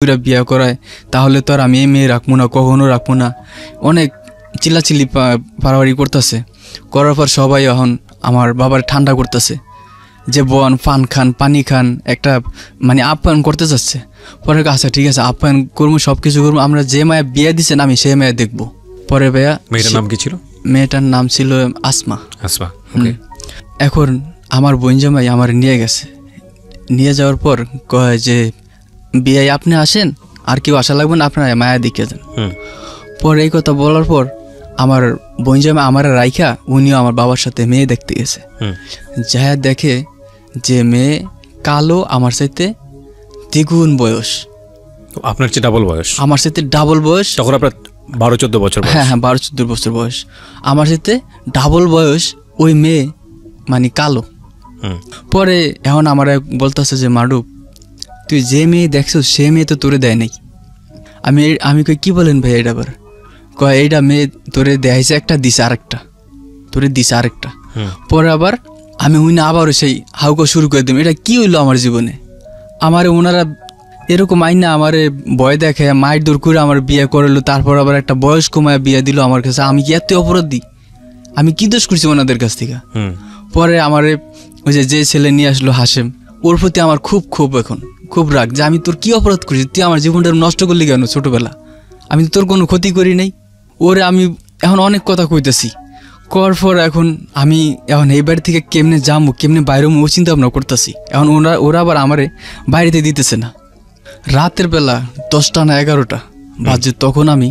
বিয়ে করায় তাহলে তো আর আমি এই মেয়ে রাখবো না, কখনো রাখবো না। অনেক চিল্লাচিল্লি পারাবাড়ি করতেছে। করার পর সবাই এখন আমার বাবার ঠান্ডা করতেছে যে বন পান খান, পানি খান, একটা মানে আপ্যায়ন করতে চাচ্ছে। পরে আচ্ছা ঠিক আছে, আপ্যায়ন করবো, সব কিছু করবো, আমরা যে মায়া বিয়ে দিচ্ছেন আমি সেই মায়া দেখবো। পরে ভাইয়া মেয়েটার নাম কি ছিল? মেয়েটার নাম ছিল আসমা। আসমা। এখন আমার বোন জামাই আমার নিয়ে গেছে। নিয়ে যাওয়ার পর কয় যে বিয়ে আপনি আসেন, আর কেউ আসা লাগবে না, আপনার মায়া দেখে যান। পরে এই কথা বলার পর আমার বোন জামাই আমার রাইখা উনিও আমার বাবার সাথে মেয়ে দেখতে গেছে। যা দেখে যে মেয়ে কালো, আমার সাথে দ্বিগুণ বয়স। আপনার চেয়ে ডাবল বয়স? আমার সাথে ডাবল বয়স। তখন আপনার 12-14 বছর? হ্যাঁ হ্যাঁ, 12-14 বছর বয়স। আমার সাথে ডাবল বয়স ওই মেয়ে, মানে কালো। পরে এখন আমার বলতেছে যে মাডুক, তুই যে মেয়ে দেখছো সে মেয়ে তো তোরে দেয় নাই। আমি কই কি বলেন ভাই, এটা আবার কয় এইটা মেয়ে তোরে দেখাইছে একটা, দিছে আরেকটা, তোরে দিছে আরেকটা। পরে আবার আমি উনি আবারও সেই হাউকা শুরু করে দিলাম। এটা কি হইলো আমার জীবনে? আমারে ওনারা এরকম আইনা আমারে ভয় দেখে মায়ের দূর করে আমার বিয়ে করলো, তারপর আবার একটা বয়স্ক মায়া বিয়ে দিল আমার কাছে। আমি কি এত অপরাধী? আমি কি দোষ করছি ওনাদের কাছ থেকে? পরে আমারে ওই যে ছেলে নিয়ে আসলো হাসেম, ওর প্রতি আমার খুব এখন খুব রাগ যে আমি তোর কি অপরাধ করছি, তুই আমার জীবনটা নষ্ট করলি কেন? ছোটবেলা আমি তো তোর কোনো ক্ষতি করি নাই। ওরে আমি এখন অনেক কথা কইতেছি। করার পর এখন আমি এখন এই বাড়ি থেকে কেমনে যাবো, কেমনে বাইরে ও চিন্তা ভাবনা করতেছি। এখন ওরা আবার আমারে বাইরেতে দিতেছে না। রাতের বেলা 10টা না 11টা বাজে, তখন আমি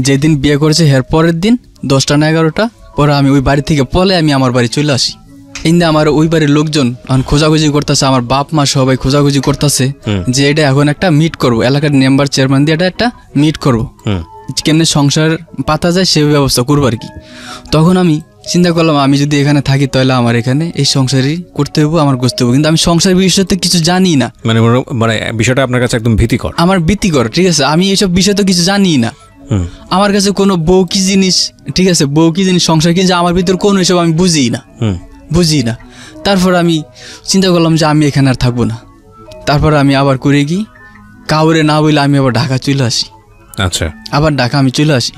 যেদিন বিয়ে করেছি এর পরের দিন 10টা না 11টা পরে আমি ওই বাড়ি থেকে পলে আমি আমার বাড়ি চলে আসি। ইন্দা আমার ওই বাড়ির লোকজন এখন খোঁজাখুঁজি করতেছে, আমার বাপ মা সবাই খোঁজাখুঁজি করতেছে যে এটা এখন একটা মিট করবো, এলাকার মেম্বার চেয়ারম্যান দিয়ে এটা একটা মিট করবো, কেমনে সংসার পাতা যায় সে ব্যবস্থা করবো আর কি। তখন আমি চিন্তা করলাম আমি যদি এখানে থাকি তাহলে আমার এখানে এই সংসারই করতে হইব, আমার করতে হইব। কিন্তু আমি সংসার বিষয়তে কিছু জানি না, মানে বিষয়টা আপনার কাছে একদম ভীতিকর। আমার ভীতিকর, ঠিক আছে। আমি এইসব বিষয় তো কিছু জানি না। আমার কাছে কোনো বউ কি জিনিস, ঠিক আছে, বউ কি জিনিস, সংসার কি, আমার ভিতর কোনো এসব আমি বুঝি না। তারপর আমি চিন্তা করলাম যে আমি এখানে আর থাকবো না। তারপর আমি আবার করে কি কাউরে না বলে আমি আবার ঢাকা চলে আসি। আচ্ছা, আবার ঢাকা আমি চলে আসি।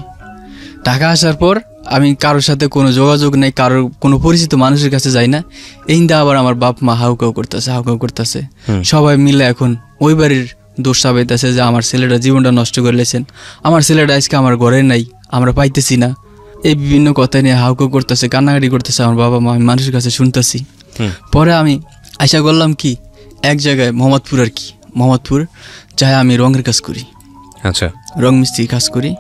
ঢাকা আসার পর আমি কারোর সাথে কোনো যোগাযোগ নেই, কারোর কোনো পরিচিত মানুষের কাছে যাই না। এইটা আবার আমার বাপ মা হাউকাউ করতেছে। সবাই মিলে এখন ওই বাড়ির দোষ চাপাইতেছে যে আমার ছেলেটা জীবনটা নষ্ট করে লেছেন, আমার ছেলেটা আজকে আমার ঘরে নাই, আমরা পাইতেছি না। এই বিভিন্ন কথা নিয়ে হাউকাউ করতেছে, কান্নাকাটি করতেছে আমার বাবা মা, আমি মানুষের কাছে শুনতেছি। পরে আমি আশা করলাম কি এক জায়গায় মোহাম্মদপুর চাই আমি রঙের কাজ করি। আচ্ছা, রং মিস্ত্রি কাজ করি।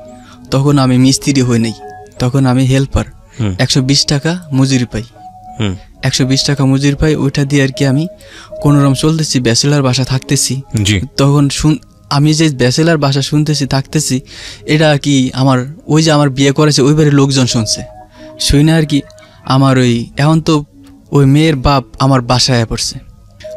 তখন আমি মিস্ত্রি হই নাই, তখন আমি হেল্পার। 120 টাকা মজুরি পাই। 120 টাকা মজুরি পাই, ওইটা দিয়ে আর কি আমি কোনোরকম চলতেছি, ব্যাচেলার বাসা থাকতেছি। তখন আমি যে ব্যাচেলার বাসা থাকতেছি এটা আর কি আমার ওই যে আমার বিয়ে করেছে ওই বাড়ির লোকজন শুনে আর কি আমার ওই এখন তো ওই মেয়ের বাপ আমার বাসায় পড়ছে।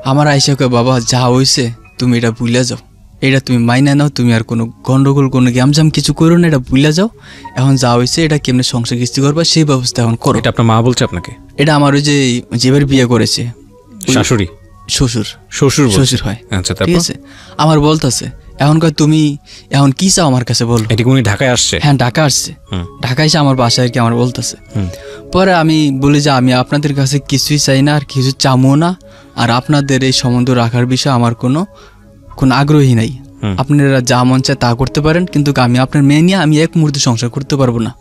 আমার আইসা কয় বাবা যা হইছে তুমি এটা ভুলে যাও, এটা তুমি মাইনা নাও, তুমি আর কোনো গন্ডগোল কোনো গ্যামজাম কিছু করো না, এটা ভুলে যাও। এখন যা হয়েছে এটা কেমনে সংসার কিস্তি করবা সেই ব্যবস্থা এখন করো। এটা আপনার মা বলছে আপনাকে? এটা আমার ওই যে যেবার বিয়ে করেছে শাশুড়ি, শ্বশুর হয়। আচ্ছা, ঠিক আছে। আমার বলতেছে এখন কয় তুমি এখন কি চাও আমার কাছে বলো। এটা উনি ঢাকায় আসছে? হ্যাঁ, ঢাকা আসছে। ঢাকায় এসে আমার বাসায় আর কি আমার বলতেছে। পরে আমি বলি যে আমি আপনাদের কাছে কিছুই চাই না, আর কিছু চামো না, আর আপনাদের এই সম্বন্ধ রাখার বিষয়ে আমার কোনো আগ্রহী নাই। আপনারা যা মন চায় তা করতে পারেন, কিন্তু আমি আপনার মেয়ে নিয়ে আমি এক মুহূর্তে সংসার করতে পারবো না,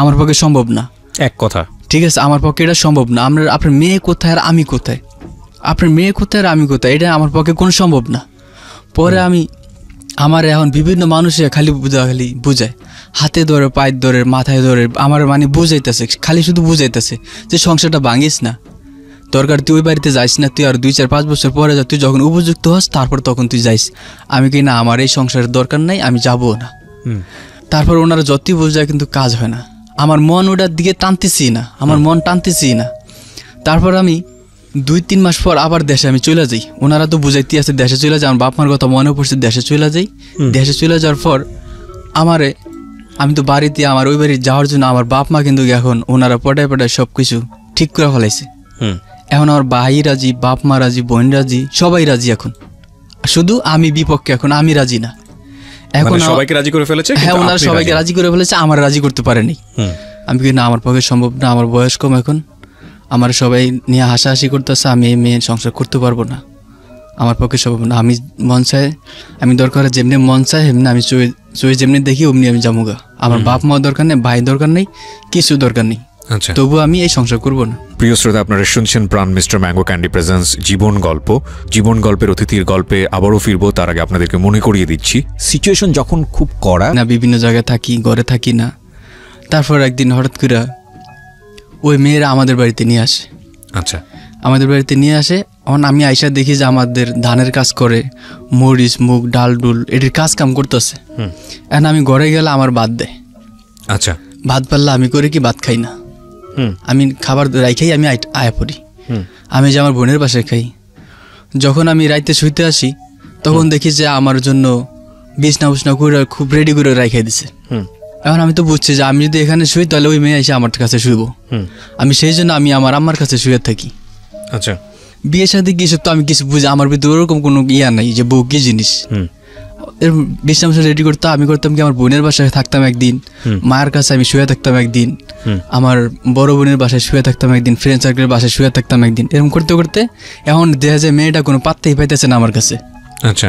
আমার পক্ষে সম্ভব না। এক কথা, ঠিক আছে, আমার পক্ষে এটা সম্ভব না। আপনার মেয়ে কোথায় আর আমি কোথায়, আপনার মেয়ে কোথায় আর আমি কোথায়, এটা আমার পক্ষে কোনো সম্ভব না। পরে আমি আমার এখন বিভিন্ন মানুষে খালি বুঝায়, হাতে ধরে, পায়ের ধরে, মাথায় ধরে আমার মানে বুঝাইতেছে, খালি শুধু বুঝাইতেছে যে সংসারটা ভাঙিস না, দরকার তুই ওই বাড়িতে যাইস না, তুই আর 2-4-5 বছর পরে যা, তুই যখন উপযুক্ত হস তারপর তখন তুই যাইস। আমি কি না, আমার এই সংসারের দরকার নাই, আমি যাবো না। তারপর ওনারা যতই বোঝায় কিন্তু কাজ হয় না, আমার মন ওটার দিকে টানতেছি না, আমার মন টানতেছি না। তারপর আমি 2-3 মাস পর আবার দেশে আমি চলে যাই। ওনারা তো বুঝাইতে আছে দেশে চলে যাই, আমার বাপ মার কথা মনে পড়ছে, দেশে চলে যাই। দেশে চলে যাওয়ার পর আমি তো বাড়িতে আমার ওই বাড়ি যাওয়ার জন্য আমার বাপ মা কিন্তু এখন ওনারা পটায় সব কিছু ঠিক করে ফেলাইছে। এখন আমার ভাই রাজি, বাপ মা রাজি, বোন রাজি, সবাই রাজি এখন। শুধু আমি বিপক্ষে, এখন আমি রাজি না। এখন সবাইকে রাজি করে ফেলেছে। হ্যাঁ, ওনারা সবাইকে রাজি করে ফেলেছে, আমার রাজি করতে পারেনি। আমি কি না, আমার পক্ষে সম্ভব না, আমার বয়স কম, এখন আমার সবাই নিয়ে হাসাহাসি করতেছে, আমি এই মেয়ে সংসার করতে পারবো না, আমার পক্ষে সম্ভব না। আমি মন চাই, আমি দরকার যেমনি মন চাই এমনি আমি চুয়ে যেমনি দেখি অমনি আমি যামুগা। আমার বাপ মা দরকার নেই, ভাই দরকার নেই, কিছু দরকার নেই, তবু আমি এই সংসার করবো না। প্রিয় শ্রোতা, আপনারা শুনছেন প্রাণ মিস্টার ম্যাঙ্গো ক্যান্ডি প্রেজেন্স জীবন গল্প। জীবন গল্পের অতিথির গল্পে আবারও ফিরবো, তার আগে আপনাদেরকে মনে করিয়ে দিচ্ছি, সিচুয়েশন যখন খুব কড়া না, বিভিন্ন জায়গায় থাকি, ঘরে থাকি না। তারপর একদিন হঠাৎ করে ওই মেয়েরা আমাদের বাড়িতে নিয়ে আসে। আচ্ছা, আমাদের বাড়িতে নিয়ে আসে। এখন আমি আইসা দেখি যে আমাদের ধানের কাজ করে, মরিচ মুগ ডাল ডুল এটির কাজ কাম করতেছে। এখন আমি ঘরে গেলে আমার ভাত দেয়। আচ্ছা, ভাত পারলে আমি করে কি ভাত খাই না, আমি খাবার রাইখাই আমি আয়া পড়ি। আমি যে আমার বোনের বাসায় খাই। যখন আমি রাইতে শুইতে আসি তখন দেখি যে আমার জন্য বিছনা উছনা করে খুব রেডি করে রাইখাই দিছে। এখন আমি তো বুঝছি যে আমি যদি এখানে শুই তাহলে ওই মেয়ে এসে আমার কাছে শুইব। আমি সেই জন্য আমি আমার আম্মার কাছে শুয়ে থাকি। আচ্ছা, বিয়ের সাথে কি সব তো আমি কিছু বুঝি, আমার ভিতরে ওরকম কোনো ইয়া নাই যে বউ কি জিনিস। বিছনা রেডি করতাম, আমি করতাম কি আমার বোনের বাসায় থাকতাম একদিন, মায়ের কাছে আমি শুয়ে থাকতাম একদিন, আমার বড় বোনের বাসায় শুয়ে থাকতাম একদিন, ফ্রেন্ড সার্কেলের বাসায় শুয়ে থাকতাম একদিন। এরকম করতে করতে এখন দেখা যায় মেয়েটা কোনো পাত্তাই পাইতেছে না আমার কাছে। আচ্ছা,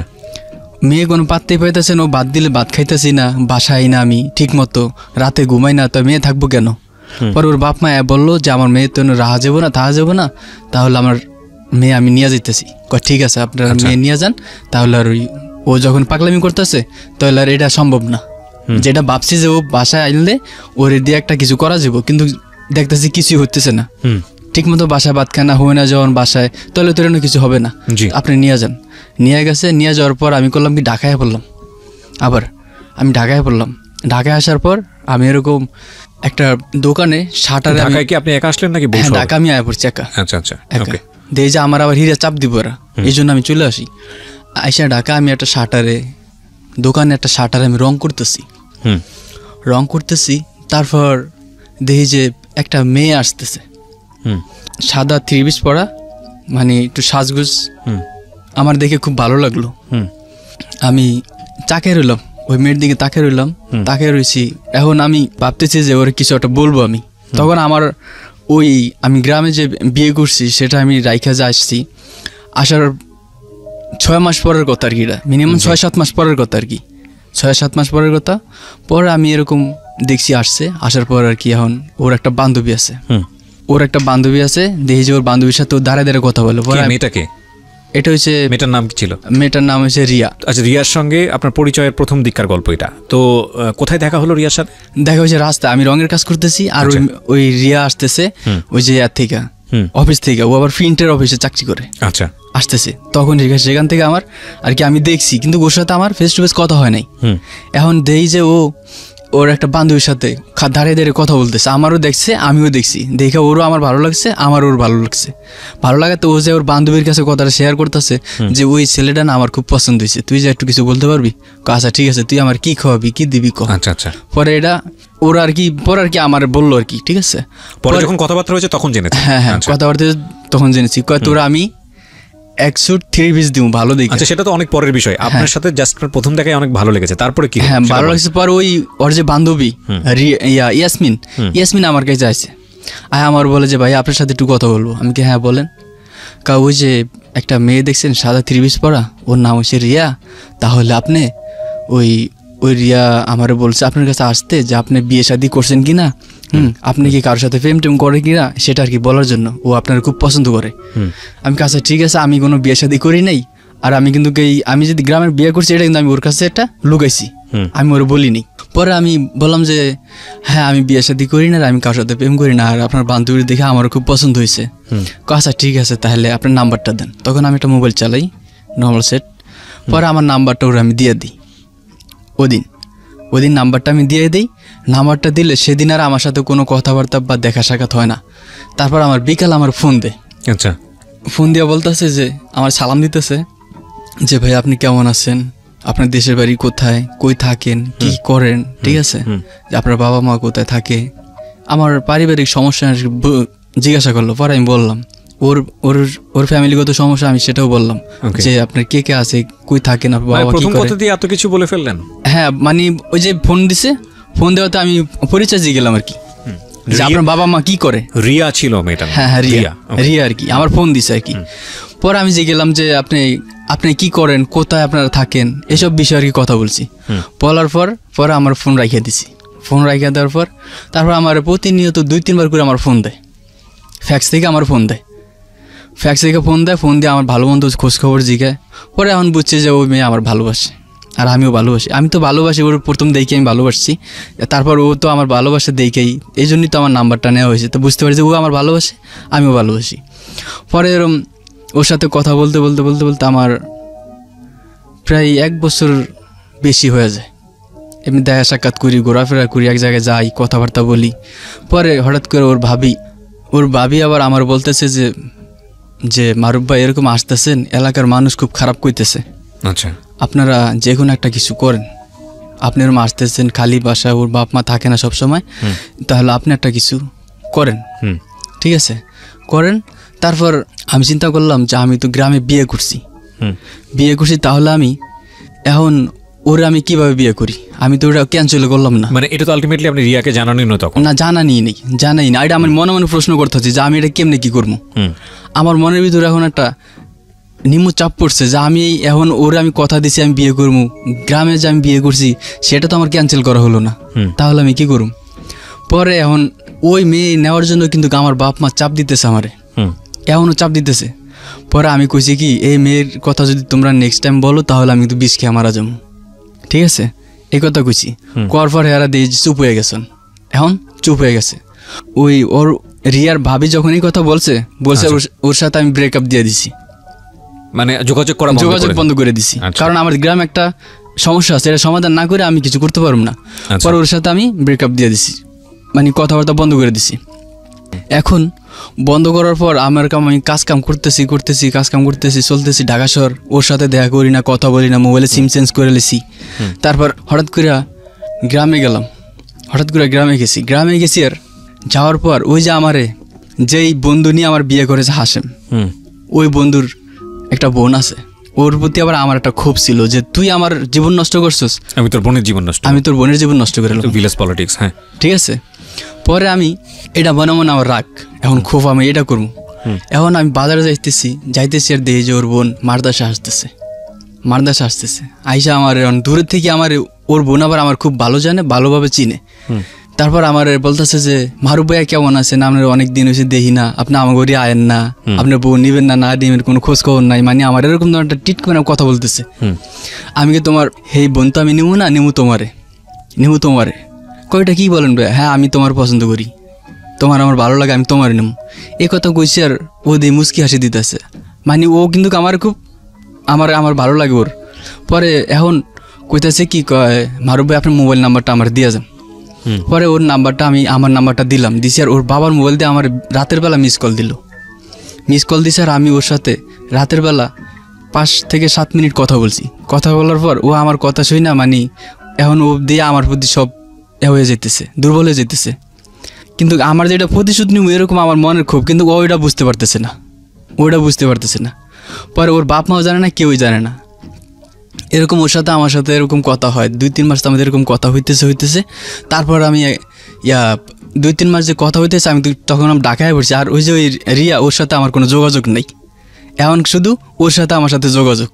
মেয়ে কোনো পাত্তাই পাইতেছে না, ও ভাত দিলে ভাত খাইতেছি না, বাসায় না আমি ঠিক মতো, রাতে ঘুমাই না, তো মেয়ে থাকবো কেন? পরে ওর বাপ মা বললো যে আমার মেয়ে তো রাহা যাবো না, তাহা যাবো না, তাহলে আমার মেয়ে আমি নিয়ে যেতেছি। ঠিক আছে, আপনারা মেয়ে নিয়ে যান। তাহলে আর ও যখন পাগলামি করতেছে তাহলে আর এটা সম্ভব না। যেটা ভাবছি যে ও বাসায় আনলে ওর দিয়ে একটা কিছু করা যাবো, কিন্তু দেখতেছি কিছুই হতেছে না। ঠিক মতো বাসায় ভাত খানা হয় না যখন বাসায়, তাহলে তো এরকম কিছু হবে না। আপনি নিয়ে যান। নিয়ে গেছে, নিয়ে যাওয়ার পর আমি করলাম কি ঢাকায় পড়লাম। আবার আমি ঢাকায় পড়লাম। ঢাকায় আসার পর আমি এরকম একটা দোকানে শাটারে। ঢাকায় কি আপনি একা আসলেন নাকি? ঢাকা আমি আয়া পড়ছি একা। আচ্ছা আচ্ছা, একা দেখি যে আমার আবার হিরা চাপ দিব ওরা, এই জন্য আমি চলে আসি। আইসা ঢাকা আমি একটা শাটারে দোকানে একটা শাটারে আমি রং করতেছি। তারপর দেখি যে একটা মেয়ে আসতেছে, সাদা 3 পিস পরা, মানে একটু সাজগুজ। আমার দেখে খুব ভালো লাগলো। আমি তাকে রইলাম, ওই মেয়ের দিকে তাকে রয়েছি। এখন আমি ভাবতেছি যে ওর কিছু একটা বলবো আমি। তখন আমার ওই আমি গ্রামে যে বিয়ে করছি সেটা আমি রাইখা যে আসছি, আসার 6 মাস পরের কথা আর কি, মিনিমাম 6-7 মাস পরের কথা আর কি, 6-7 মাস পরের কথা। পরে আমি এরকম দেখছি আসছে, আসার পর আর কি এখন ওর একটা বান্ধবী আছে, দেখি যে ওর বান্ধবীর সাথে ও দাঁড়ায় দাঁড়ায় কথা বলে। মেয়েটাকে, এটা হচ্ছে মেয়েটার নাম কি ছিল? মেয়েটার নাম হচ্ছে রিয়া। আচ্ছা, রিয়ার সঙ্গে আপনার পরিচয়ের প্রথম দিককার গল্প এটা। তো কোথায় দেখা হলো রিয়ার সাথে? দেখা হয়েছে রাস্তায়, আমি রঙের কাজ করতেছি, আর ওই রিয়া আসতেছে ওই যে থেকে অফিস থেকে, ও আবার প্রিন্টের অফিসে চাকরি করে। আচ্ছা, আসতেছে তখন সেখান থেকে আমার আর কি আমি দেখছি, কিন্তু ওর সাথে আমার ফেস টু ফেস কথা হয় নাই। এখন দেখি যে ওর একটা বান্ধবীর সাথে দাঁড়িয়ে দাঁড়িয়ে কথা বলতেছে, আমারও দেখছে আমিও দেখছি, দেখে ওরও আমার ভালো লাগছে, আমার ওর ভালো লাগছে। ভালো লাগাতে ও যে ওর বান্ধবীর কাছে কথাটা শেয়ার করতেছে যে ওই ছেলেটা না আমার খুব পছন্দ হয়েছে, তুই যে একটু কিছু বলতে পারবি? আচ্ছা ঠিক আছে, তুই আমার কি খাওয়াবি, কি দিবি কহ। আচ্ছা আচ্ছা। পরে এটা ওরা আর কি পরে আর কি আমার বললো আর কি, ঠিক আছে। পরে যখন কথাবার্তা হয়েছে তখন জেনেছি। হ্যাঁ, কথাবার্তা তখন জেনেছি। তোরা আমি 1 স্যুট 3 পিস দিব ভালো দেখে। আচ্ছা, সেটা তো অনেক পরের বিষয়। আপনার সাথে জাস্ট প্রথম দেখায় অনেক ভালো লেগেছে, তারপরে কি? হ্যাঁ, ভালো লাগছে। পর ওই ওর যে বান্ধবী ইয়াসমিন আমার কাছে আসছে, আমার বলে যে ভাই আপনার সাথে একটু কথা বলবো। আমি কি হ্যাঁ বলেন। ওই যে একটা মেয়ে দেখছেন সাদা 3 পিস পরা, ওর নাম হচ্ছে রিয়া, তাহলে আপনি ওই রিয়া আমারে বলছে আপনার কাছে আসতে, যে আপনি বিয়ে শাদী করছেন কিনা, আপনি কি কারোর সাথে প্রেম টেম করে কিনা সেটা আর কি বলার জন্য, ও আপনার খুব পছন্দ করে। আমি কাছে ঠিক আছে, আমি কোনো বিয়ে শাদী করি নাই, আর আমি কিন্তু আমি যদি গ্রামের বিয়ে করছি এটা কিন্তু আমি ওর কাছে এটা লুকাইছি, আমি ওর বলিনি। পরে আমি বললাম যে হ্যাঁ আমি বিয়ে শাদী করি না, আমি কারোর সাথে প্রেম করি না, আর আপনার বান্ধবীর দেখে আমারও খুব পছন্দ হয়েছে। আচ্ছা ঠিক আছে, তাহলে আপনার নাম্বারটা দেন। তখন আমি একটা মোবাইল চালাই নর্মাল সেট। পরে আমার নাম্বারটা ওরা আমি দিয়ে দিই। ওদিন নাম্বারটা আমি দিয়ে দিই। নাম্বারটা দিলে সেদিন আর আমার সাথে কোনো কথাবার্তা বা দেখা সাক্ষাৎ হয় না। তারপর আমার বিকাল আমার ফোন দেয়। আচ্ছা, ফোন দিয়ে বলতেছে যে আমার সালাম দিতেছে যে ভাই আপনি কেমন আছেন, আপনার দেশের বাড়ি কোথায়, কই থাকেন, কি করেন, ঠিক আছে, যে আপনার বাবা মা কোথায় থাকে, আমার পারিবারিক সমস্যা জিজ্ঞাসা করলো। পরে আমি বললাম ওর ওর ওর ফ্যামিলিগত সমস্যা আমি সেটাও বললাম, যে আপনার কে কে আছে, কই থাকেন, বাবা কি করে, এত কিছু বলে ফেললেন। হ্যাঁ মানে ওই যে ফোন দিছে, ফোন দেওয়াতে আমি পরিচয় দিয়ে গেলাম আর কি, যে আপনার বাবা মা কি করে। রিয়া ছিল মেয়েটা? হ্যাঁ হ্যাঁ রিয়া আর কি, আমার ফোন দিছে আর কি। পরে আমি যে গেলাম যে আপনি কি করেন, কোথায় আপনারা থাকেন, এসব বিষয়ে আর কি কথা বলছি। বলার পর আমার ফোন রাখিয়ে দিছি। ফোন রাখিয়ে দেওয়ার পর তারপর আমার প্রতিনিয়ত 2-3 বার করে আমার ফোন দেয়, ফ্যাক্স থেকে আমার ফোন দেয়, ফ্যাক্স থেকে ফোন দিয়ে আমার ভালো মন্দ খোঁজখবর জিগায়। পরে এখন বুঝছে যে ওই মেয়ে আমার ভালোবাসে, আর আমিও ভালোবাসি। আমি তো ভালোবাসি, ওর প্রথম দেখে আমি ভালোবাসছি, তারপর ও তো আমার ভালোবাসা দেখেই, এই জন্যই তো আমার নাম্বারটা নেওয়া হয়েছে। তো বুঝতে পারছি ও আমার ভালোবাসে, আমিও ভালোবাসি। পরে এরকম ওর সাথে কথা বলতে বলতে বলতে বলতে আমার প্রায় 1 বছর বেশি হয়ে যায়। এমনি দেখা সাক্ষাৎ করি, ঘোরাফেরা করি, এক জায়গায় যাই, কথাবার্তা বলি। পরে হঠাৎ করে ওর ভাবি আবার আমার বলতেছে যে মারুফ ভাই এরকম আসতেছেন, এলাকার মানুষ খুব খারাপ কইতেছে, আচ্ছা আপনারা যে কোনো একটা কিছু করেন, আপনি এরকম আসতেছেন খালি বাসায়, ওর বাপ মা থাকে না সবসময়, তাহলে আপনি একটা কিছু করেন, ঠিক আছে করেন। তারপর আমি চিন্তা করলাম যে আমি তো গ্রামে বিয়ে করছি, তাহলে আমি এখন ওরে আমি কিভাবে বিয়ে করি, আমি তো ওটা ক্যান্সেল করলাম না। মানে এটা তো আলটিমেটলি আপনি রিয়াকে জানানি না তখন? না, জানাই না, এটা আমি মনে মনে প্রশ্ন করতে হচ্ছে যে আমি এটা কেমনে কি করবো। আমার মনের ভিতরে এখন একটা নিম্ন চাপ পড়ছে যে আমি এখন ওরে আমি কথা দিছি আমি বিয়ে করবো, গ্রামে যে আমি বিয়ে করছি সেটা তো আমার ক্যান্সেল করা হলো না, তাহলে আমি কি করব। পরে এখন ওই মেয়ে নেওয়ার জন্য কিন্তু আমার বাপ মা চাপ দিতেছে, আমারে এখনও চাপ দিতেছে। পরে আমি কইছি কি, এই মেয়ের কথা যদি তোমরা নেক্সট টাইম বলো তাহলে আমি কিন্তু 20 খেয়ে মারা যাবো, ঠিক আছে, এই কথা কইছি। কর পর হেরা দিয়ে চুপ হয়ে গেছেন, এখন চুপ হয়ে গেছে। ওর রিয়ার ভাবি যখন এই কথা বলছে ওর সাথে আমি ব্রেকআপ দিয়ে দিছি, মানে যোগাযোগ বন্ধ করে দিছি। কারণ আমার গ্রামে একটা সমস্যা আছে, এটা সমাধান না করে আমি কিছু করতে পারবো না। পরে ওর সাথে আমি ব্রেকআপ দিয়ে দিছি, মানে কথাবার্তা বন্ধ করে দিছি। এখন বন্ধ করার পর আমি কাজকাম করতেছি চলতেছি ঢাকা শহর, ওর সাথে দেখা করি না, কথা বলি না, মোবাইলে সিম চেঞ্জ করে লেছি। তারপর হঠাৎ করে গ্রামে গেছি। আর যাওয়ার পর ওই যে আমারে যেই বন্ধু নিয়ে আমার বিয়ে করেছে হাসেম, ওই বন্ধুর একটা বোন আছে, ওর প্রতি আবার আমার একটা ক্ষোভ ছিল যে তুই আমার জীবন নষ্ট করছিস, আমি তোর বোনের জীবন নষ্ট করে ভিলেজ পলিটিক্স। হ্যাঁ ঠিক আছে। পরে আমি এটা মনে আমার রাগ, এখন ক্ষোভ, আমি এটা করবো। এখন আমি বাজারে যাইতেছি আর দেখি যে ওর বোন মারদাসা আসতেছে। আইসা আমার দূরের থেকে ওর বোন আবার আমার খুব ভালো জানে, ভালোভাবে চিনে। তারপর আমার বলতেছে যে মারুফ ভাইয়া কেমন আছেন, আপনার অনেক দিন হয়েছে দেখি না, আপনি আমার ঘরে আয়েন না, আপনার বউ নিবেন না নিবেন, কোনো খোঁজ খবর নাই, মানে আমার এরকম একটা টিট করে কথা বলতেছে। আমি কি তোমার হেই বোন তো আমি নিমু তোমারে কয়টা কি বলেন ভাই, হ্যাঁ আমি তোমার পছন্দ করি, তোমার আমার ভালো লাগে, আমি তোমার নেব, এই কথা কইছি। আর ও দিয়ে মুচকি হাসি দিতেছে, মানে ও কিন্তু আমার খুব আমার ভালো লাগে ওর। পরে এখন কইতেছে কি কয়, মারুফ ভাই আপনার মোবাইল নাম্বারটা আমার দিয়ে যান। পরে ওর নাম্বারটা আমার নাম্বারটা দিছি। আর ওর বাবার মোবাইল দিয়ে আমার রাতের বেলা মিস কল দিছে। আর আমি ওর সাথে রাতের বেলা 5 থেকে 7 মিনিট কথা বলছি। কথা বলার পর ও আমার কথা শুই না, মানে এখন ও দিয়ে আমার প্রতি সব হয়ে যেতেছে, দুর্বল হয়ে যেতেছে। কিন্তু আমার যেটা প্রতিশোধ নিব এরকম আমার মনের ক্ষোভ, কিন্তু ওইটা বুঝতে পারতেছে না। পরে ওর বাপ মাও জানে না, কেউই জানে না। এরকম ওর সাথে আমার সাথে এরকম কথা হয়, 2-3 মাস আমাদের এরকম কথা হইতেছে। তারপর আমি 2-3 মাস যে কথা হইতেছে, আমি তখন আমি ঢাকায় পড়ছি। আর ওই যে ওই রিয়া, ওর সাথে আমার কোনো যোগাযোগ নেই, এখন শুধু ওর সাথে আমার সাথে যোগাযোগ,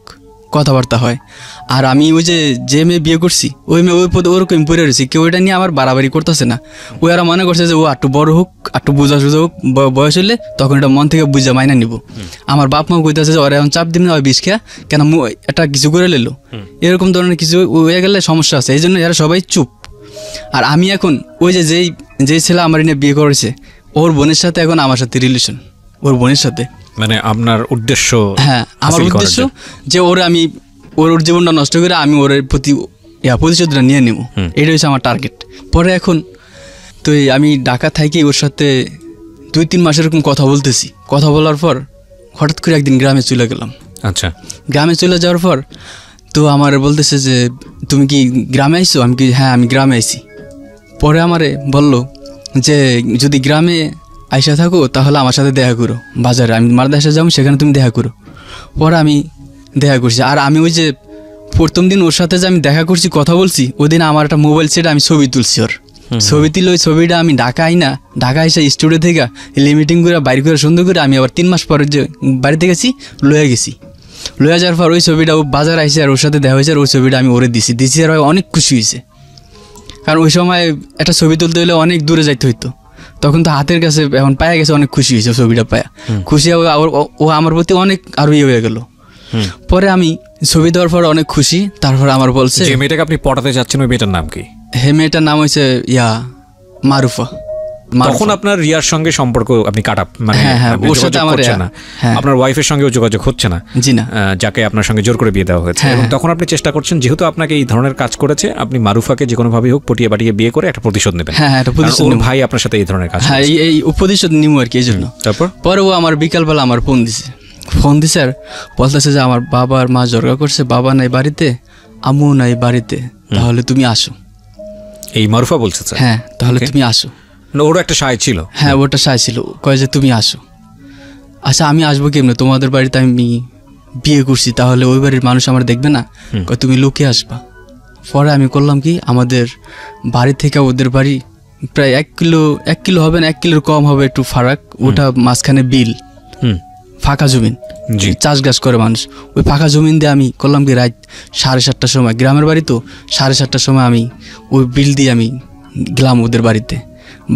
কথাবার্তা হয়। আর আমি ওই যে মেয়ে বিয়ে করছি, ওই মেয়ে ওরকম পড়ে রয়েছি, কেউ এটা নিয়ে আমার বাড়াবাড়ি করতেছে না। ওই আর মনে করছে যে ও একটু বড় হোক, একটু বোঝা সুঝা হোক, বয়স হলে তখন এটা মন থেকে বুঝা মাইনা নিব। আমার বাপ মাও কইতেছে যে ওরা এখন চাপ দিন না, ওই 20 খেয়া কেন এটা কিছু করে লেলো, এরকম ধরনের কিছু হয়ে গেলে সমস্যা আছে, এই জন্য এরা সবাই চুপ। আর আমি এখন ওই যেই ছেলে আমার এনে বিয়ে করেছে, ওর বোনের সাথে এখন আমার সাথে রিলেশন, ওর বোনের সাথে। মানে আপনার উদ্দেশ্য? হ্যাঁ, আমার উদ্দেশ্য যে আমি ওর জীবনটা নষ্ট করে আমি ওর প্রতি প্রতিশোধটা নিয়ে নেব, এটা হচ্ছে আমার টার্গেট। পরে এখন তো আমি ঢাকা থাকি ওর সাথে 2-3 মাস এরকম কথা বলতেছি। কথা বলার পর হঠাৎ করে একদিন গ্রামে চলে গেলাম। আচ্ছা। গ্রামে চলে যাওয়ার পর তো আমার বলতেছে যে তুমি কি গ্রামে আইছো? আমি কি হ্যাঁ আমি গ্রামে আইছি। পরে আমারে বলল যে যদি গ্রামে আইসা থাকো, তাহলে আমার সাথে দেখা করো বাজারে, আমি মাদ্রাসা যাবো, সেখানে তুমি দেখা করো। পরে আমি দেখা করছি। আর আমি ওই যে প্রথম দিন ওর সাথে যে আমি দেখা করছি, কথা বলছি, ওই দিন আমার একটা মোবাইল সেট আমি ছবি তুলছি ওর। ছবি তুলে ওই ছবিটা আমি ঢাকা এসে স্টুডিও থেকে লিমিটিং করে বাইর করে সুন্দর করে আমি আবার 3 মাস পরে যে বাড়িতে গেছি লয়ে গেছি। লয়ে যাওয়ার পর ওই ছবিটা ও বাজার আইসে আর ওর সাথে দেখা হয়েছে, আর ওই ছবিটা আমি ওরে দিছি আর অনেক খুশি হয়েছে। কারণ ওই সময় একটা ছবি তুলতে হলে অনেক দূরে যাইতে হইতো, তখন তো হাতের কাছে এখন পায়া গেছে, অনেক খুশি হয়েছে ছবিটা পায়া। খুশি ও আমার প্রতি অনেক আরো ইয়ে হয়ে গেল। পরে আমি ছবি দেওয়ার পর অনেক খুশি। তারপর আমার বলছে, যে মেয়েটাকে আপনি পটাতে যাচ্ছেন ওই মেয়েটার নাম কি? মেয়েটার নাম হয়েছে মারুফা। তখন আপনার রিয়ার সঙ্গে সম্পর্ক আপনি কাটা, মানে ওর সাথে আমার না, আপনার ওয়াইফের সঙ্গেও যোগাযোগ হচ্ছে না? জি না। যাকে আপনার সঙ্গে জোর করে বিয়ে দেওয়া হয়েছে, এবং তখন আপনি চেষ্টা করছেন, যেহেতু আপনাকে এই ধরনের কাজ করেছে, আপনি মারুফাকে যে কোনো ভাবে হোক পটিয়ে পাটিয়ে বিয়ে করে একটা প্রতিশোধ নেবেন। হ্যাঁ, একটা প্রতিশোধ। ওর ভাই আপনার সাথে এই ধরনের কাজ, হ্যাঁ, এই প্রতিশোধ নিমু আর কি, এই জন্য। তারপর পরে ও আমার বিকালবেলা আমার ফোন দিছে আর বলতেছে যে আমার বাবা আর মা জর্গা করছে, বাবা নাই বাড়িতে, আম্মু নাই বাড়িতে, তাহলে তুমি আসো। এই মারুফা বলছে? হ্যাঁ, তাহলে তুমি আসো। ওর একটা সায় ছিল? হ্যাঁ, ওটা সায় ছিল। কয় যে তুমি আসো। আচ্ছা, আমি আসবো কেমনে? তোমাদের বাড়িতে আমি বিয়ে করছি, তাহলে ওই বাড়ির মানুষ আমার দেখবে না? কয় তুমি লুকিয়ে আসবা। পরে আমি করলাম কি, আমাদের বাড়ি থেকে ওদের বাড়ি প্রায় 1 কিলো হবে না, 1 কিলোর কম হবে, একটু ফারাক। ওটা মাঝখানে বিল, ফাঁকা জমিন, চাষগাছ করে মানুষ। ওই ফাঁকা জমিন দিয়ে আমি করলাম কি, রাত 7:30টার সময়, গ্রামের বাড়ি তো, 7:30টার সময় আমি ওই বিল দিয়ে আমি গেলাম ওদের বাড়িতে।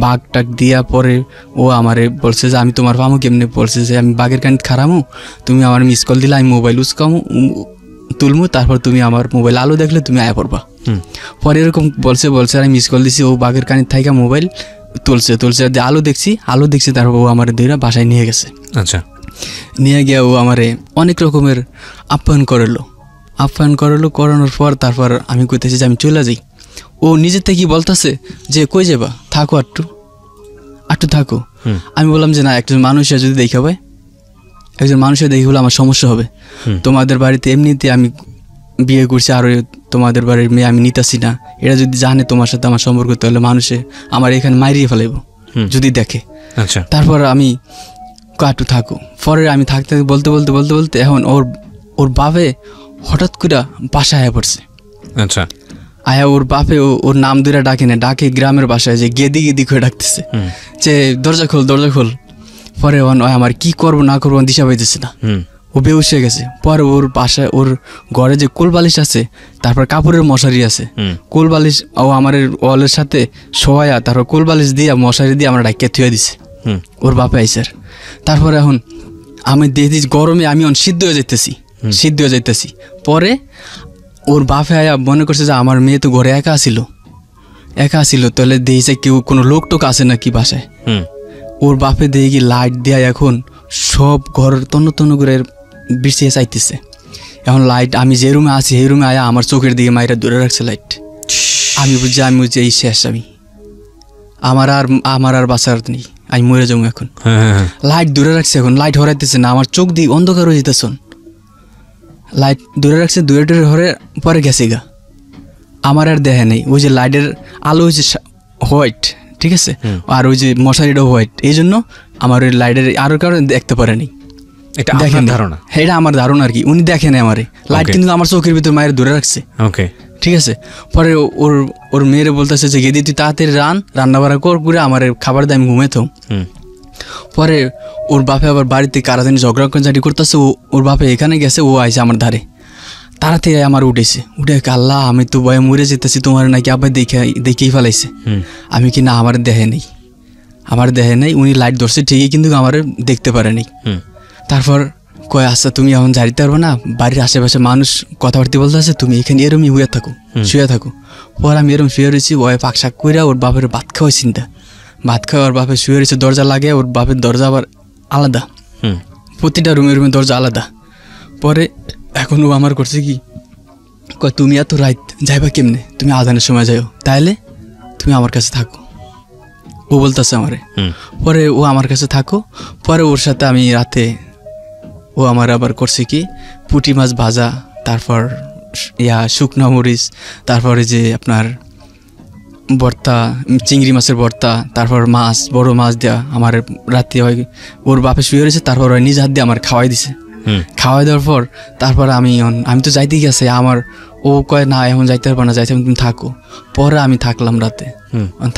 বাঘ টাক দিয়া পরে ও আমারে বলছে যে আমি তোমার পামো কেমনে? বলছে যে আমি বাঘের কানিত খারামু, তুমি আমার মিস কল দিলে আমি মোবাইল তুলমু, তারপর তুমি আমার মোবাইল আলো দেখলে তুমি আয়া পড়বা। পরে এরকম বলছে আমি মিস কল দিছি, ও বাঘের কানিত থাইকা মোবাইল তুলছে আলো দেখছি, তারপর ও আমার দুইরা বাসায় নিয়ে গেছে। আচ্ছা, নিয়ে গিয়ে ও আমারে অনেক রকমের আপ্যায়ন করানোর পর তারপর আমি কইতেছি যে আমি চলে যাই। ও নিজের থেকে বলতেছে যে কই যাবা, থাকো একটু থাকো। আমি বললাম যে না, একজন মানুষের যদি দেখে ভাই, একজন মানুষের দেখে বলে আমার সমস্যা হবে। তোমাদের বাড়িতে এমনিতে আমি বিয়ে করছি, আর তোমাদের বাড়ির মেয়ে আমি নিতাছি না, এটা যদি জানে তোমার সাথে আমার সম্পর্ক, তাহলে মানুষে আমার এখানে মারিয়ে ফেলাইব যদি দেখে। আচ্ছা, তারপর আমি একটু থাকো। পরে আমি থাকতে বলতে এখন ওর বাপে হঠাৎ করে বাসায় আয়া পড়ছে। আচ্ছা, আয়া ওর বাপে ওর নাম ধরে ডাকে গ্রামের বাসায়, যে গেদি করে ডাকতেছে যে দরজা খোল। পরে আমার কি করবো না করবো দিশা পাইতেছে না, ও বেহুশ হয়ে গেছে। পরে ওর বাসায় ওর ঘরে যে কোল বালিশ আছে, তারপর কাপড়ের মশারি আছে, কোল বালিশ ও আমার ওয়ালের সাথে শোয়া, তারপর কোল বালিশ দিয়ে মশারি দিয়ে আমরা ডাকিয়ে থুয়ে দিছে ওর বাপে আইসার। তারপরে এখন আমি দেখি গরমে আমি সিদ্ধ হয়ে যাইতেছি। পরে ওর বাপে আয়া মনে করছে যে আমার মেয়ে তো ঘরে একা আসিল, তাহলে দেখছে কেউ কোনো লোক টোক আছে নাকি বাসায়। ওর বাপে দেখি লাইট দেয়া এখন সব ঘর তন্ন করে বিছিয়ে চাইতেছে। এখন লাইট, আমি যে রুমে আছি সেই রুমে আয়া আমার চোখের দিকে মাইরা দূরে রাখছে লাইট। আমি বুঝছি এই শেষ, আমার আর বাঁচার নেই, আমি মরে যাবো এখন। লাইট দূরে রাখছে, এখন লাইট হরাইতেছে না, আমার চোখ দিয়ে অন্ধকার হয়ে যেতেছ। লাইট দূরে রাখছে, দূরে হরে পরে গেছে গা, আমার আর দেখে নেই। ওই যে লাইটের আলো হয়েছে হোয়াইট, ঠিক আছে, আর ওই যে মশারিটাও হোয়াইট, এই জন্য আমার ওই লাইটের আরো কারণে দেখতে পারেনি। এটা আমার ধারণা আর কি, উনি দেখেন আমারে লাইট, কিন্তু আমার চোখের ভিতর মায়ের দূরে রাখছে। ঠিক আছে, পরে ওর মেয়েরে বলতেছে যে গেদি তুই তাড়াতাড়ি রান্না বাড়া করে আমার খাবার দিয়ে আমি ঘুমাইতাম। পরে ওর বাপে আবার বাড়িতে কারা জানি ঝগড়া করতেছে, ওর বাপে এখানে গেছে, ও আইসে আমার ধারে, তাড়াতাড়ি আমার উঠে আল্লাহ আমি তো ভয়ে মরে যেতেছি, তোমার নাকি আবার দেখেই ফেলাইছে। আমি কি না, আমার দেহে নেই, উনি লাইট ধরছে ঠিকই, কিন্তু আমার দেখতে পারে নাই। তারপর কয় আচ্ছা তুমি এখন যাইতে পারবো না, বাড়ির আশেপাশে মানুষ কথাবার্তা বলতে আছে, তুমি এখানে এরমই শুয়ে থাকো। পর আমি এরম শুয়ে রয়েছি, ওই পাক শাক করে ওর বাপের ভাত খাওয়াই চিন্তা, ভাত খাওয়া ওর বাপে শুয়ে রয়েছে, দরজা লাগে, ওর বাপের দরজা আবার আলাদা, প্রতিটা রুমের দরজা আলাদা। পরে এখন ও আমার করছে কি, কয় তুমি এত রাত যাইবা কেমনে, তুমি আজানের সময় যাও, তাইলে তুমি আমার কাছে থাকো, ও বলতেছে আমারে। পরে ও আমার কাছে থাকো। পরে ওর সাথে আমি রাতে, ও আমার আবার করছে কি, পুঁটি মাছ ভাজা, তারপর শুকনা মরিচ, তারপরে যে আপনার ভর্তা, চিংড়ি মাছের ভর্তা, তারপর মাছ, বড় মাছ দেওয়া আমার রাত্রে হয়। ওর বাপে শুয়ে রয়েছে, তারপর ওই নিজ হাত দিয়ে আমার খাওয়াই দিছে। খাওয়াই দেওয়ার পর তারপর আমি তো যাইতে গেছে, আমার ও কয় না এখন যাইতে পারবো না, যাইতে তুমি থাকো। পরে আমি থাকলাম রাতে,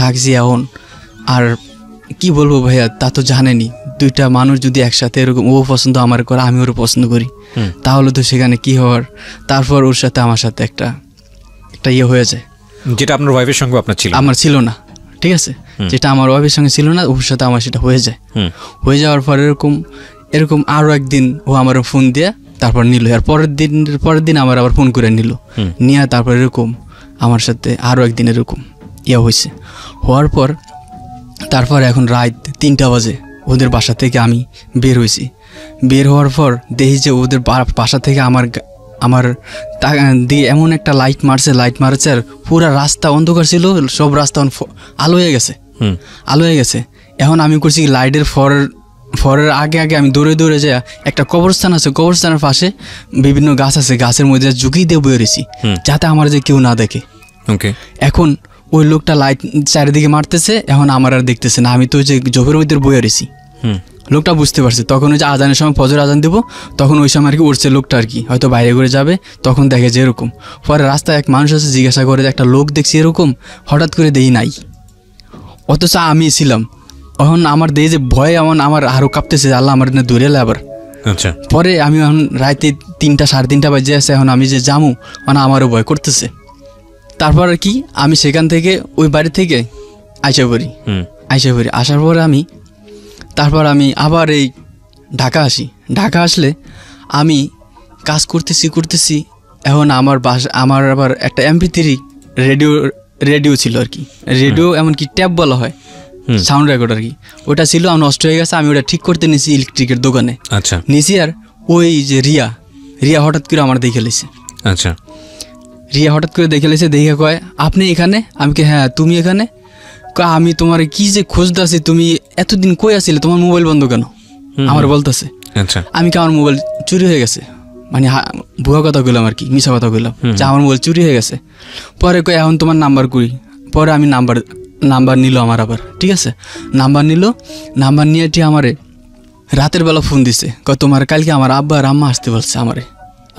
থাকছি। এখন আর কি বলবো ভাইয়া, তা তো জানেনি, দুইটা মানুষ যদি একসাথে এরকম ও পছন্দ আমার করে, আমি ওর পছন্দ করি, তাহলে তো সেখানে কি হওয়ার। তারপর ওর সাথে আমার সাথে একটা ইয়ে হয়ে যায়, যেটা আপনার ওয়াইফের সঙ্গে আপনার ছিল, আমার ছিল না। ঠিক আছে, যেটা আমার ওয়াইফের সঙ্গে ছিল না, ওর সাথে আমার সেটা হয়ে যায়। হয়ে যাওয়ার পর এরকম আরও একদিন ও আমার ফোন দিয়ে তারপর নিল। আর পরের দিন আমার আবার ফোন করে নিল, নিয়ে তারপর এরকম আমার সাথে আরও একদিন এরকম ইয়ে হয়েছে। হওয়ার পর তারপর এখন রাত 3টা বাজে ওদের বাসা থেকে আমি বের হয়েছি। বের হওয়ার পর দেখি যে ওদের বাসা থেকে আমার দিয়ে এমন একটা লাইট মারছে আর পুরো রাস্তা অন্ধকার ছিল, সব রাস্তা আলো হয়ে গেছে। এখন আমি করছি লাইটের ফরের আগে আমি দৌড়ে যাই, একটা কবরস্থান আছে, কবরস্থানের পাশে বিভিন্ন গাছ আছে, গাছের মধ্যে ঝুঁকি দিয়ে বয়ে রয়েছি যাতে আমার যে কেউ না দেখে। এখন ওই লোকটা লাইট চারিদিকে মারতেছে, এখন আমার আর দেখতেছে না, আমি তো যে জবের মধ্যে বয়ে রয়েছি। লোকটা বুঝতে পারছে, তখন ওই যে আজানের সময় ফজর আজান দেবো, তখন ওই সময় আর কি উঠছে লোকটা আর কি, হয়তো বাইরে করে যাবে, তখন দেখে যে এরকম। পরে রাস্তায় এক মানুষ আছে, জিজ্ঞাসা করে যে একটা লোক দেখছি এরকম, হঠাৎ করে দেই নাই, অথচ আমি ছিলাম। এখন আমার দেই যে ভয়ে আমার আরও কাঁপতেছে, আল্লাহ আমার দূরে এলে আবার। আচ্ছা, পরে আমি এখন রাতে 3টা 3:30 বাজে আছে, এখন আমি যে যামু মানে আমারও ভয় করতেছে। তারপর আর কি আমি সেখান থেকে ওই বাড়ি থেকে আইসা পড়ি। আসার পরে তারপর আমি আবার এই ঢাকা আসি। ঢাকা আসলে আমি কাজ করতেছি। এখন আমার আবার একটা MP3 রেডিও ছিল আর কি, রেডিও এমনকি ট্যাব বলা হয়, সাউন্ড রেকর্ড আর কি, ওটা ছিল, আমার নষ্ট হয়ে গেছে। আমি ওটা ঠিক করতে নিয়েছি ইলেকট্রিকের দোকানে। আচ্ছা, নিয়েছি। আর ওই যে রিয়া হঠাৎ করে আমার দেখে লেছে। আচ্ছা, রিয়া হঠাৎ করে দেখে লেছে, দেখে কয় আপনি এখানে? আমি কে হ্যাঁ, তুমি এখানে? আমি তোমার কি যে খুঁজতেছি, তুমি এতদিন কই আসছিলে, তোমার মোবাইল বন্ধ কেন? আমার বলতেছে। আচ্ছা, আমি কি আমার মোবাইল চুরি হয়ে গেছে, মানে ভুয়া কথা বললাম আর কি, মিছা কথা বললাম যে আমার মোবাইল চুরি হয়ে গেছে। পরে কই এখন তোমার নাম্বার করি। পরে আমি নাম্বার নিল আমার আবার। ঠিক আছে, নাম্বার নিয়ে আমারে রাতের বেলা ফোন দিছে, তোমার কালকে আমার আব্বা আর আম্মা আসতে বলছে,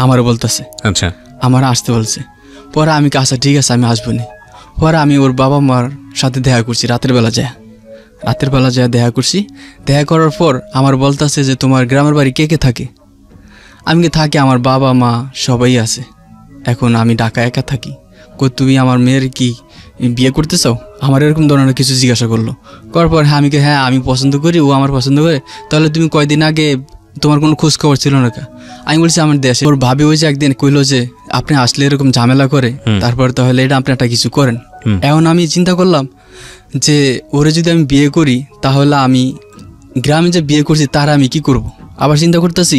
আমারে বলতেছে। আচ্ছা, আমার আসতে বলছে। পরে আমি আচ্ছা ঠিক আছে, আমি আসবো নি। পরে আমি ওর বাবা মার সাথে দেখা করছি, রাতের বেলা যায় দেখা করছি। দেখা করার পর আমার বলতেছে যে তোমার গ্রামের বাড়ি কে কে থাকে? আমি থাকি, আমার বাবা মা সবাই আছে, এখন আমি ঢাকা একা থাকি। তুমি আমার মেয়ের কি বিয়ে করতে চাও? আমার এরকম ধরনের কিছু জিজ্ঞাসা করলো। করার পর হ্যাঁ আমি পছন্দ করি, ও আমার পছন্দ করে। তাহলে তুমি কয়দিন আগে তোমার কোনো খোঁজ খবর ছিল না? আমি বলছি আমার দেশে। ওর ভাবি ওই যে একদিন কইলো যে আপনি আসলে এরকম ঝামেলা করে, তারপর তাহলে এটা আপনি একটা কিছু করেন। এখন আমি চিন্তা করলাম যে ওরে যদি আমি বিয়ে করি, তাহলে আমি গ্রামে যে বিয়ে করছি তার আমি কি করব। আবার চিন্তা করতেছি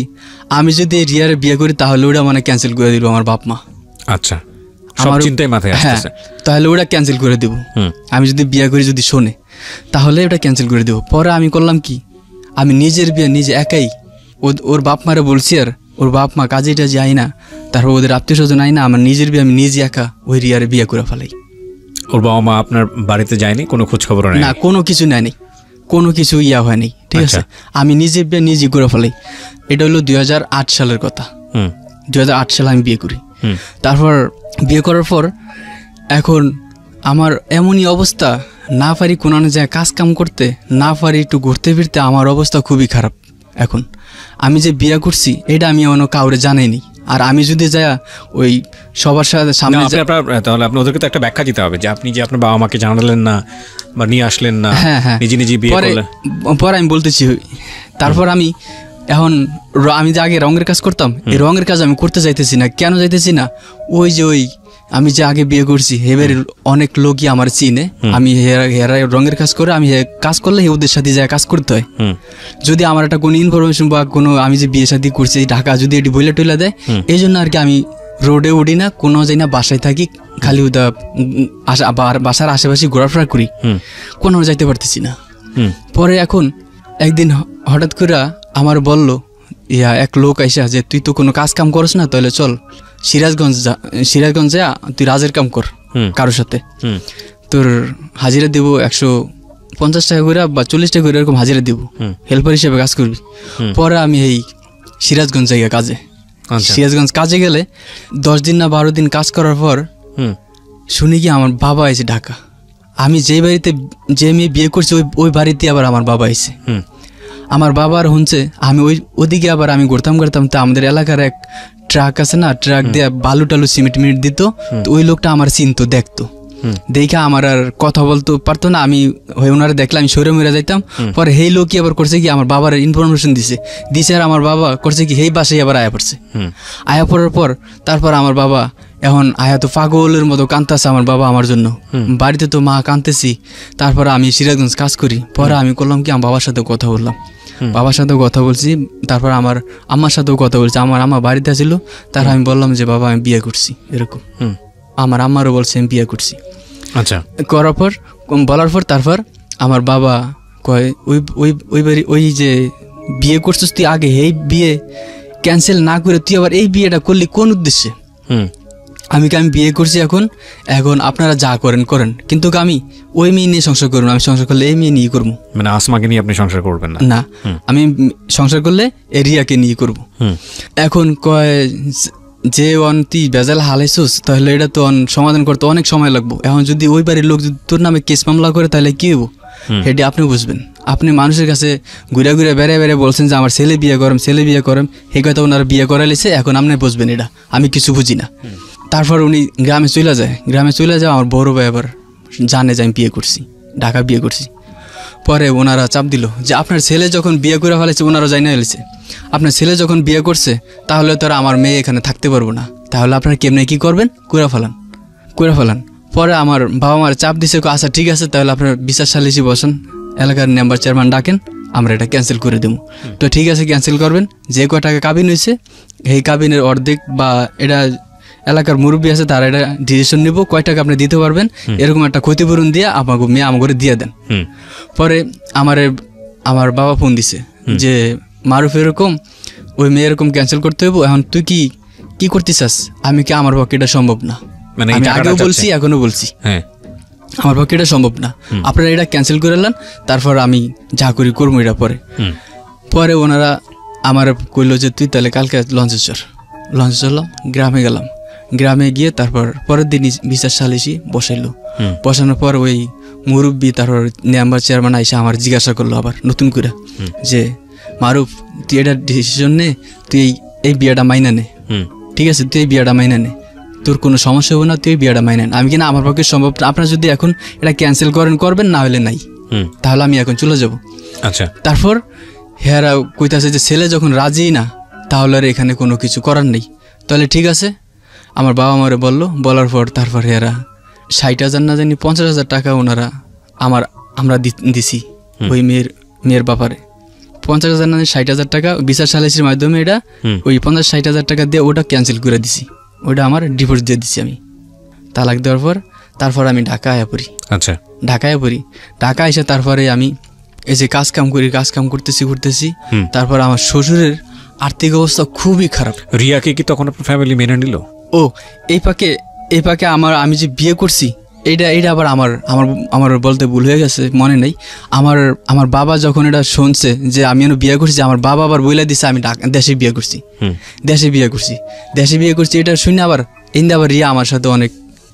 আমি যদি রিয়ারে বিয়ে করি, তাহলে ওটা মানে ক্যান্সেল করে দিল আমার বাপ মা। আচ্ছা, আমার চিন্তাই মাথায় আসছে, তাহলে ওটা ক্যান্সেল করে দেব। আমি যদি বিয়ে করি, যদি শোনে, তাহলে ওটা ক্যান্সেল করে দেব। পরে আমি করলাম কি, আমি নিজের বিয়ে নিজে একাই, ওর বাপ মারে বলছি, আর ওর বাপ মা কাজেটা যাই না, তারপর ওদের আত্মীয় স্বজন আই না, আমার নিজের বিয়ে আমি নিজে একা ওই রিয়ারে বিয়ে করে ফেলাই। ওর বাবা মা আপনার বাড়িতে যায়নি, কোনো খোঁজ খবর নেই? না, কোনো কিছু নেয়নি, কোনো কিছু হয়নি। ঠিক আছে, আমি নিজের বিয়ে নিজে করে ফেলাই। এটা হলো 2008 সালের কথা। 2008 সালে আমি বিয়ে করি। তারপর বিয়ে করার পর এখন আমার এমনই অবস্থা, না পারি কোনো জায়গায় কাজ কাম করতে, না পারি একটু ঘুরতে ফিরতে, আমার অবস্থা খুবই খারাপ। এখন আমি যে বিয়ে করছি এটা আমি এমন কাউরে জানাইনি। আর আমি যদি যাই ওই সবার সামনে, তাহলে আপনি ওদেরকে তো একটা ব্যাখ্যা দিতে হবে যে আপনি যে আপনার বাবা মাকে জানালেন না বা নিয়ে আসলেন না, নিজে বিয়ে করলেন। পরে আমি বলতেছি, তারপর আমি যে আগে রঙের কাজ করতাম, এই রঙের কাজ আমি করতে যাইতেছি না। কেন যাইতেছি না? ওই আমি যে আগে বিয়ে করছি, এবার অনেক লোকই আমার চিনে, আমি হেরা রঙের কাজ করে, আমি কাজ করলে ওদের সাথে যায় কাজ করতে হয়। যদি আমার একটা কোনো ইনফরমেশন বা কোনো আমি যে বিয়ে শাদী করছি ঢাকা যদি এটি বইলা টইলা দেয়, এই জন্য আর কি আমি রোডে উঠি না, কোনো যাই না, বাসায় থাকি, খালি বাসার আশেপাশে ঘোরাফেরা করি, কোনো যাইতে পারতেছি না। পরে এখন একদিন হঠাৎ করে আমার বললো এক লোক আইসা যে তুই তো কোনো কাজ কাম করস না, তাহলে চল সিরাজগঞ্জ যা, তুই রাজের কাম কর কারোর সাথে। তোর হাজিরা দিব 150 টাকা করে বা 40 টাকা করে এরকম হাজিরা দিব, হেল্পার হিসেবে কাজ করবি। পরে আমি এই সিরাজগঞ্জ জায়গা কাজে, সিরাজগঞ্জ কাজে গেলে 10 দিন না 12 দিন কাজ করার পর শুনি কি আমার বাবা এসে ঢাকা। আমি যেই বাড়িতে যে মেয়ে বিয়ে করছি ওই বাড়িতে আবার আমার বাবা এসে, আমার বাবার হচ্ছে আমি ওদিকে আবার আমি ঘুরতাম তো আমাদের এলাকার এক ট্রাক আছে না, ট্রাক দিয়ে বালু টালু সিমেন্ট দিত, তো ওই লোকটা আমার চিনতো, দেখতো, দেখে আমার আর কথা বলতে পারতো না। আমি ওনারা দেখলে আমি সরে মেরে যাইতাম। পরে সেই লোকই আবার করছে কি আমার বাবার ইনফরমেশন দিছে আর আমার বাবা করছে কি সেই বাসায় আবার আয়া পড়ছে। আয়া পড়ার পর তারপর আমার বাবা এখন আয়া তো পাগলের মতো কাঁদতেছে আমার বাবা আমার জন্য, বাড়িতে তো মা কাঁদতেছি। তারপর আমি সিরাজগঞ্জ কাজ করি। পরে আমি করলাম কি আমার বাবার সাথে কথা বললাম, বাবার সাথেও কথা বলছি, তারপর আমার আম্মার সাথেও কথা বলছি। আমার আম্মা বাড়িতে ছিল, তার আমি বললাম যে বাবা আমি বিয়ে করছি এরকম। আমার আম্মারও বলছে আমি বিয়ে করছি। আচ্ছা, করার পর বলার পর তারপর আমার বাবা কয় ওই বাড়ি ওই যে বিয়ে করছিস তুই আগে, এই বিয়ে ক্যান্সেল না করে তুই আবার এই বিয়েটা করলি কোন উদ্দেশ্যে? আমি বিয়ে করছি, এখন আপনারা যা করেন, কিন্তু আমি ওই মেয়ে নিয়ে সংসার করবো না। আমি সংসার করলে এই মেয়ে নিয়ে করবো, মানে আসমাকে নিয়ে আপনি সংসার করবেন না? না, আমি সংসার করলে রিয়াকে নিয়ে করবো। এখন কয় যে তুই বেজাল হালাইছিস তাহলে এটা তো সমাধান করতে অনেক সময় লাগবো। এখন যদি ওই বাড়ির লোক যদি তোর নামে কেস মামলা করে তাহলে কি হবো সেটি আপনি বুঝবেন। আপনি মানুষের কাছে ঘুরে বেড়ে বলছেন যে আমার ছেলে বিয়ে করেন সেই কথা ওনারা বিয়ে করাইছে, এখন আপনি বুঝবেন এটা আমি কিছু বুঝি না। তারপর উনি গ্রামে চলে যায়। আমার বড় ভাই আবার জানে যে আমি বিয়ে করছি, ঢাকা বিয়ে করছি। পরে ওনারা চাপ দিল যে আপনার ছেলে যখন বিয়ে করে ফেলেছে, ওনারা জানা ফেলেছে আপনার ছেলে যখন বিয়ে করছে তাহলে তো আমার মেয়ে এখানে থাকতে পারবো না, তাহলে আপনারা কেমনে কি করবেন, করে ফেলান। পরে আমার বাবা মার চাপ দিছে, আচ্ছা ঠিক আছে তাহলে আপনার বিচার সালিসি বসেন, এলাকার মেম্বার চেয়ারম্যান ডাকেন, আমরা এটা ক্যান্সেল করে দেবো। তো ঠিক আছে ক্যান্সেল করবেন। যে কয় টাকা কাবিন হয়েছে এই কাবিনের অর্ধেক বা এটা এলাকার মুরব্বী আছে তারা এটা ডিসিশন নিব কয় টাকা আপনি দিতে পারবেন, এরকম একটা ক্ষতিপূরণ দিয়ে আমাকে মেয়ে আমাকে দিয়ে দেন। পরে আমার বাবা ফোন দিছে যে মারুফ এরকম ওই মেয়ে এরকম ক্যান্সেল করতে হইব, এখন তুই কি করতে চাস? আমি কি আমার পক্ষে এটা সম্ভব না, আমি আগেও বলছি এখনো বলছি আমার পক্ষে এটা সম্ভব না, আপনারা এটা ক্যান্সেল করে নেন, তারপর আমি যা করি করবো এটা। পরে ওনারা আমার কইলো যে তুই তাহলে কালকে লঞ্চে চললাম, গ্রামে গেলাম। গ্রামে গিয়ে তারপর পরের দিন বিচার সালিসি বসানোর পর ওই মুরব্বী তারপর মেম্বার চেয়ারম্যান আইসা আমার জিজ্ঞাসা করলো আবার নতুন করে যে মারুফ তুই এটা ডিসিশন নে, তুই এই বিয়েটা মাইনা নে, ঠিক আছে তুই এই বিয়েটা মাইনা নে, তোর কোনো সমস্যা হবে না, তুই এই বিয়েটা মাইনা নে। আমি কিনা আমার পক্ষে সম্ভব না, আপনারা যদি এখন এটা ক্যান্সেল করবেন, না হলে নাই, তাহলে আমি এখন চলে যাব। আচ্ছা, তারপর হেরা কইতাছে যে ছেলে যখন রাজি না তাহলে আর এখানে কোনো কিছু করার নেই। তাহলে ঠিক আছে আমার বাবা মারে বলার পর তারপর হেরা 60,000 না জানি 50,000 টাকা ওনারা আমরা দিছি ওই মেয়ের ব্যাপারে। 50,000 না 60,000 টাকা বিচার সালিসির মাধ্যমে এটা ওই 50-60,000 টাকা দিয়ে ওটা ক্যান্সেল করে দিছি, ওটা আমার ডিভোর্স দিয়ে দিছি আমি তালাক দেওয়ার পর। তারপর আমি ঢাকা আয়া পড়ি। আচ্ছা, ঢাকা এসে তারপরে আমি এই যে কাজ কাম করতেছি। তারপর আমার শ্বশুরের আর্থিক অবস্থা খুবই খারাপ। রিয়াকে কি তখন আপনার ফ্যামিলি মেনে নিল? ও এই পাকে আমি যে বিয়ে করছি এটা আবার আমার বলতে ভুল হয়ে গেছে, মনে নেই। আমার বাবা যখন এটা শুনছে যে আমি বিয়ে করছি, আমার বাবা আবার বইলা দিছে আমি দেশে বিয়ে করছি। এটা শুনে আবার রিয়া আমার সাথে অনেক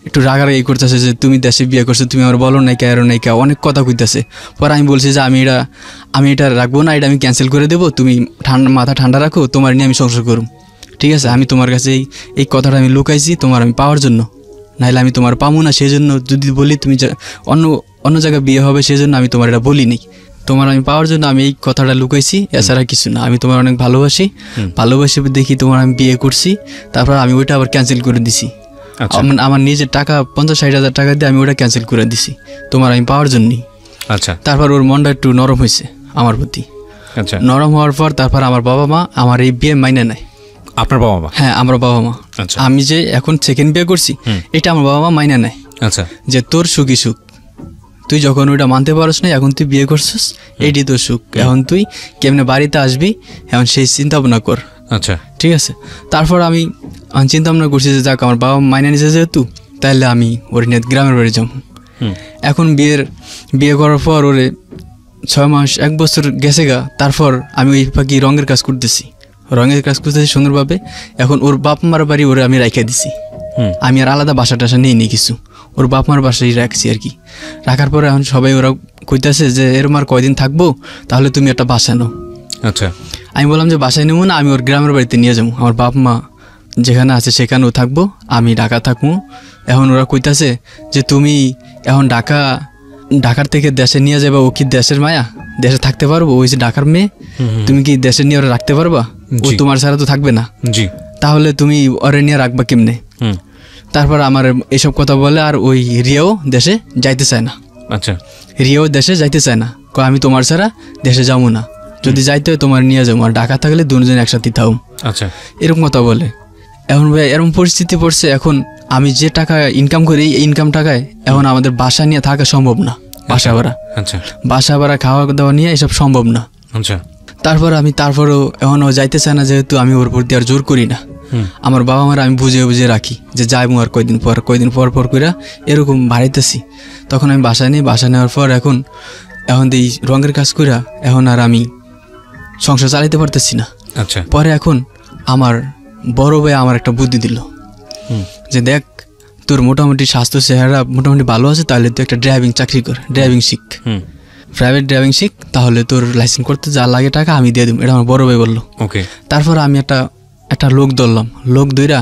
একটু রাগারাগি করতেছে যে তুমি দেশে বিয়ে করছো, তুমি আমার বলো নাই কে অনেক কথা কইতেছে। পরে আমি বলছি যে আমি এটা রাখবো না, এটা আমি ক্যান্সেল করে দেবো, তুমি মাথা ঠান্ডা রাখো, তোমার নিয়ে আমি সংসার করব, ঠিক আছে। আমি তোমার কাছে এই কথাটা আমি লুকাইছি তোমার আমি পাওয়ার জন্য, নাহলে আমি তোমার পাবো না, সেই জন্য যদি বলি তুমি অন্য জায়গায় বিয়ে হবে সেই জন্য আমি তোমার এটা বলি নি, তোমার আমি পাওয়ার জন্য আমি এই কথাটা লুকাইছি, এছাড়া কিছু না। আমি তোমার অনেক ভালোবাসি দেখি তোমার আমি বিয়ে করছি, তারপর আমি ওইটা আবার ক্যান্সেল করে দিছি। আমার নিজের টাকা 50-60,000 টাকা দিয়ে আমি ওটা ক্যান্সেল করে দিছি তোমার আমি পাওয়ার জন্যই। আচ্ছা, তারপর ওর মনটা একটু নরম হয়েছে আমার প্রতি। আচ্ছা, নরম হওয়ার পর তারপর আমার বাবা মা আমার এই বিয়ে মাইনে নেয়। আপনার বাবা মা? হ্যাঁ, আমার বাবা মা। আমি যে এখন সেকেন্ড বিয়ে করছি এটা আমার বাবা মা মাইনে নেয়। আচ্ছা, যে তোর সুখী সুখ, তুই যখন ওইটা মানতে পারস না, এখন তুই বিয়ে করছিস, এইটি তোর সুখ, এখন তুই কেমনে বাড়িতে আসবি এখন সেই চিন্তা ভাবনা কর। আচ্ছা, ঠিক আছে। তারপর আমি চিন্তা ভাবনা করছি যে যাক আমার বাবা মাইনে নিছে যেহেতু, তাহলে আমি ওর নিয়ে গ্রামের বাড়ি যাবো। এখন বিয়ে করার পর ওরে 6 মাস 1 বছর গেছে গা, তারপর আমি ওই ফাঁকি রঙের কাজ করতেছি সুন্দরভাবে। এখন ওর বাপ মার বাড়ি ওরে আমি রাইখা দিছি, আমি আর আলাদা বাসা টাসা নিয়ে নিই কিছু, ওর বাপ মার বাসায় রাখছি আর কি। রাখার পরে এখন সবাই ওরা কইতেছে যে এরম আর কয়দিন থাকবো, তাহলে তুমি একটা বাসা নাও। আচ্ছা, আমি বললাম যে বাসায় নেবো না, আমি ওর গ্রামের বাড়িতে নিয়ে যাবো, আমার বাপ মা যেখানে আছে সেখানেও থাকবো, আমি ঢাকা থাকবো। এখন ওরা কইতাছে যে তুমি এখন ঢাকার থেকে দেশে নিয়ে যাবা, ও কি দেশের মায়া, দেশে থাকতে পারবো, ওই যে ঢাকার মেয়ে, তুমি কি দেশে নিয়ে ওরা রাখতে পারবা, ও তোমার ছাড়া তো থাকবে না, তাহলে তুমি ওরে নিয়ে রাখবা কেমনে। তারপর আমার এইসব কথা বলে, আর ওই রিয়াও দেশে যাইতে চায় না। আচ্ছা, রিয়াও দেশে যাইতে চায় না, আমি তোমার ছাড়া দেশে যাবো না, যদি যাইতে হয় তোমার নিয়ে যাবো, আর ঢাকা থাকলে দুজন একসাথে থাও। আচ্ছা, এরকম কথা বলে। এখন ভাই এরকম পরিস্থিতি পড়ছে, এখন আমি যে টাকা ইনকাম করি এই ইনকাম টাকায় এখন আমাদের বাসা নিয়ে থাকা সম্ভব না, বাসা ভাড়া খাওয়া দাওয়া নিয়ে এসব সম্ভব না। তারপরেও এখনও যাইতে চায় না, যেহেতু আমি ওর প্রতি আর জোর করি না। আমার বাবা মারা আমি বুঝে রাখি যে যাইবো আর কয়দিন পর করে এরকম বাড়াইতেছি। তখন আমি বাসা নেওয়ার পর এখন এই রঙের কাজ কইরা এখন আর আমি সংসার চালাইতে পারতেছি না। পরে এখন আমার বড় ভাই আমার একটা বুদ্ধি দিল যে দেখ, তোর মোটামুটি স্বাস্থ্য চেহারা মোটামুটি ভালো আছে, তাহলে তুই একটা ড্রাইভিং চাকরি কর, ড্রাইভিং শিখ, প্রাইভেট ড্রাইভিং শিখ, তাহলে তোর লাইসেন্স করতে যা লাগে টাকা আমি দিয়ে দিব। এটা আমার বড় ভাই বললো। তারপর আমি একটা লোক ধরলাম, লোক ধইরা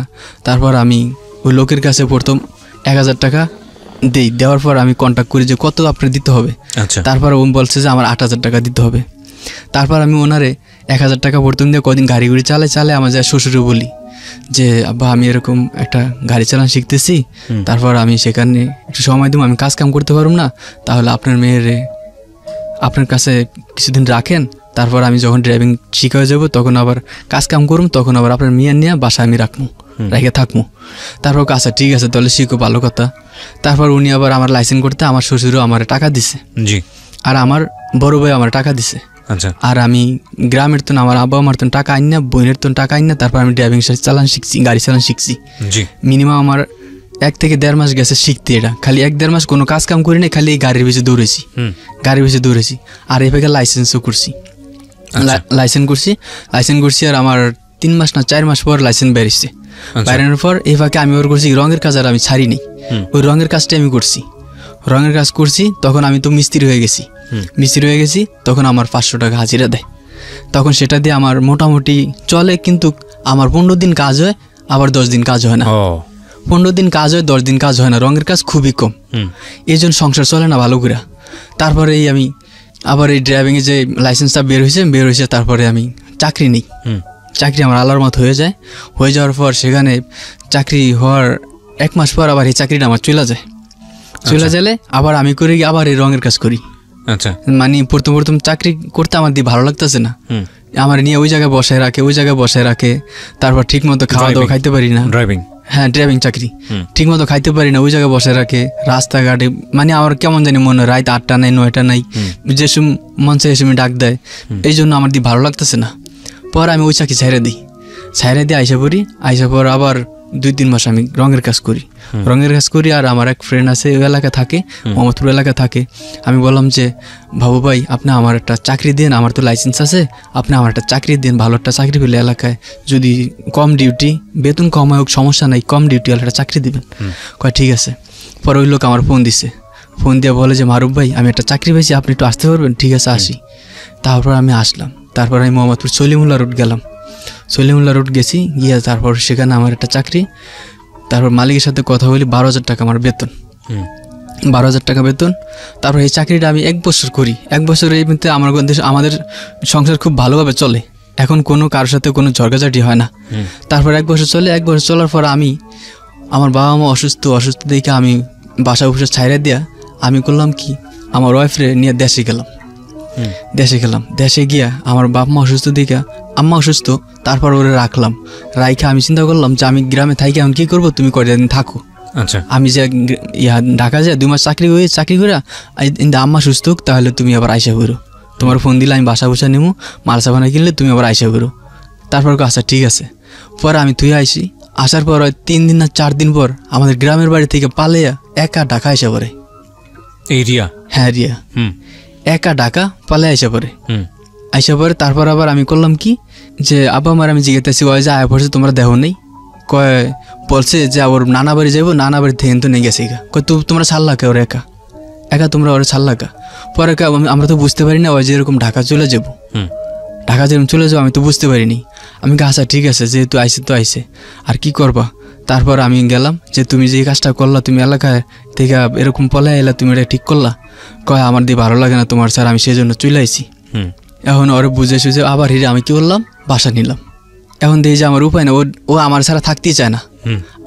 তারপর আমি ওই লোকের কাছে প্রথম 1000 টাকা দেওয়ার পর আমি কন্ট্যাক্ট করি যে কত আপনার দিতে হবে। তারপর ও বলছে যে আমার 8000 টাকা দিতে হবে। তারপর আমি ওনারে 1000 টাকা প্রথম দিয়ে কদিন গাড়ি চালে আমার যা শ্বশুরে বলি যে আব্বা আমি এরকম একটা গাড়ি চালানো শিখতেছি, তারপর আমি সেখানে একটু সময় দিব, আমি কাজ কাম করতে পারব না, তাহলে আপনার মেয়েরে আপনার কাছে কিছুদিন রাখেন, তারপর আমি যখন ড্রাইভিং শিখা হয়ে যাবো তখন আবার কাজ কাম করুম, তখন আবার আপনার মেয়ে নিয়ে বাসায় আমি রেখে থাকবো। তারপর আচ্ছা ঠিক আছে তাহলে শিখো, ভালো কথা। তারপর উনি আবার আমার লাইসেন্স করতে আমার শ্বশুরও আমার টাকা দিছে, আর আমার বড় ভাই আমার টাকা দিছে। আর আমি গ্রামের তো আমার আব্বা আমার তো টাকা আইন না, বোনের তো টাকা আইন না, তারপর আমি ড্রাইভিং চালান শিখছি, গাড়ি চালান শিখছি। মিনিমাম আমার 1 থেকে 1.5 মাস গেছে শিখতে। এটা খালি 1-1.5 মাস কোনো কাজ কাম করি না, খালি গাড়ির পিছনে দৌড়েছি। আর এই ফাঁকে লাইসেন্সও করছি, লাইসেন্স করছি। আর আমার 3 মাস না 4 মাস পর লাইসেন্স বেরিয়েছে। বেরানোর পর এই ফাঁকে আমি ওর করছি রঙের কাজ, আর আমি ছাড়িনি, ওই রঙের কাজটাই আমি করছি। তখন আমি তো মিস্ত্রি হয়ে গেছি, তখন আমার 500 টাকা হাজিরা দেয়। তখন সেটা দিয়ে আমার মোটামুটি চলে, কিন্তু আমার 15 দিন কাজ হয়, আবার 10 দিন কাজ হয় না। 15 দিন কাজ হয়, 10 দিন কাজ হয় না, রঙের কাজ খুবই কম, এই জন্য সংসার চলে না ভালো করে। তারপরে আমি আবার এই ড্রাইভিংয়ে যে লাইসেন্সটা বের হয়েছে, তারপরে আমি চাকরি নিই। চাকরি আমার আল্লাহর মত হয়ে যাওয়ার পর সেখানে চাকরি হওয়ার 1 মাস পর আবার এই চাকরিটা আমার চলে যায়। আবার আমি আবার এই রঙের কাজ করি। মানে প্রথম চাকরি করতে আমার দিয়ে ভালো লাগতেছে না, আমার নিয়ে ওই জায়গায় বসায় রাখে, তারপর ঠিক মতো খাওয়া দাওয়া খাইতে পারি না। ড্রাইভিং চাকরি ঠিক মতো খাইতে পারি না, ওই জায়গায় বসায় রাখে, রাস্তাঘাটে মানে আমার কেমন জানি মনে হয় রাত 8টা নাই 9টা নাই, যে সময় মন চাই সময় ডাক দেয়, এই জন্য আমার দিয়ে ভালো লাগতেছে না। পর আমি ওই চাকরি ছাইড়া দিই আইসা পর আবার 2-3 মাস আমি রঙের কাজ করি। আর আমার এক ফ্রেন্ড আছে ওই এলাকা থাকে, মোহাম্মদপুর এলাকা থাকে। আমি বললাম যে বাবু ভাই আপনি আমার একটা চাকরি দেন, আমার তো লাইসেন্স আছে, আপনি আমার একটা চাকরি দেন, ভালো একটা চাকরি পেলে এলাকায়, যদি কম ডিউটি, বেতন কম হোক সমস্যা নাই, কম ডিউটি একটা চাকরি দিবেন। কয় ঠিক আছে। পরে ওই লোক আমার ফোন দিয়ে বলে যে মারুফ ভাই আমি একটা চাকরি পেয়েছি, আপনি একটু আসতে পারবেন? ঠিক আছে আসি। তারপর আমি আসলাম, তারপর আমি মোহাম্মদপুর সলিমুল্লাহ রোড গেছি, গিয়ে তারপর সেখানে আমার একটা চাকরি। তারপর মালিকের সাথে কথা বলি, 12,000 টাকা আমার বেতন, 12,000 টাকা বেতন। তারপর এই চাকরিটা আমি 1 বছর করি। 1 বছরের মধ্যে আমাদের সংসার খুব ভালোভাবে চলে, এখন কোনো কারোর সাথে কোনো ঝগড়াঝাটি হয় না। তারপর 1 বছর চলে, 1 বছর চলার পর আমার বাবা মা অসুস্থ দেখে আমি বাসা উপসা ছাইড়া দিয়া আমি করলাম কি, আমার ওয়াইফরে নিয়ে দেশে গেলাম। দেশে গিয়া আমার বাপ মা অসুস্থ দেখে, আম্মা অসুস্থ, তারপর ওরে রাইখা আমি চিন্তা করলাম যে আমি গ্রামে থাকি এখন কি করবো, তুমি কয়দিন থাকো। আমি যে ঢাকা যায় 2 মাস চাকরি করে আম্মা সুস্থ হোক, তাহলে তুমি আবার আইসা করো, তোমার ফোন দিলে আমি বাসা বসা নেবো, মাল সাবানা কিনলে তুমি আবার আইসা করো। তারপর আচ্ছা ঠিক আছে। পরে আমি তুই আসার পর 3 দিন না 4 দিন পর আমাদের গ্রামের বাড়ি থেকে পালিয়ে একা ঢাকা আইসা পড়ে। এই রিয়া? হ্যাঁ রিয়া। একা ঢাকা পালে আইসা পরে তারপর আবার আমি করলাম কি যে আব্বা আমার আমি জিজ্ঞাসি ওই যে আয়া পড়ছে তোমরা দেহ নেই, কয় বলছে যে ওর নানা বাড়ি যাবো, নানা বাড়ি থেকে তো নেই গেছে গা, কয় তোমরা ছাড়লা কে ওর একা একা তোমরা ওরা ছাড়লা কা? পরে আমরা তো বুঝতে পারি না ওই যে এরকম ঢাকা চলে যাবো, ঢাকা যেরকম চলে যাবো আমি তো বুঝতে পারিনি। আমি আচ্ছা ঠিক আছে যেহেতু আইসে তো আইসে আর কি করবা। তারপর আমি গেলাম যে তুমি যে কাজটা করলা, তুমি এলাকায় থেকে এরকম পলে এলা, তুমি এটা ঠিক করলা? কয় আমার দিয়ে ভালো লাগে না তোমার স্যার, আমি সেই জন্য চলে আইসি। এখন ওরে বুঝে সুঝে আবার হিরে আমি কি করলাম বাসা নিলাম। এখন দেখি যে আমার উপায় না, ও আমার ছাড়া থাকতেই চায় না,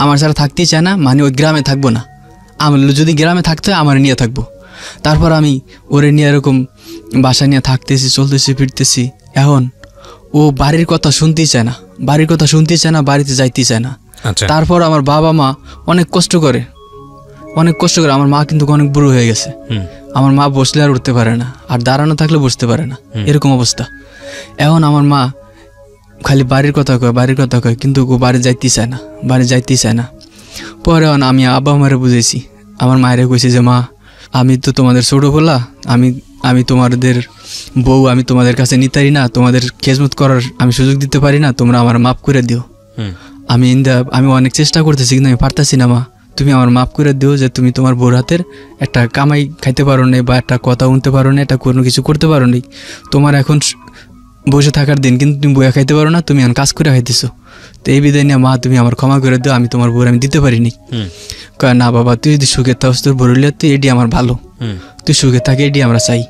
আমার ছাড়া থাকতেই চায় না, মানে ওই গ্রামে থাকবো না, আমার যদি গ্রামে থাকতে হয় আমার নিয়ে থাকবো। তারপর আমি ওরে নিয়ে এরকম বাসা নিয়ে থাকতেছি, চলতেছি ফিরতেছি। এখন ও বাড়ির কথা শুনতেই চায় না, বাড়ির কথা শুনতেই চায় না, বাড়িতে যাইতেই চায় না। তারপর আমার বাবা মা অনেক কষ্ট করে, আমার মা কিন্তু অনেক বুড়ো হয়ে গেছে, আমার মা বসলে আর উঠতে পারে না, আর দাঁড়ানো থাকলে বসতে পারে না, এরকম অবস্থা। এখন আমার মা খালি বাড়ির কথা কয় কিন্তু ও বাড়ি যাইতেই চায় না। পরে আমি আব্বা মারে বুঝেছি, আমার মায়েরে কইছি যে মা আমি তো তোমাদের ছোট বলা, আমি তোমাদের বউ, আমি তোমাদের কাছে নিতারি না, তোমাদের খেজমত করার আমি সুযোগ দিতে পারি না, তোমরা আমার মাফ করে দিও। আমি অনেক চেষ্টা করতেছি কিন্তু আমি পারতেছি না মা, তুমি আমার মাফ করে দিও যে তুমি তোমার বউর হাতের একটা কামাই খাইতে পারো না, বা একটা কথা শুনতে পারো না, একটা কোনো কিছু করতে পারো নি, তোমার এখন বসে থাকার দিন, কিন্তু তুমি বইয়া খাইতে পারো না, তুমি এখন কাজ করে খাইতেছো। তো এই বিদায় নিয়ে মা তুমি আমার ক্ষমা করে দিও, আমি তোমার বউর আমি দিতে পারিনি। কয় না বাবা তুই যদি সুখে থাকস তোর বড়লিয়া তুই এটি আমার ভালো, তুই সুখে থাকে এটি আমরা চাই,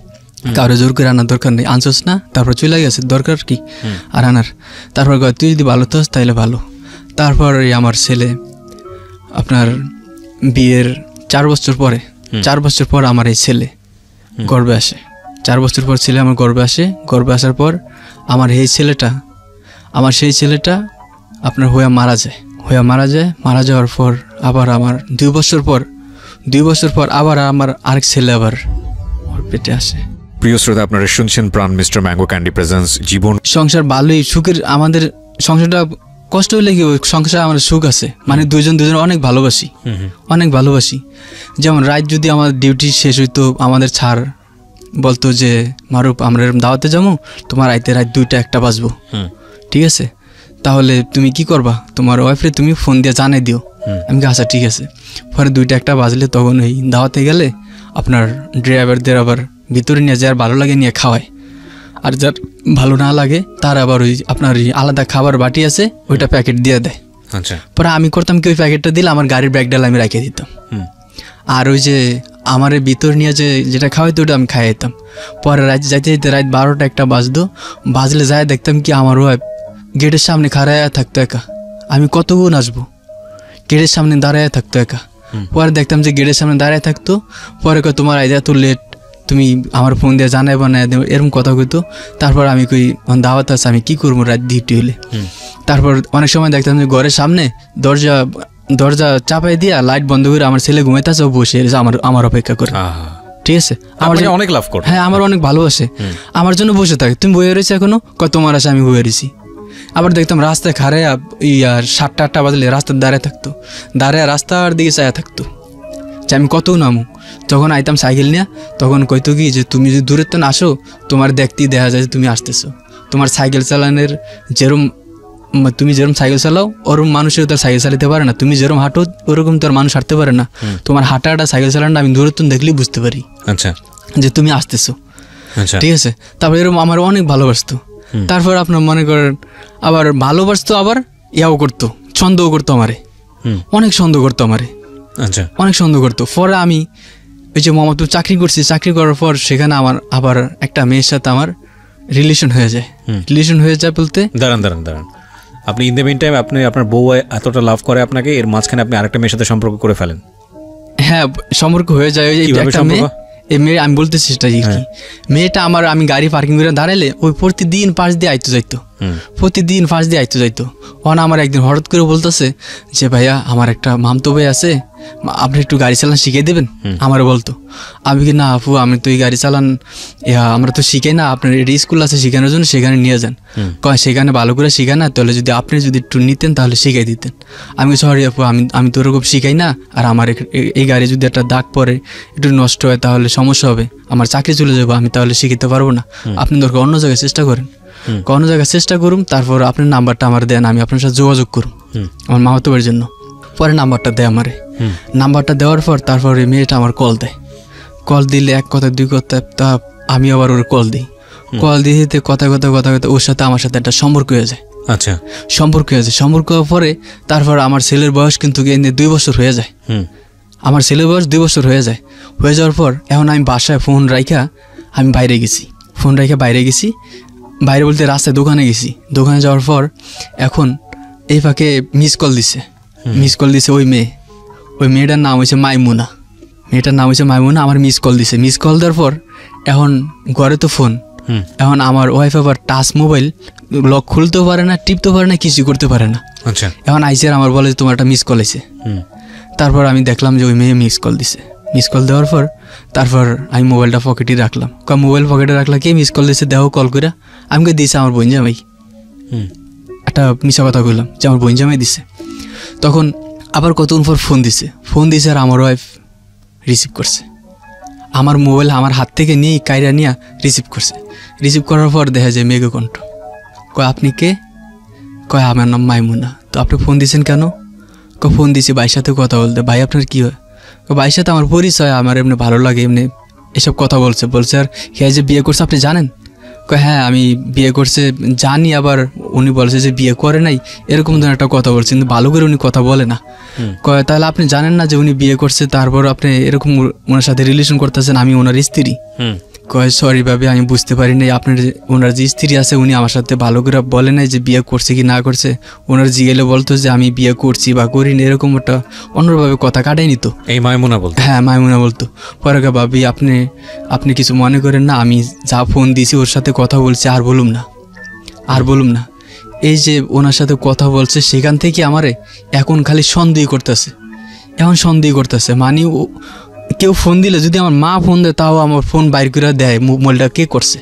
কারো জোর করে আনার দরকার নেই, আনছোস না তারপর চলে গেছে, দরকার কি আর আনার। তারপর কয় তুই যদি ভালো থাকস তাইলে ভালো। তারপর আমার ছেলে আপনার বিয়ের 4 বছর পর আমার এই ছেলে গর্বে আসে, 4 বছর পর ছেলে আমার গর্বে আসে। গর্বে আসার পর আমার সেই ছেলেটা আপনার হয়ে মারা যায়। মারা যাওয়ার পর আবার আমার 2 বছর পর আবার আমার আরেক ছেলে আবার ওর পেটে আসে। প্রিয় শ্রোতা, আপনারা শুনছেন প্রাণ মিস্টার ম্যাঙ্গো ক্যান্ডি প্রেজেন্টস জীবন সংসার ভালোই সুখের, আমাদের সংসারটা কষ্ট হইলে কি সংসার আমার সুখ আছে, মানে দুজন অনেক ভালোবাসি। যেমন রাত যদি আমার ডিউটি শেষ হইতো, আমাদের ছাড় বলতো যে মারুফ আমরা এরকম দাওয়াতে যাবো, তোমার আইতে রাত 2টা 1টা বাজবো, ঠিক আছে, তাহলে তুমি কি করবা, তোমার ওয়াইফরে তুমি ফোন দিয়ে জানাই দিও। আমি আচ্ছা ঠিক আছে। পরে 2টা 1টা বাজলে তখন ওই দাওয়াতে গেলে আপনার ড্রাইভারদের আবার ভিতরে নিয়ে যার ভালো লাগে নিয়ে খাওয়ায়, আর যার ভালো না লাগে তার আবার ওই আপনার আলাদা খাবার বাটি আছে ওইটা প্যাকেট দিয়ে দেয়। আচ্ছা। পরে আমি করতাম কি ওই প্যাকেটটা দিলে আমার গাড়ির ব্যাগ ডাল আমি রেখে দিতাম, আর ওই যে আমার ভিতর নিয়ে যেটা খাওয়াইতো ওটা আমি খাইয়ে দিতাম। পরে যাইতে রাত 12টা 1টা বাজলে যায় দেখতাম কি আমার ওয়াইফ গেটের সামনে খাড়ায় থাকতো একা, আমি কতগুণ আসবো, গেটের সামনে দাঁড়ায় থাকতো একা। পরে দেখতাম যে গেটের সামনে দাঁড়ায় থাকতো, পরে কয় তোমার আইদা এত লেট, তুমি আমার ফোন দিয়ে জানাই বানাই দেবো, এরকম কথা কইতো। তারপর আমি কই দাওয়াত আছে আমি কি করবো রাত ডিউটি হলে। তারপর অনেক সময় দেখতাম যে ঘরের সামনে দরজা চাপাই দিয়া লাইট বন্ধ করে আমার ছেলে ঘুমাইতেছে, বসে আমার অপেক্ষা করে, ঠিক আছে, আমার অনেক লাভ করে, হ্যাঁ আমার অনেক ভালোবাসে, আমার জন্য বসে থাকে। তুমি বইয়ে রয়েছে এখনো, কয় তোমার আসে আমি বইয়ে রয়েছি। আবার দেখতাম রাস্তায় খাড়ে আর 7টা 8টা বাজলে রাস্তার দাঁড়ায় রাস্তার দিকে চায়া থাকতো যে আমি কত নামু। যখন আইতাম সাইকেল নিয়ে তখন কইতো কি যে তুমি যদি দূরের তো না আসো, তোমার দেখতেই দেখা যায় যে তুমি আসতেছো, তোমার সাইকেল চালানোর তুমি যেরকম সাইকেল চালাও ওরকম মানুষের তার সাইকেল চালাতে পারে না, তুমি যেরকম হাঁটো ওরকম তোর মানুষ হাঁটতে পারে না, তোমার হাঁটাটা সাইকেল চালানোটা আমি দূরের তো দেখলেই বুঝতে পারি যে তুমি আসতেছো, ঠিক আছে। তারপর এরকম আমার অনেক ভালোবাসতো। তারপর আপনার মনে করেন আবার ভালোবাসতো, আবার ইয়াও করতো, সন্দেহ করতো আমারে, অনেক সন্দেহ করতো। পরে আমি ওই যে মোহাম্মদপুর চাকরি করছি, চাকরি করার পর সেখানে আমার আবার একটা মেয়ের সাথে আমার রিলেশন হয়ে যায় বলতে দাঁড়ান আপনি ইন দ্য মিন টাইম আপনি আপনার বউ এতটা লাভ করে আপনাকে, এর মাঝখানে আপনি আরেকটা মেয়ের সাথে সম্পর্ক করে ফেলেন। হ্যাঁ সম্পর্ক হয়ে যায়, ওই যে একটা মেয়ে, এই মেয়ে আমি বলতেছি সেটা কি, মেয়েটা আমি গাড়ি পার্কিং করে দাঁড়াইলে ওই প্রতিদিন পাশ দিয়ে আইতো যাইতো, প্রতিদিন ফাঁস দিয়ে আইতো যাইতো। ওখানে আমার একদিন হঠাৎ করে বলতেছে যে ভাইয়া আমার একটা মামতো ভাই আছে, আপনি একটু গাড়ি চালান শিখিয়ে দেবেন আমারও বলতো। আমি কি না আপু আমি তো এই গাড়ি চালান আমরা তো শিখাই না, আপনার স্কুল আছে শেখানোর জন্য সেখানে নিয়ে যান। কয় সেখানে ভালো করে শিখায় না, তাহলে যদি আপনি যদি একটু নিতেন তাহলে শিখাই দিতেন। আমি সরি আপু আমি তো ওরকম শিখাই না, আর আমার এই গাড়ি যদি একটা দাগ পরে একটু নষ্ট হয় তাহলে সমস্যা হবে, আমার চাকরি চলে যাবো, আমি তাহলে শিখাতে পারবো না, আপনি দরকার অন্য জায়গায় চেষ্টা করেন, অন্য জায়গায় চেষ্টা করুন, তারপর আপনার নাম্বারটা আমার দেন, আমি আপনার সাথে যোগাযোগ করুন আমার মামাতো ভাইয়ের জন্য। পরে নাম্বারটা দেয় আমারে, নাম্বারটা দেওয়ার পর তারপরে মেয়েটা আমার কল দেয়। কল দিলে এক কথা দুই কথা, তা আমি আবার ওর কল দিই। কল দিয়ে দিতে কথা ওর সাথে আমার সাথে একটা সম্পর্ক হয়ে যায়। আচ্ছা, সম্পর্ক হয়েছে। সম্পর্ক হওয়ার পরে তারপর আমার ছেলের বয়স কিন্তু 2 বছর হয়ে যায়। আমার ছেলের বয়স 2 বছর হয়ে যায়। হয়ে যাওয়ার পর এখন আমি বাসায় ফোন রাইখা আমি বাইরে গেছি, বাইরে বলতে রাস্তায় দোকানে গেছি। দোকানে যাওয়ার পর এখন এই ফাঁকে মিস কল দিছে ওই মেয়েটার নাম হয়েছে মাইমুনা। আমার মিস কল দিছে। মিস কল দেওয়ার পর এখন ঘরে তো ফোন, এখন আমার ওয়াইফ আবার টাচ মোবাইল, লক খুলতেও পারে না, টিপতেও পারে না, কিছু করতে পারে না। এখন আইসিআর আমার বলে তোমার একটা মিস কল আছে। তারপর আমি দেখলাম যে ওই মেয়ে মিস কল দিছে। মিস কল দেওয়ার পর তারপর আমি মোবাইলটা পকেটে রাখলাম। মোবাইল পকেটে রাখলা কে মিস কল দিছে দেখো, কল করে আমাকে দিয়েছে আমার বোন জামাই। একটা মিশা কথা বললাম যে আমার বোন জামাই দিছে। তখন আবার কতক্ষণ পর ফোন দিছে আর আমার ওয়াইফ রিসিভ করছে। আমার মোবাইল আমার হাত থেকে নিয়ে কাইরা নিয়ে রিসিভ করছে। রিসিভ করার পর দেখা যায় মেঘ কণ্ঠ। কয় আপনি কে? কয় আমার নাম মাইমুনা। তো আপনি ফোন দিয়েছেন কেন? ফোন দিয়েছি ভাইয়ের সাথে কথা বলতে। ভাই আপনার কী হয়? ভাইয়ের সাথে আমার পরিচয়, আমার এমনি ভালো লাগে, এমনি এসব কথা বলছে। আর হ্যাঁ যে বিয়ে করছে আপনি জানেন? কয় হ্যাঁ আমি বিয়ে করছে জানি, আবার উনি বলছে যে বিয়ে করে নাই, এরকম ধরনের একটা কথা বলছে, কিন্তু ভালো করে উনি কথা বলে না। কয় তাহলে আপনি জানেন না যে উনি বিয়ে করছে, তারপর আপনি এরকম ওনার সাথে রিলেশন করতেছেন, আমি ওনার স্ত্রী। কয় সরি ভাবি আমি বুঝতে পারি নাই, আপনার ওনার যে স্ত্রী আছে উনি আমার সাথে ভালো করে বলে নাই যে বিয়ে করছে কি না করছে। ওনার জিগেলে বলতো যে আমি বিয়ে করছি বা করিনি, এরকম একটা অন্যভাবে কথা কাটাই নিত। এই মাইমুনা বলতো? হ্যাঁ মাইমুনা বলতো। পরে ভাবি আপনি কিছু মনে করেন না, আমি যা ফোন দিয়েছি ওর সাথে কথা বলছি, আর বলুম না। এই যে ওনার সাথে কথা বলছে সেখান থেকে আমারে এখন খালি সন্দেহ করতেছে। মানে কেউ ফোন দিলে যদি আমার মা ফোন দেয় তাও আমার ফোন বাইর করে দেয় মোবাইলটা কে করছে।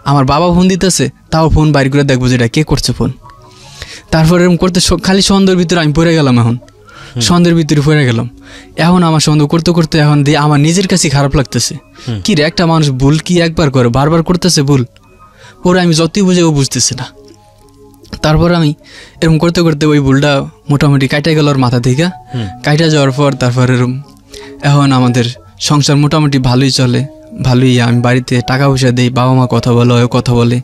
আমার বাবা ফোন দিতেছে তাও ফোন বাইর করে দেখবো যেটা কে করছে ফোন। তারপর এরকম করতে খালি সন্দেহের ভিতরে আমি পড়ে গেলাম। এখন আমার সন্দেহ করতে করতে এখন দিয়ে আমার নিজের কাছে খারাপ লাগতেছে। কি রে, একটা মানুষ ভুল কি একবার করে বারবার করতেছে ভুল, ওরা আমি যতই বুঝে ও বুঝতেছে না। তারপর আমি এরকম করতে করতে ওই ভুলটা মোটামুটি কাইটা গেল ওর মাথা থেকে। কাইটা যাওয়ার পর তারপর এরকম এখন আমাদের সংসার মোটামুটি ভালোই চলে, ভালোই। আমি বাড়িতে টাকা পয়সা দিই, বাবা মা কথা বলে, ও কথা বলে।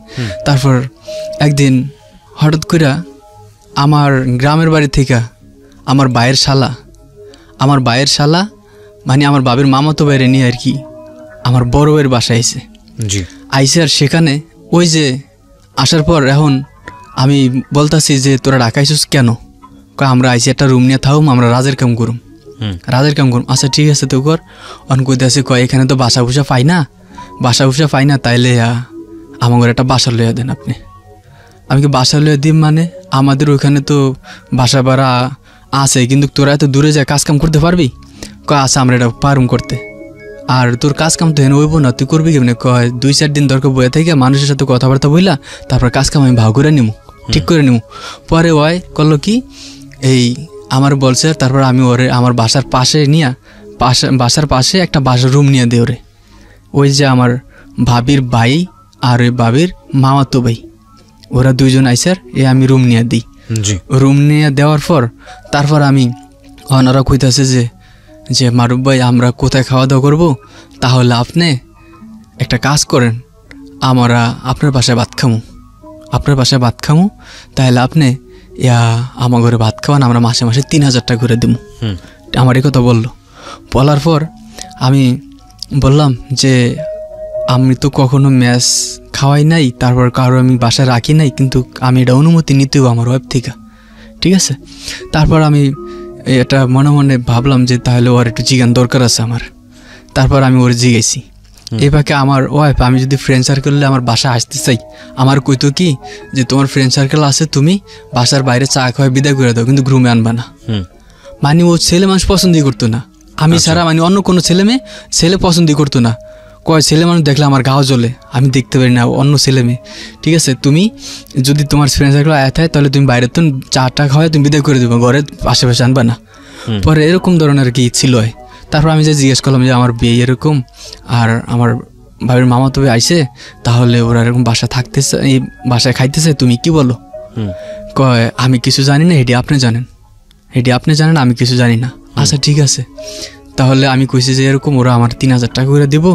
তারপর একদিন হঠাৎ করে আমার গ্রামের বাড়ি থেকে আমার ভাইয়ের শালা মানে আমার বাবার মামাতো বাইরে নিয়ে আর কি আমার বড় ভাইয়ের বাসায় আইসে। আর সেখানে ওই যে আসার পর এখন আমি বলতাছি যে তোরা ঢাকাইছিস কেন? আমরা আইসি একটা রুম নিয়ে থাকুম, আমরা রাজের কাম করুম। আচ্ছা ঠিক আছে তো কর। অন কইতে আছে কয় এখানে তো বাসা ভুসা পাই না, তাইলে আমার একটা বাসা লইয়া দেন আপনি। আমি কি বাসা লইয়া দিম? মানে আমাদের ওইখানে তো বাসা ভাড়া আছে, কিন্তু তোরা এত দূরে যায় কাজ কাম করতে পারবি? কয় আচ্ছা আমরা এটা পারুম করতে, আর তোর কাজ কাম তো হেন হইব না, তুই করবি কেমনি? কয় 2-4 দিন দরকার বয়ে থেকে মানুষের সাথে কথাবার্তা বইলা তারপর কাজ কাম আমি ভাগ করে নিমু, ঠিক করে নিমু। পরে ওই করলো কি এই আমার বলছে। তারপর আমি ওরে আমার বাসার পাশে একটা বাসার রুম নিয়ে দেয় ওরে। ওই যে আমার ভাবির ভাই আর ওই ভাবির মামাতো ভাই, ওরা 2 জন আইসার আমি রুম নিয়ে দিই। রুম নিয়ে দেওয়ার পর তারপর আমি ওনারা কইতাছে যে মারুফ ভাই আমরা কোথায় খাওয়া দাওয়া করবো, তাহলে আপনি একটা কাজ করেন, আমরা আপনার বাসায় ভাত খামু, তাহলে আপনি আমার ঘরে ভাত খাওয়ান, আমরা মাসে 3000 টাকা করে দেবো। আমার এই কথা বলার পর আমি বললাম যে আমি তো কখনো ম্যাচ খাওয়াই নাই, তারপর কারো আমি বাসায় রাখি নাই, কিন্তু আমি এটা অনুমতি নিতেও আমার ওয়াইফ থেকে, ঠিক আছে। তারপর আমি এটা মনে মনে ভাবলাম যে তাহলে ওর একটু জিজ্ঞান দরকার আছে আমার। তারপর আমি ওর জিজ্ঞাসি এই ফাঁকে আমার ওয়াইফ আমি যদি ফ্রেন্ড সার্কেলে আমার বাসায় আসতে চাই আমার কইতো কি যে তোমার ফ্রেন্ড সার্কেল আছে তুমি বাসার বাইরে চা খাওয়া বিদায় করে দাও কিন্তু গ্রুমে আনবা না। মানে ও ছেলে মানুষ পছন্দই করতো না, আমি ছাড়া মানে অন্য কোনো ছেলে মেয়ে ছেলে পছন্দই করতো না। কয় ছেলে মানুষ দেখলে আমার গাও জ্বলে, আমি দেখতে পারি না অন্য ছেলে মেয়ে। ঠিক আছে, তুমি যদি তোমার ফ্রেন্ড সার্কেল আয়া থাকে তাহলে তুমি বাইরে তো চাটা খাওয়াই তুমি বিদায় করে দেবো, ঘরে আশেপাশে আনবা না। পরে এরকম ধরনের কি ছিল। তারপর আমি যে জিজ্ঞেস করলাম যে আমার বিয়ে এরকম আর আমার ভাবির মামা তবে আইসে, তাহলে ওরা এরকম বাসায় থাকতেছে, এই বাসায় খাইতেছে, তুমি কি বলো? কয় আমি কিছু জানি না, এটি আপনি জানেন, এটি আপনি জানেন, আমি কিছু জানি না। আচ্ছা ঠিক আছে, তাহলে আমি কইছি যে এরকম ওরা আমার 3000 টাকা করে দেবো।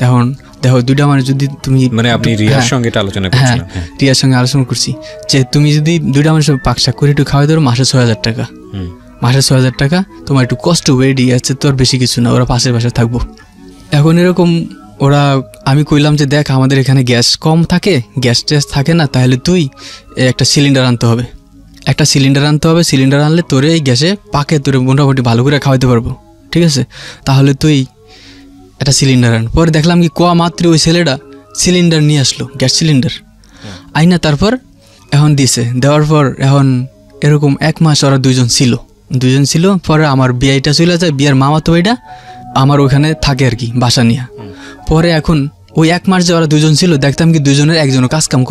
এখন দেখো দুইটা মানে যদি তুমি মানে আপনি রিয়ার সঙ্গে আলোচনা করছেন? হ্যাঁ, রিয়ার সঙ্গে আলোচনা করছি যে তুমি যদি দুইটা মানুষের পাকশাক করে একটু খাওয়াই ধরো মাসে 6000 টাকা, মাসে 6000 টাকা তোমার একটু কষ্ট ওয়েডি আছে, তোর বেশি কিছু না, ওরা পাশের বাসায় থাকবো। এখন এরকম ওরা আমি কইলাম যে দেখ আমাদের এখানে গ্যাস কম থাকে, গ্যাস ট্যাস থাকে না, তাহলে তুই একটা সিলিন্ডার আনতে হবে, একটা সিলিন্ডার আনতে হবে, সিলিন্ডার আনলে তোরে এই গ্যাসে পাকে তোরে মোটামুটি ভালো করে খাওয়াইতে পারবো। ঠিক আছে, তাহলে তুই একটা সিলিন্ডার আন। পরে দেখলাম কি কোয়া মাত্র ওই ছেলেটা সিলিন্ডার নিয়ে আসলো, গ্যাস সিলিন্ডার আইনা তারপর এখন দিছে, দেওয়ার পর এখন এরকম 1 মাস ওরা দুজন ছিল। পরে আমার বিয়েটা চলে যায়, বিয়ের মামা তো এটা আমার ওখানে থাকে আর কি বাসা নিয়ে। পরে এখন ওই 1 মাস যে ওরা দুজন ছিল দেখতাম কি দুজনের একজনও কাজ কাম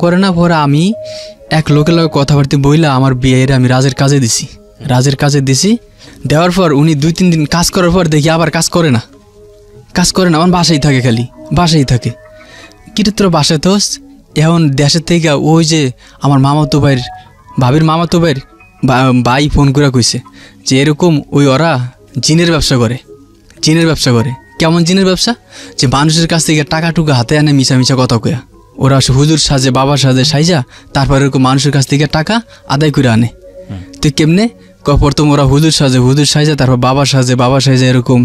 করে না। পরে আমি এক লোকের লগে কথাবার্তা বইলা আমার বিয়ের আমি রাজের কাজে দিছি। দেওয়ার পর উনি 2-3 দিন কাজ করার পর দেখি আবার কাজ করে না, আমার বাসায় থাকে, খালি বাসায় থাকে। কিন্তু তোর বাসায় তো এখন দেশের থেকে ওই যে আমার মামাতো ভাইয়ের ভাবির মামাতো ভাইয়ের ভাই ফোন করে কইছে যে এরকম ওই ওরা জিনের ব্যবসা করে। কেমন জিনের ব্যবসা? যে মানুষের কাছ থেকে টাকা টুকা হাতে আনে মিশা কথা কয়া, ওরা হুজুর সাজে বাবার সাজে সাইজা তারপর এরকম মানুষের কাছ থেকে টাকা আদায় করে আনে। তুই কেমনে? প্রথম ওরা হুজুর সাজে তারপর বাবা সাজে এরকম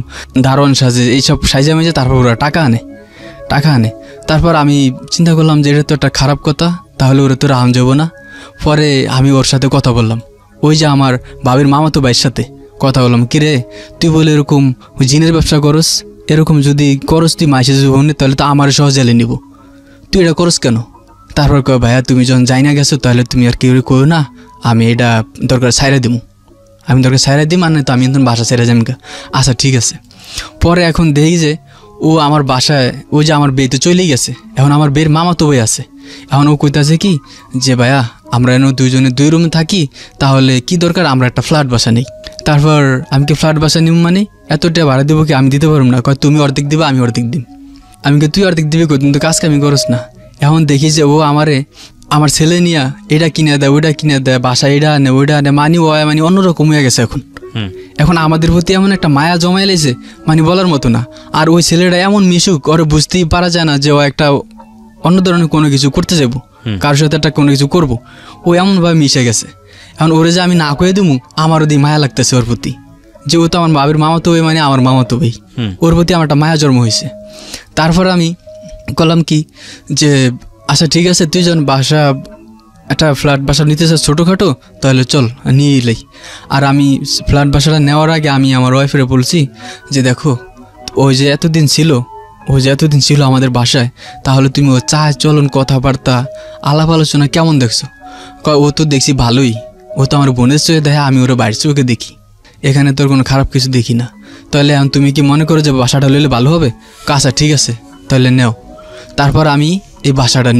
দারোয়ান সাজে, এইসব সাইজা মেজে তারপর ওরা টাকা আনে। তারপর আমি চিন্তা করলাম যে এটা তো একটা খারাপ কথা, তাহলে ওরা তো রাম যাবো না। পরে আমি ওর সাথে কথা বললাম, ওই যে আমার বাবির মামাতো ভাইয়ের সাথে কথা বললাম, কিরে তুই বলে এরকম জিনের ব্যবসা করস, এরকম যদি করস তুই মাসে জীবনে তাহলে তো আমার সহ জেলে নিব, তুই এটা করস কেন? তারপর কয় ভাইয়া তুমি যখন যাই না গেছো তাহলে তুমি আর কেউ কো না, আমি এটা দরকার সাইরা দিম, আর না তো আমি এখন বাসা ছেড়ে যাই। আচ্ছা ঠিক আছে। পরে এখন দেখি যে ও আমার বাসায় ওই যে আমার বিয়েতে চলেই গেছে, এখন আমার বিয়ের মামাতো ভাই আছে। এখন ও কইতাছে কি যে ভাইয়া আমরা এনে 2 জনে 2 রুমে থাকি, তাহলে কি দরকার আমরা একটা ফ্ল্যাট বাসা নেই। তারপর আমি কি ফ্ল্যাট বাসা নিব মানে এতটা ভাড়া দেবো কি? আমি দিতে পারবো না। কয় তুমি অর্ধেক দিবা আমি অর্ধেক দিম। আমি কি তুই অর্ধেক দিবি কই, তুমি তো কাজ কামি করস না। এখন দেখি যে ও আমার ছেলে নিয়া এটা কিনে দেয় ওইটা কিনে দেয়, বাসা এটা আনে ওইটা আনে, মানে অন্যরকম হয়ে গেছে। এখন আমাদের প্রতি এমন একটা মায়া জমাই লেছে মানে বলার মতো না। আর ওই ছেলেটা এমন মিশুক, ওরে বুঝতেই পারা যায় না যে ও একটা অন্য ধরনের কোনো কিছু করতে যাবো, কারোর সাথে একটা কোনো কিছু করবো, ও এমনভাবে মিশে গেছে। এখন ওরে যে আমি না কয়ে দেবো আমার ওদিকে মায়া লাগতেছে ওর প্রতি, যে ও তো আমার বাবির মামাতো ভাই, মানে আমার মামাতো ভাই, ওর প্রতি আমার একটা মায়া জন্ম হয়েছে। তারপর আমি করলাম কি যে আচ্ছা ঠিক আছে, তুই যখন একটা ফ্ল্যাট বাসা নিতে চাস ছোটোখাটো, তাহলে চল নিয়ে এলেই। আর আমি ফ্ল্যাট বাসাটা নেওয়ার আগে আমি আমার ওয়াইফের বলছি যে দেখো ওই যে এতদিন ছিল আমাদের বাসায়, তাহলে তুমি ও চা চলন কথাবার্তা আলাপ আলোচনা কেমন দেখছো? ও তো দেখছি ভালোই, ও তো আমার বোনের চোখে দেখে, আমি ওরা বাইরের চোখে দেখি, এখানে তোর কোনো খারাপ কিছু দেখি না। তাহলে এখন তুমি কি মনে করো যে বাসাটা লইলে ভালো হবে? আচ্ছা ঠিক আছে তাহলে নেও। তারপর আমি এই বাসাটা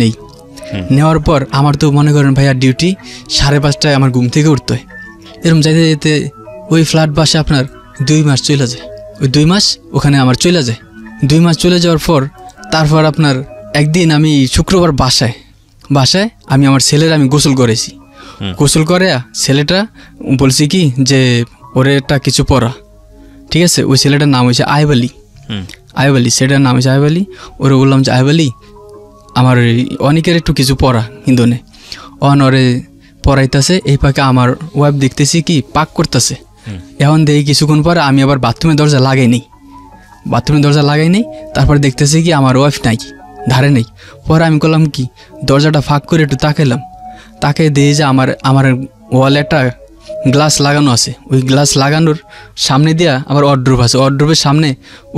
নেওয়ার পর আমার তো মনে করেন ভাইয়া ডিউটি 5:30টায় আমার ঘুম থেকে উঠতে হয়। এরকম যেতে যেতে ওই ফ্ল্যাট বাসে আপনার 2 মাস চলে যায়। ওই 2 মাস ওখানে আমার চলে যায়। 2 মাস চলে যাওয়ার পর তারপর আপনার একদিন আমি শুক্রবার বাসায় আমি আমার ছেলের আমি গোসল করেছি। গোসল করে ছেলেটা বলছি কি যে ওরে একটা কিছু পড়া, ঠিক আছে? ওই ছেলেটার নাম হয়েছে আইব আলী, সেটার নাম হয়েছে আইব আলী। ওরে বললাম যে আইব আলী আমার অনেকের একটু কিছু পড়া হিন্দনে অনরে পড়াইতেছে। এই পাকে আমার ওয়াইফ দেখতেছি কি পাক করতেছে। এখন দেখি কিছুক্ষণ পরে আমি আবার বাথরুমের দরজা লাগাই নেই। তারপর দেখতেছি কি আমার ওয়াইফ ধারে নেই। পরে আমি করলাম কি দরজাটা ফাঁক করে একটু তাকাইলাম, তাকে দিয়ে যে আমার ওয়ালে একটা গ্লাস লাগানো আছে, ওই গ্লাস লাগানোর সামনে দিয়া আবার ওয়ার্ড্রোব আছে, ওয়ার্ড্রোবের সামনে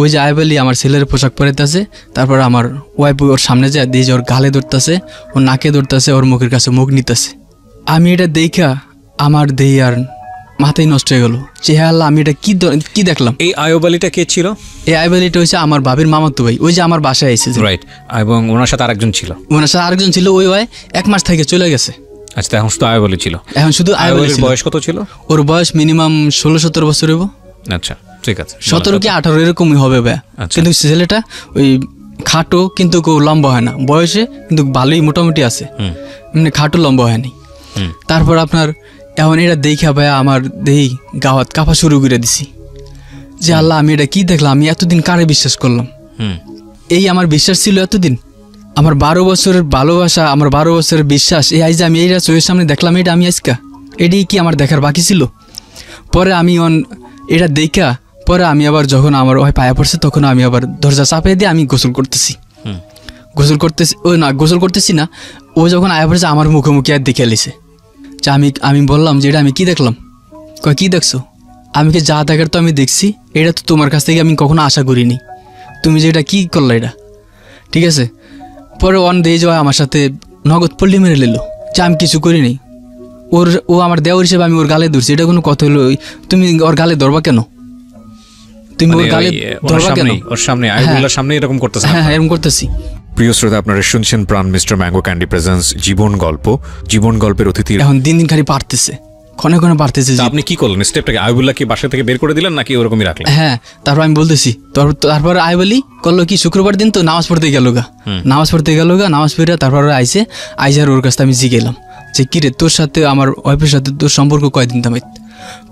ওই যে আইব আলী আমার ছেলের পোশাক পরাইতেছে, তারপর আমার ওয়াইফ ওর সামনে যায় দিয়ে যে ওর গালে ধরতেছে, ওর নাকে ধরতেছে, ওর মুখের কাছে মুখ নিতেছে। আমি এটা দেখা আমার দেই আর মাথায় নষ্ট হয়ে গেল, চেহারা আমি এটা কি দেখলাম। এই আইব আলীটা কে ছিল? এই আইব আলীটা হচ্ছে আমার বাবির মামাতো ভাই, ওই যে আমার বাসায় এসেছে। রাইট। এবং ওনার সাথে আরেকজন ছিল? ওনার সাথে আরেকজন ছিল, ওই 1 মাস থেকে চলে গেছে। আচ্ছা, এখন শুধু আইব আলী ছিল? এখন শুধু আইব আলী। বয়স কত ছিল ওর? বয়স মিনিমাম 16-17 বছর হইব। আচ্ছা, ঠিক আছে, 17 কি 18 এরকমই হবে ভাই। কিন্তু ছেলেটা ওই খাটো, কিন্তু লম্বা হয় না, বয়সে কিন্তু ভালোই মোটামুটি আছে, মানে খাটো লম্বা হয় নাই। তারপর আপনার এখন এটা দেখা ভাইয়া আমার দেই গাওয়াত কাঁপা শুরু করে দিছি যে আল্লাহ আমি এটা কি দেখলাম, আমি এতদিন কারে বিশ্বাস করলাম। এই আমার বিশ্বাস ছিল এতদিন, আমার 12 বছরের ভালোবাসা, আমার 12 বছরের বিশ্বাস, এই আজ আমি এইটা চোখের সামনে দেখলাম, এটা আমি আজকা এটাই কি আমার দেখার বাকি ছিল? পরে আমি এটা দেখা পরে আমি আবার যখন আমার ওই পায়ে পড়ছে তখন আমি আবার দরজা চাপিয়ে দিয়ে আমি গোসল করতেছি, গোসল করতেছি না, ও যখন আয়া পড়ছে আমার মুখোমুখি আর দেখে এলিছে। আমি বললাম যে এটা আমি কি দেখলাম? কয় কি দেখছো? আমি কি যা দেখার তো আমি দেখছি, এটা তো তোমার কাছ থেকে আমি কখনো আশা করিনি, তুমি যে এটা কী করলো এটা, ঠিক আছে। পরে দিয়ে যাওয়া আমার সাথে নগদ পল্লি মেরে নিল যে আমি কিছু করিনি। ও আমার দেওয়ার হিসেবে আমি ওর গালে ধরছি, এটা কোনো কথা হলো? তুমি ওর গালে ধরবা কেন? তুমি ওর গালে ধরবা কেন? ওর সামনে আইবুল্লাহর সামনে এরকম করতেছ? হ্যাঁ, এরকম করতেছি। প্রিয় শ্রোতা, আপনারা শুনছেন প্রাণ মিস্টার ম্যাঙ্গো ক্যান্ডি প্রেজেন্স জীবন গল্প। জীবন গল্পের অতিথি এখন দিন দিন খালি পারতেছে, ক্ষণে ক্ষণে পারতেছে। আপনি কি করলেন স্টেপটাকে? আইবুল্লাহকে বাসা থেকে বের করে দিলেন নাকি ওরকমই রাখলেন? হ্যাঁ, তারপর আমি বলতেছি, তারপর আইব আলী করলো কি, শুক্রবার দিন তো নামাজ পড়তে গেল গা, নামাজ পড়ে তারপর আইসার ওর কাছে আমি জিগেলাম যে কি রে, তোর সাথে আমার ওয়াইফের সাথে তোর সম্পর্ক কয়দিন তামাইত?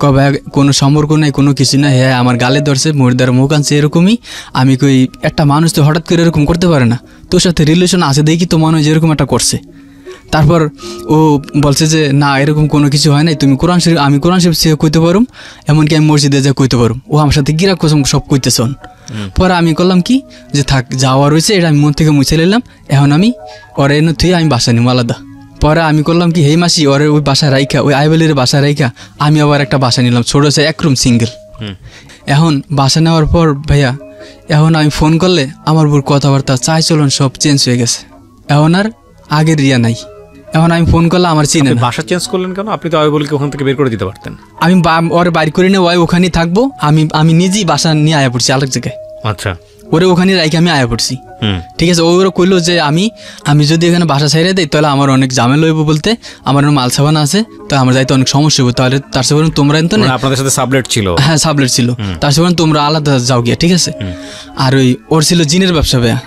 কবে কোনো সম্পর্ক নাই, কোনো কিছু না। হ্যাঁ, আমার গালে ধরছে, মুর্দার মুখ আনছে, এরকমই। আমি কই একটা মানুষ তো হঠাৎ করে এরকম করতে পারে না, তোর সাথে রিলেশন আছে দেখি তো মনে হয় যে এরকম একটা করছে। তারপর ও বলছে যে না, এরকম কোনো কিছু হয় নাই, তুমি কোরআন শরীফ, আমি কোরআন শরীফ সে কইতে পারুম, এমনকি আমি মসজিদে যা কইতে পারুম। ও আমার সাথে গিরা কসম সব কইতেছন। পরে আমি করলাম কি যে থাক, যাওয়া রয়েছে, এটা আমি মন থেকে মুছে নিলাম, এখন আমি ওরে এনে থুয়ে আমি বাসা নিম আলাদা। পরে আমি করলাম কি, হেই মাসি ওরে ওই বাসা রাইখা, ওই আইবলির বাসা রাইখা আমি আবার একটা বাসা নিলাম, ছোট আছে 1 রুম সিঙ্গেল। এখন বাসা নেওয়ার পর ভাইয়া, এখন আমি ফোন করলে আমার বুর কথাবার্তা চাই চলন সব চেঞ্জ হয়ে গেছে, এখন আর আগের রিয়া নাই। এখন আমি ফোন করলে আমার চিনে না। বাসা চেঞ্জ করলেন কেন? আপনি তো আইবুলকে ওখান থেকে বের করে দিতে পারতেন। আমি ওরে বাইর করে নিয়ে ওই ওখানেই থাকবো, আমি নিজেই বাসা নিয়ে আয়া পড়ছি আরেক জায়গায়। আচ্ছা, ওরে ওখানে রাইকে আমি আয়া পড়ছি, ঠিক আছে। ওরা কইলো যে আমি যদি এখানে বাসা ছেড়ে দিই তাহলে আমার অনেক ঝামেলা হইব, বলতে আমার মাল সাবানা আছে, তো আমার যাইতে অনেক সমস্যা হইব, তাহলে তার সাথে তোমরা তো না, আপনাদের সাথে সাবলেট ছিল? হ্যাঁ, সাবলেট ছিল, তার সাথে তোমরা আলাদা যাও গিয়া, ঠিক আছে। আর ওর ছিল জিনের ব্যবসা ভাইয়া,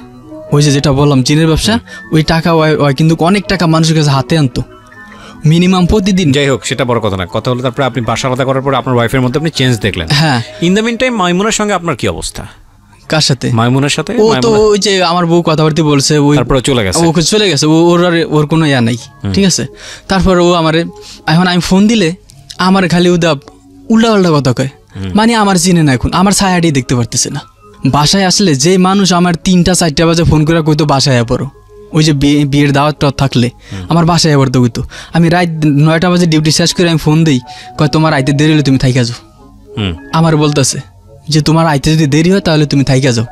ওই যেটা বললাম জিনের ব্যবসা, ওই টাকা ওই কিন্তু অনেক টাকা মানুষের কাছে হাতে আনতো মিনিমাম প্রতিদিন। যাই হোক, সেটা বড় কথা না, কথা হলো তারপরে আপনি বাসা আলাদা করার পর আপনার ওয়াইফের মধ্যে আপনি চেঞ্জ দেখলেন। হ্যাঁ। ইন দ্য মিন টাইম মাইমুনার সঙ্গে আপনার কি অবস্থা? কার সাথে? মাইমুনার সাথে। ও তো ওই যে আমার বউ কথাবার্তা বলছে, ওই তারপরে চলে গেছে, ওকে চলে গেছে, ওর কোনো ইয়া নাই, ঠিক আছে। তারপর ও আমারে, এখন আমি ফোন দিলে আমার খালি উল্টা উল্টা কথা কয়, মানে আমার চিনে না, এখন আমার ছায়াটি দেখতে পারতেছে না। বাসায় আসলে যে মানুষ আমার 3টা-4টা বাজে ফোন করে কইতো বাসায় পড়ো, ওই যে বিয়ের দাওয়াতটা থাকলে আমার বাসায় পড়তে কইতো। আমি রাত 9টা বাজে ডিউটি শেষ করে আমি ফোন দিই, কয় তোমার আইতে দেরি হলে তুমি থাইকা যাও। আমার বলতেছে যে তোমার আইতে যদি দেরি হয় তাহলে তুমি থাইকা যাও,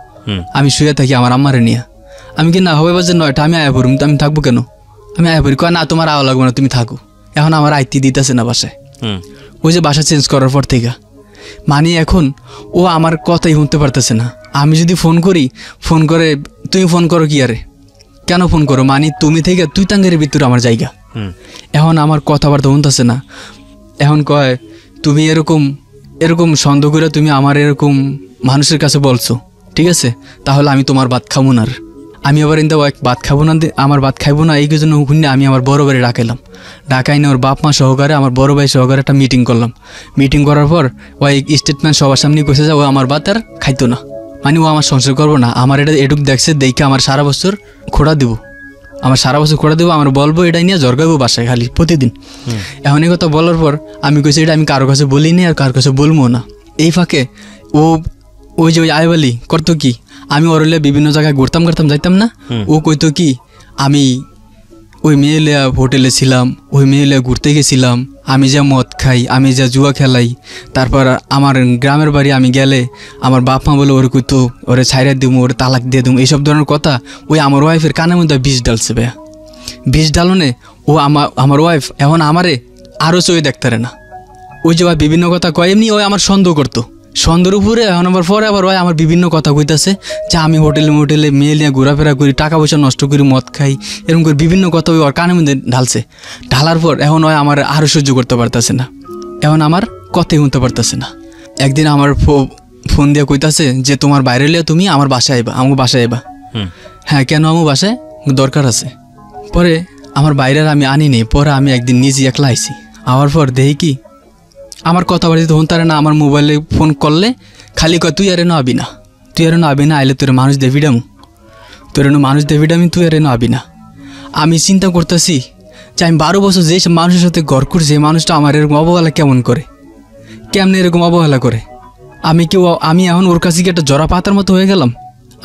আমি শুয়ে থাকি আমার আম্মারে নিয়ে। আমি কি না হবে বাজে 9টা, আমি আয়া পড়ুম, আমি থাকবো কেন? আমি আয়া পড়ি, কয় না তোমার আওয়া লাগবে না, তুমি থাকো। এখন আমার আইতে দিতেছে না বাসায়, ওই যে বাসা চেঞ্জ করার পর থেকে। মানে এখন ও আমার কথাই শুনতে পারতেছে না। আমি যদি ফোন করি, ফোন করে তুমি ফোন করো কি আরে, কেন ফোন করো, মানে তুমি থেকে তুই তাঙ্গের ভিতরে আমার জায়গা। এখন আমার কথাবার্তা শুনতেছে না। এখন কয় তুমি এরকম সন্দেহ করে তুমি আমার এরকম মানুষের কাছে বলছো, ঠিক আছে, তাহলে আমি তোমার ভাত খাবো না। আমি আবার ইন্দা ভাত খাবো না, আমার ভাত খাইবো না, এই জন্য হুন্নে আমি আমার বড় ভাই ডাকাই না, ওর বাপ মা সহকারে, আমার বড় ভাই সহকারে একটা মিটিং করলাম। মিটিং করার পর ওই স্টেটমেন্ট সবার সামনে কইছে যে ও আমার ভাত আর খাইতো না, মানে ও আমার সংসার করবো না। আমার এটা এটুক দেখছে, দেখে আমার সারা বছর খোড়া দেবো, আমার বলবো এটাই নিয়ে জর্গাইবো বাসায় খালি প্রতিদিন। এখন এই কথা বলার পর আমি কইছি এটা আমি কারো কাছে বলিনি আর কারোর কাছে বলবো না। এই ফাঁকে ওই যে ওই আইবালি করতো কি, আমি ওরলে বিভিন্ন জায়গায় ঘুরতাম যাইতাম না, ও কইতো কি ওই মেয়ে লিয়া হোটেলে ছিলাম, ওই মেয়ে লিয়া ঘুরতে গেছিলাম, আমি যা মদ খাই, আমি যা জুয়া খেলাই। তারপর আমার গ্রামের বাড়ি আমি গেলে আমার বাপ মা বলে ওরে কইতো ওরে ছাইরা দিম, ওরে তালাক দিয়ে দিম, এইসব ধরনের কথা ওই আমার ওয়াইফের কানের মধ্যে বিষ ডালছে ভাইয়া। বিষ ডালনে ও আমার ওয়াইফ এখন আমারে আরও চয়ে দেখতারে না। ওই যে বিভিন্ন কথা কয়, এমনি ওই আমার সন্দেহ করতো, সন্দেহের উপরে এখন আবার পরে আবার ওই আমার বিভিন্ন কথা কইতাছে যে আমি হোটেলে মেয়ে নিয়ে ঘোরাফেরা করি, টাকা পয়সা নষ্ট করি, মদ খাই, এরকম করে বিভিন্ন কথা ওই ওর কানের মধ্যে ঢালছে। ঢালার পর এখন ওই আমার আরও সহ্য করতে পারতেছে না, এখন আমার কথাই শুনতে পারতেছে না। একদিন আমার ফোন দিয়ে কইতাছে যে তোমার বাইরে লিয়ে তুমি আমার বাসায় আইবা, আমাকে বাসায় আইবা। হ্যাঁ কেন আমার বাসায় দরকার আছে। পরে আমার বাইরের আমি আনি নেই, পরে আমি একদিন নিজে একলা আইছি। আওয়ার পর দেখি কি আমার কথা বাড়িতে হন তারা না, আমার মোবাইলে ফোন করলে খালি কয় তুই আরে না আবি না, তুই আরে না আবি না, আইলে তোর মানুষ দেভিডামু, তোর মানুষ দেভিডামি, তুই আরে না আবি না। আমি চিন্তা করতেছি যে আমি 12 বছর যে মানুষের সাথে ঘর করছি, এই মানুষটা আমার এরকম অবহেলা কেমন করে, কেমনে এরকম অবহেলা করে। আমি এখন ওর কাছে কি একটা জরা পাতার মতো হয়ে গেলাম।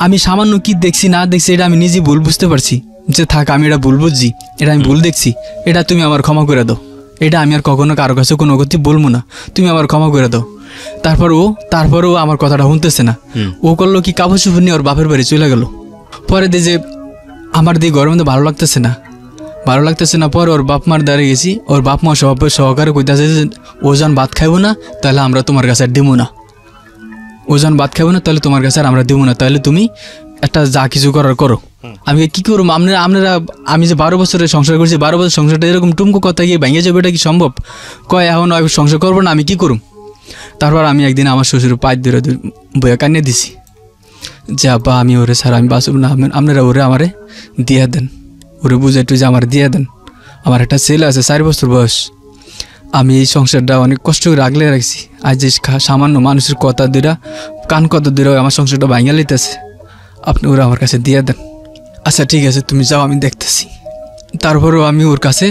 আমি সামান্য কি দেখছি না দেখছি এটা আমি নিজে ভুল বুঝতে পারছি যে থাক আমি এটা ভুল বুঝছি, এটা আমি ভুল দেখছি, এটা তুমি আমার ক্ষমা করে দাও, এটা আমি আর কখনো কারো কাছে কোনো গতি বলবো না, তুমি আমার ক্ষমা করে দাও। তারপরও আমার কথাটা শুনতেছে না। ও করলো কি কাপড় চোপড় নিয়ে ওর বাপের বাড়ি চলে গেল। পরে যে আমার দিয়ে ঘরের মধ্যে ভালো লাগতেছে না, পরে ওর বাপ মার দ্বারে গেছি, ওর বাপ মা সহকারে কইতেছে যে ওজন ভাত খাইবো না তাহলে আমরা তোমার কাছে আর দিব না, ওজন ভাত খাইবো না তাহলে তোমার কাছে আর আমরা দিব না, তাহলে তুমি একটা যা কিছু করার করো। আমি কি করবো, আপনারা আমি যে 12 বছরের সংসার করছি, 12 বছর সংসারটা এরকম টুমকো কথা গিয়ে ভেঙে যাবে, এটা কি সম্ভব? কয় এখন সংসার করবো না, আমি কি করুম? তারপর আমি একদিন আমার শ্বশুর পাঁচ দূরে বইয়া কানিয়ে দিছি যে আব্বা আমি ওরে স্যার আমি বাঁচব না, আপনারা ওরে আমারে দিয়ে দেন, ওরে বুঝে একটু যে আমার দিয়ে দেন। আমার একটা ছেলে আছে 4 বছর বয়স, আমি এই সংসারটা অনেক কষ্ট করে আগলে রাখছি, আজ যে সামান্য মানুষের কথা দুরা কান কথা দুরা আমার সংসারটা ভাঙিয়ে লিতেছে, আপনি ওরা আমার কাছে দিয়ে দেন। আচ্ছা ঠিক আছে তুমি যাও, আমি দেখতেছি। তারপরেও আমি ওর কাছে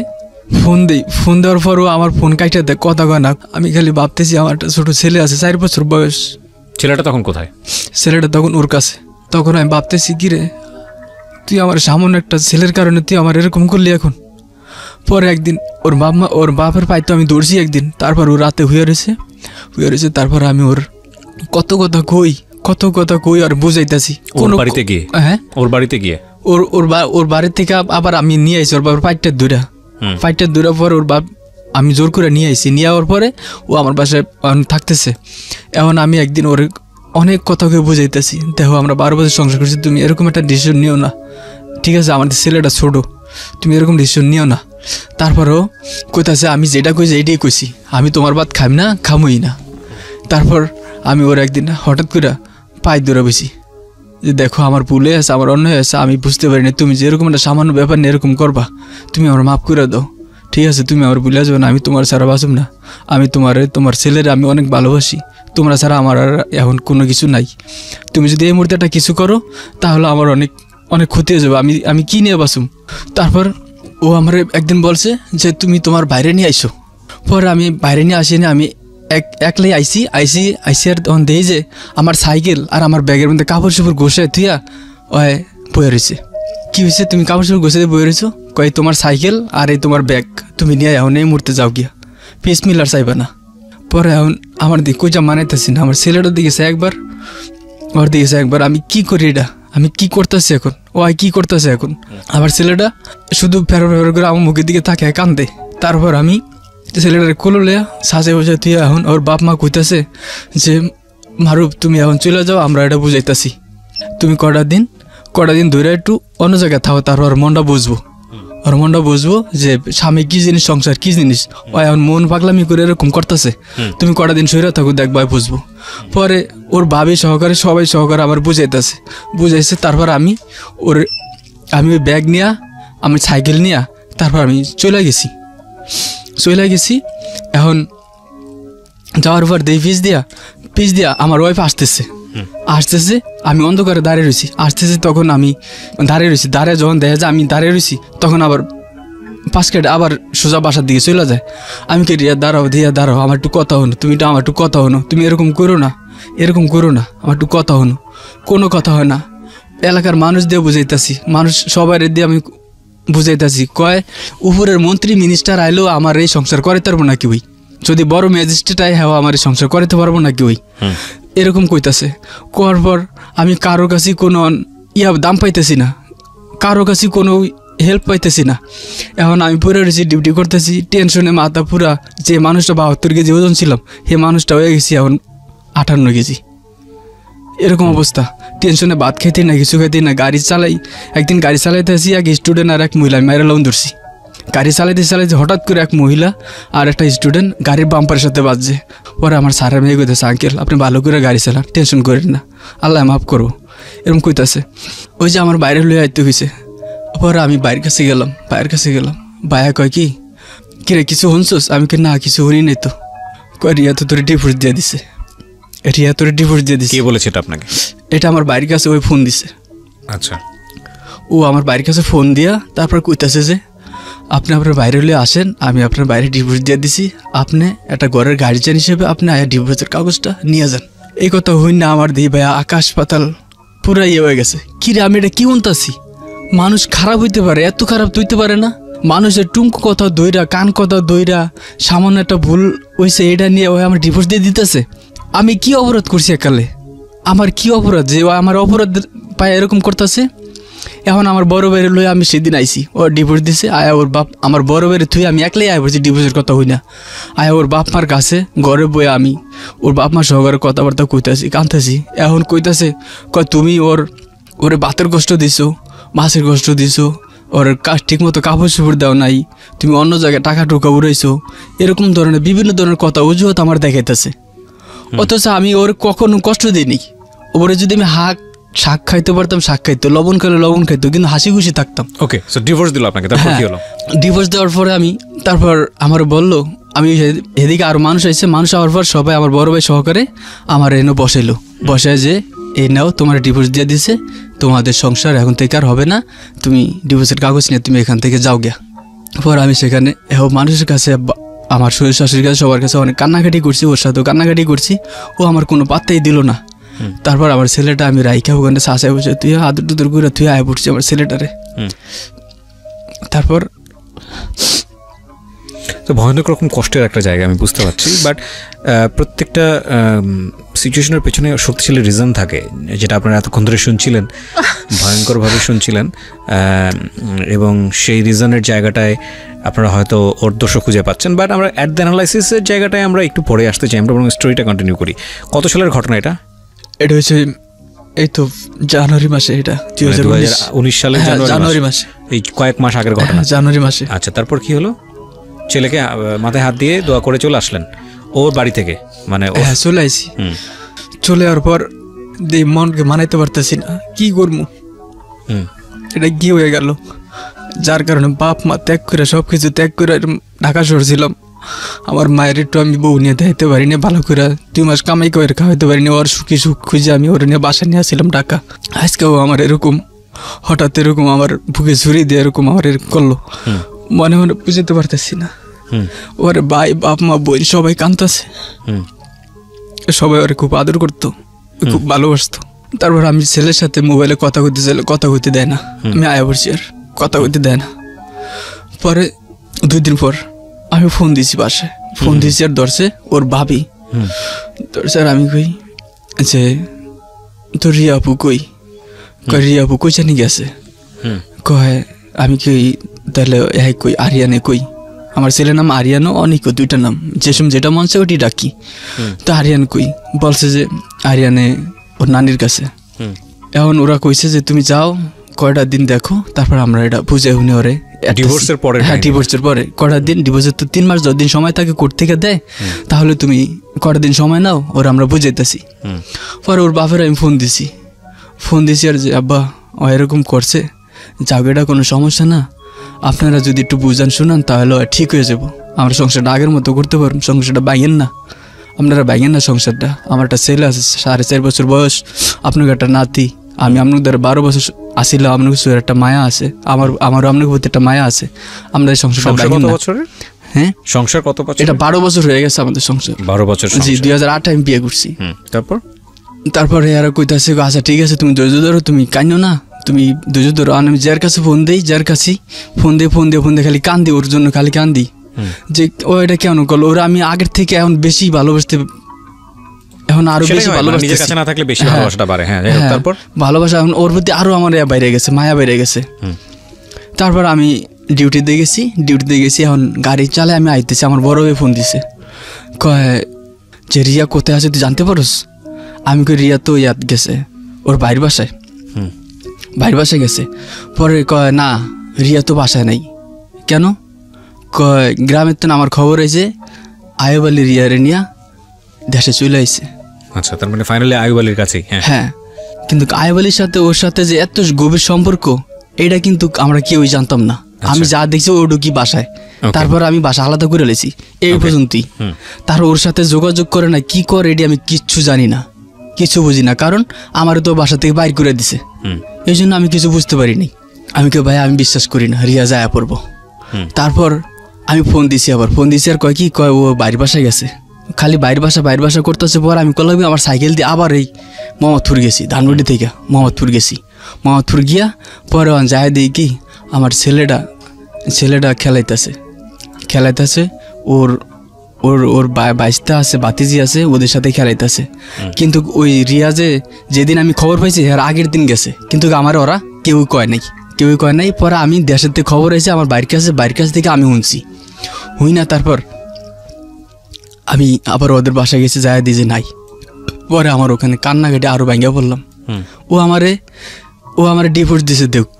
ফোন দিই, ফোন দেওয়ার পরও আমার ফোন কাইটে দেয়, কথা কয় না। আমি খালি ভাবতেছি আমার একটা ছোটো ছেলে আছে 4 বছর বয়স। ছেলেটা তখন কোথায়? ছেলেটা তখন ওর কাছে। তখন আমি ভাবতেছি কি রে তুই আমার সামান্য একটা ছেলের কারণে তুই আমার এরকম করলি এখন। পরে একদিন ওর বাপের পাইতো আমি দৌড়ছি একদিন, তারপর ও রাতে হুয়ে রয়েছে। তারপর আমি ওর কত কথা কই আর বুঝাইতেছি। ওর বাড়িতে গিয়ে? হ্যাঁ ওর বাড়িতে গিয়ে ওর বাড়ি থেকে আবার আমি নিয়ে আইছি ওর বাবার ফাইটের দূরা পর ওর বাপ আমি জোর করে নিয়ে আইছি। নিয়ে যাওয়ার পরে ও আমার বাসায় থাকতেছে। এখন আমি একদিন ওর অনেক কথা কয়ে বুঝাইতেছি, দেখো আমরা 12 বছর সংসার করছি, তুমি এরকম একটা ডিসিশন নিও না, ঠিক আছে আমাদের ছেলেটা ছোটো, তুমি এরকম ডিসিশন নিও না। তারপরও কইতাছে আমি যেটা কইছি এইটাই কইছি, আমি তোমার ভাত খাইম না, খামই না। তারপর আমি ওর একদিন হঠাৎ করে পায়ে দৌড়া বসি যে দেখো আমার ভুলে আছে, আমার অন্যায় আছে, আমি বুঝতে পারি না, তুমি যে এরকম একটা সামান্য ব্যাপার নিয়ে এরকম করবা, তুমি আমার মাফ করে দাও, ঠিক আছে তুমি আমার ভুলে যাবে না, আমি তোমার ছাড়া বাঁচব না, আমি তোমার ছেলের আমি অনেক ভালোবাসি, তোমরা ছাড়া আমার আর এখন কোনো কিছু নাই, তুমি যদি এই মুহূর্তে একটা কিছু করো তাহলে আমার অনেক অনেক ক্ষতি হয়ে যাবে, আমি কি নিয়ে বাঁচুম। তারপর ও আমার একদিন বলছে যে তুমি তোমার বাইরে নিয়ে আইসো। পরে আমি বাইরে নিয়ে আসিনি, আমি একলাই আইসি আর তখন দেখি যে আমার সাইকেল আর আমার ব্যাগের মধ্যে কাপড় চোপড় ঘষে থুয়া বয়ে রয়েছে। কী হয়েছে তুমি কাপড় চোপড় ঘষে বয়ে রয়েছো? কয় তোমার সাইকেল আর এই তোমার ব্যাগ তুমি নিয়ে এখন এই মুহূর্তে যাও গিয়া, পিস মিলার চাইবা না। পরে এখন আমার দিকে কইটা মানাইতেছি না, আমার ছেলেটার দিকেছে একবার, ওর দিকেছে একবার, আমি কি করি এটা, আমি কি করতেছি এখন, ও কি করতেছে এখন। আমার ছেলেটা শুধু ফেরো করে আমার মুখের দিকে তাকে কান্দে। তারপর আমি ছেলেটার কোলো লিয়া সাজে বসে তুই এখন ওর বাপ মা কইতাছে যে মারুফ তুমি এখন চলে যাও, আমরা এটা বুঝাইতাছি, তুমি কটা দিন ধরে একটু অন্য জায়গায় থাকো, তারপর ওর মনটা বুঝবো যে স্বামী কি জিনিস, সংসার কি জিনিস, ও এখন মন পাগলামি করে এরকম করতেছে, তুমি কটা দিন সইরা থাকো দেখবা বুঝবো। পরে ওর ভাবি সহকারে সবাই সহকারে আমার বুঝাইছে। তারপর আমি ওই ব্যাগ নিয়া, আমি সাইকেল নিয়া তারপর আমি চলে গেছি। এখন যাওয়ার পর দেই পিস দিয়া আমার ওয়াইফ আসতেছে, আমি অন্ধকারে দাঁড়িয়ে রয়েছি, তখন আমি দাঁড়িয়ে যখন দেখা যায় আমি দাঁড়িয়ে রয়েছি, তখন আবার 5 কেটে আবার সোজা বাসার দিকে চলে যায়। আমি কে দাঁড়াও আমার একটু কথা হনো, আমার একটু কথা হনো, তুমি এরকম করো না, আমার একটু কথা হনো। কোনো কথা হয় না, এলাকার মানুষ দিয়ে বুঝাইতেছি, মানুষ সবাই দিয়ে আমি বুঝাইতেছি, কয় উপরের মন্ত্রী মিনিস্টার আইলেও আমার এই সংসার করাইতে পারবো নাকি ওই, যদি বড় ম্যাজিস্ট্রেট আয় হ্যাঁ আমার এই সংসার করাইতে পারবো নাকি ওই, এরকম কইতাছে। কোয়ার পর আমি কারো কাছে কোনো দাম পাইতেছি না, কারো কাছে কোনো হেল্প পাইতেছি না। এখন আমি পুরো রয়েছি, ডিউটি করতেছি, টেনশনে মাথা পুরা। যে মানুষটা 72 কেজি ওজন ছিলাম, সে মানুষটা হয়ে গেছি এখন 58 কেজি। এরকম অবস্থা, টেনশনে ভাত খাইতে না, কিছু খাইতে না। গাড়ি চালাই, একদিন গাড়ি চালাইতে আসি, এক স্টুডেন্ট আর এক মহিলা মায়েরা লোন ধরছি। গাড়ি চালাইতে চালাইতে হঠাৎ করে এক মহিলা আর একটা স্টুডেন্ট গাড়ির বাম্পারের সাথে বাজছে। পরে আমার স্যারের মেয়ে কইতেছে, আঙ্কেল আপনি ভালো করে গাড়ি চালান, টেনশন করেন না, আল্লাহ মাফ করবো, এরকম কইতাছে। ওই যে আমার বাইরে লইয়া আইতে হয়েছে। পরে আমি বাইরের কাছে গেলাম, ভাইয়া কয় কি কিরে কিছু শুনছোস? আমি কি না কিছু শুনি নাই তো। কয় রিয়া তো তোর ডিভোর্স দিয়ে দিছে, রিয়া তোর ডিভোর্স দিয়ে দিছে। কে বলেছে এটা আপনাকে? এটা আমার বাড়ির কাছে ওই ফোন দিছে। আচ্ছা, ও আমার বাড়ির কাছে ফোন দিয়া তারপর কইতাছে যে আপনি আপনার বাইরে হলে আসেন, আমি আপনার বাইরে ডিভোর্স দিয়ে দিছি, আপনি একটা ঘরের গার্জিয়ান হিসেবে আপনি আয়া ডিভোর্সের কাগজটা নিয়ে যান। এই কথা হই না আমার দিই ভাইয়া আকাশ পাতাল পুরা ইয়ে হয়ে গেছে। কিরে আমি এটা কি বলতাছি? মানুষ খারাপ হইতে পারে, এত খারাপ হইতে পারে না? মানুষের টুঙ্কু কথা দইরা, কান কথা দইরা, সামান্য একটা ভুল হয়েছে এটা নিয়ে ওই আমার ডিভোর্স দিয়ে দিতেছে। আমি কি অপরাধ করছি একালে? আমার কি অপরাধ যে ও আমার অপরাধ পায় এরকম করতেছে? এখন আমার বড় ভাইয়ের লই আমি সেদিন আইসি, ওর ডিভোর্স দিছে। আয়া ওর বাপ আমার বড় ভাইয়ের থুই আমি একলাই আয় বলছি, ডিভোর্সের কথা হই না। আয়া ওর বাপ মার কাছে ঘরে বয়ে আমি ওর বাপ মার সহকারে কথাবার্তা কইতাছি, কাঁদতেছি। এখন কইতাছে কয় তুমি ওরে বাতের কষ্ট দিছো, মাছের কষ্ট দিছো, ওর ঠিক মতো কাপড় চোপড় দাও নাই, তুমি অন্য জায়গায় টাকা টুকা উড়াইছো, এরকম ধরনের বিভিন্ন ধরনের কথা অজুহাত আমার দেখাইতেছে। অথচ আমি ওর কখনো কষ্ট দিইনি। ওরে যদি আমি শাক খাইতে পারতাম শাক খাইতো, লবণ খাইলে লবণ খাইতো, কিন্তু হাসি খুশি থাকতাম। ওকে, সো ডিভোর্স দিল আপনাকে, তারপর কি হলো? ডিভোর্স দেওয়ার পরে তারপর আমার বললো, আমি এদিকে আরো মানুষ আইছে, মানুষ আওয়ার পর সবাই আমার বড় ভাই সহকারে আমার এনে বসাইলো, বসায় যে এই নাও তোমার ডিভোর্স দিয়ে দিছে, তোমাদের সংসার এখন থেকে আর হবে না, তুমি ডিভোর্সের কাগজ নিয়ে তুমি এখান থেকে যাও গিয়া। পর আমি সেখানে মানুষের কাছে, আমার শ্বশুর শাশুড়ির কাছে, সবার কাছে অনেক কান্নাকাটি করছি, ওর সাথেও কান্নাকাটি করছি, ও আমার কোনো পাত্তাই দিল না। তারপর আমার ছেলেটা আমি রাইখা ওখানে শাসায় বসে তুই আদর টুদর করে তুই আয় পড়ছি আমার ছেলেটারে। তারপর তো ভয়ানক রকম কষ্টের একটা জায়গা আমি বুঝতে পারছি, বাট প্রত্যেকটা সিচুয়েশনের পেছনে শক্তিশালী রিজন থাকে, যেটা আপনারা এতক্ষণ ধরে শুনছিলেন, ভয়ঙ্করভাবে শুনছিলেন, এবং সেই রিজনের জায়গাটায় আপনারা হয়তো ওর দোষও খুঁজে পাচ্ছেন। বাট আমরা অ্যাট দ্য অ্যানালাইসিসের জায়গাটায় আমরা একটু পরে আসতে চাই, আমরা বরং স্টোরিটা কন্টিনিউ করি। কত সালের ঘটনা এটা? এটা হচ্ছে এই তো জানুয়ারি মাসে, এটা 2019 সালের জানুয়ারি মাসে, এই কয়েক মাস আগের ঘটনা, জানুয়ারি মাসে। আচ্ছা, তারপর কি হলো? ছেলেকে মাথায় হাত দিয়ে দোয়া করে চলে আসলেন ওর বাড়ি থেকে? মানে চলে আইসি, চলে যাওয়ার পর মনকে মানাইতে পারতেছি না, কি করবো, এটা কি হয়ে গেল, যার কারণে বাপ মা ত্যাগ করে সবকিছু ত্যাগ করে ঢাকা শহর ছিলাম। আমার মায়ের একটু আমি বউ নিয়ে দেখাইতে পারিনি ভালো করে, 2 মাস কামাই করে খাওয়াইতে পারিনি, ওর সুখী সুখ খুঁজে আমি ওর নিয়ে বাসা নিয়ে আসছিলাম ঢাকা। আজকেও আমার এরকম হঠাৎ এরকম আমার বুকে ছুরি দিয়ে এরকম আমার এরকম করলো, মনে মনে বুঝতে পারতেছি না। ওর ভাই বাপ মা বোন সবাই কাঁদতেছে, সবাই ওরে খুব আদর করতো, খুব ভালোবাসতো। তারপর আমি ছেলের সাথে মোবাইলে কথা কইতে চাইলে কথা কইতে দেয় না, আমি আয়া পড়ছি আর কথা কইতে দেয় না। পরে 2 দিন পর আমি ফোন দিয়েছি বাসায়, ফোন দিয়েছি আর ধরছে ওর ভাবি, ধরছে আর আমি কই যে তোর রিয়া আপু কই? কয় রিয়া আপু কই জানি গেছে। কয় আমি কই তাহলে কই আরিয়ানে কই? আমার ছেলের নাম আরিয়ানো, অনেক 2টা নাম, যেটা মন চায় ওটি ডাকি। তো আরিয়ান কই? বলছে যে আরিয়ানে ওর নানির কাছে। এখন ওরা কইছে যে তুমি যাও কয়টা দিন দেখো, তারপর আমরা এটা বুঝে শুনে ওরে ডিভোর্সের পরে। হ্যাঁ, ডিভোর্সের পরে কয়টা দিন, ডিভোর্সের তো 3 মাস 10 দিন সময় থাকে কোর্ট থেকে দেয়, তাহলে তুমি কয়টা দিন সময় নাও, ওরা আমরা বুঝাইতেছি। পরে ওর বাপের আমি ফোন দিছি আর যে আব্বা ও এরকম করছে, যাও, এটা কোনো সমস্যা না, আপনারা যদি একটু বুঝান শোনান তাহলে ঠিক হয়ে যাবো, আমরা সংসারটা আগের মতো করতে পারবো, সংসারটা ভাঙেন না, আপনারা ভাঙেন না সংসারটা। আমার একটা ছেলে আছে 4.5 বছর বয়স, আপনাকে একটা নাতি, আমি আপনার দ্বারা 12 বছর আসিল, আপনার একটা মায়া আছে, আমারও আপনার প্রতি একটা মায়া আছে, আমরা এই সংসারটা ভাঙেন না। হ্যাঁ, সংসার কত বছর? এটা 12 বছর হয়ে গেছে আমাদের সংসার। 12 বছর? জি, 2008 আমি বিয়ে করছি। তারপরে এরা কইতাছে আচ্ছা ঠিক আছে তুমি ধৈর্য ধরো, তুমি কাইনো না, তুমি দুজো ধরো। আমি যার কাছে ফোন দিই, যার কাছে ফোন দিয়ে খালি কান্দি, ওর জন্য খালি কান্দি যে ও এটা কেন করলো। ওরা আমি আগের থেকে এখন বেশি ভালোবাসতে, এখন আরো বেশি ভালোবাসা এখন ওর প্রতি আরো আমার বাইরে গেছে, মায়া বাইরে গেছে। তারপর আমি ডিউটিতে গেছি, এখন গাড়ি চালায় আমি আইতেছি, আমার বড় ভাই ফোন দিছে, কয় যে রিয়া কোথায় আছে তুই জানতে পারোস? আমি কই রিয়া তো ইয়াদ গেছে ওর বাইরের বাসায় গেছে। পরে কয় না রিয়া তো বাসায় নাই। কেন? কয় গ্রামের তো আমার খবর হয়েছে আয়ুব আলী রিয়ারে নিয়া দেশে চলে আইছে। আচ্ছা, তার মানে ফাইনালি আয়ুব আলীর কাছেই? হ্যাঁ, কিন্তু আয়ুব আলীর সাথে ওর সাথে যে এত গভীর সম্পর্ক এটা কিন্তু আমরা কেউই জানতাম না। আমি যা দেখছি ও ঢুকি বাসায়, তারপর আমি বাসা আলাদা করে লেছি এই পর্যন্তই। তার ওর সাথে যোগাযোগ করে না কি করে এটি আমি কিচ্ছু জানি না, কিছু বুঝি না, কারণ আমার তো বাসা থেকে বাইর করে দিছে, এই জন্য আমি কিছু বুঝতে পারিনি। আমি কে ভাই আমি বিশ্বাস করি না, রিয়া যায় পড়বো। তারপর আমি ফোন দিছি আর কয় কি কয় ও বাইরের বাসায় গেছে, খালি বাইরের বাসা করতেছে। পর আমি করলাম আমার সাইকেল দিয়ে আবার এই মোহাম্মদপুর গেছি, ধানমন্ডি থেকে মোহাম্মদপুর গেছি। মোহাম্মদপুর গিয়া পরে যায় দিই কি আমার ছেলেটা খেলাইতেছে ওর ওর ওর বাইশটা আছে, বাতিজি আছে, ওদের সাথে খেলাইতেছে। কিন্তু ওই রিয়া যেদিন আমি খবর পাইছি এর আগের দিন গেছে, কিন্তু আমার ওরা কেউই কয় নাই। পরে আমি দেশের থেকে খবর হয়েছে আমার বাইরের কাছ থেকে আমি হুই না। তারপর আমি আবার ওদের বাসায় গেছি, যায় দিয়ে যে নাই। পরে আমার ওখানে কান্নাকাটি আরও ভাঙ্গা পড়লাম। ও আমারে ডিভোর্স দিছে, দেখ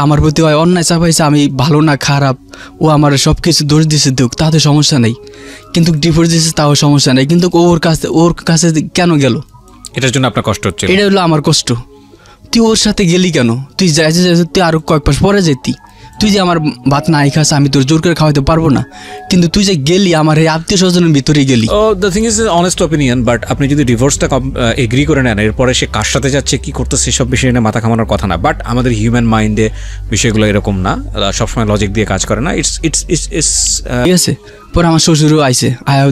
আমার প্রতি অন্যায় চাপাইছে, আমি ভালো না খারাপ, ও আমার সব কিছু দোষ দিছে, দেখ তাতে সমস্যা নেই, কিন্তু ডিভোর্স দিছে তাও সমস্যা নেই। কিন্তু ওর কাছে কেন গেল? এটার জন্য আপনার কষ্ট হচ্ছে? এটা হলো আমার কষ্ট। তুই ওর সাথে গেলি কেন? তুই তুই আরো কয়েক মাস পরে যেতি, তুই যে আমার ভাত নাই খাস আমি তোর জোর করে খাওয়াতে পারবো না, কিন্তু তুই যে গেলি আমার এই আত্মীয় স্বজনের ভিতরে গেলি। The thing is honest opinion, but আপনি যদি ডিভোর্সটা এগ্রি করে নেন, এরপরে সে কার সাথে যাচ্ছে কি করতেছে সেসব বিষয় নিয়ে মাথা ঘামানোর কথা না। বাট আমাদের হিউম্যান মাইন্ডে বিষয়গুলো এরকম না, সবসময় লজিক দিয়ে কাজ করে না। ঠিক আছে। পরে আমার শ্বশুরও আইসে,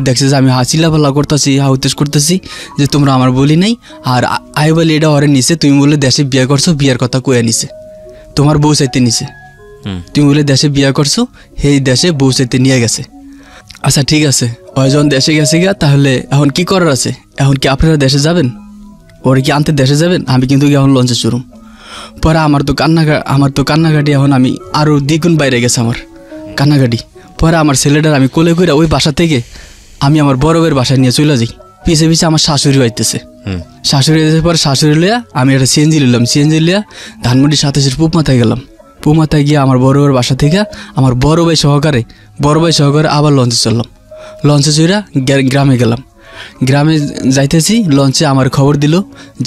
দেখছে যে আমি চিল্লাপাল্লা করতেছি যে তোমরা আমার বলি নাই, আর আয়ুব আলী এটা ওরে নিছে, তুমি বলে দেশে বিয়ে করছো, বিয়ের কথা কয়ে নিছে, তোমার বউ চাইতে নিছে, তুমি বলে দেশে বিয়ে করছো, সেই দেশে বউ চাইতে নিয়ে গেছে। আচ্ছা ঠিক আছে, ওইজন দেশে গেছে গিয়া, তাহলে এখন কি করার আছে? এখন কি আপনারা দেশে যাবেন? ওরে কি আনতে দেশে যাবেন? আমি কিন্তু এখন লঞ্চে চড়ুম। পরে আমার তো কান্নাকাটি এখন আমি আরও দ্বিগুণ বাইরে গেছে আমার কান্নাকাটি। পরে আমার ছেলেটার আমি কোলে করে ওই বাসা থেকে আমি আমার বড় ভাইয়ের বাসায় নিয়ে চলে যাই। পিছে আমার শাশুড়ি আইতেছে, পরে শাশুড়ি লিয়া আমি একটা সিএনজি লিয়া ধানমন্ডি 27 পুপ মাথায় গেলাম। পুপ মাথায় গিয়ে আমার বড় ভাইয়ের বাসা থেকে আমার বড় ভাই সহকারে আবার লঞ্চে চললাম। লঞ্চে চড়া গ্রামে গেলাম। গ্রামে যাইতেছি, লঞ্চে আমার খবর দিল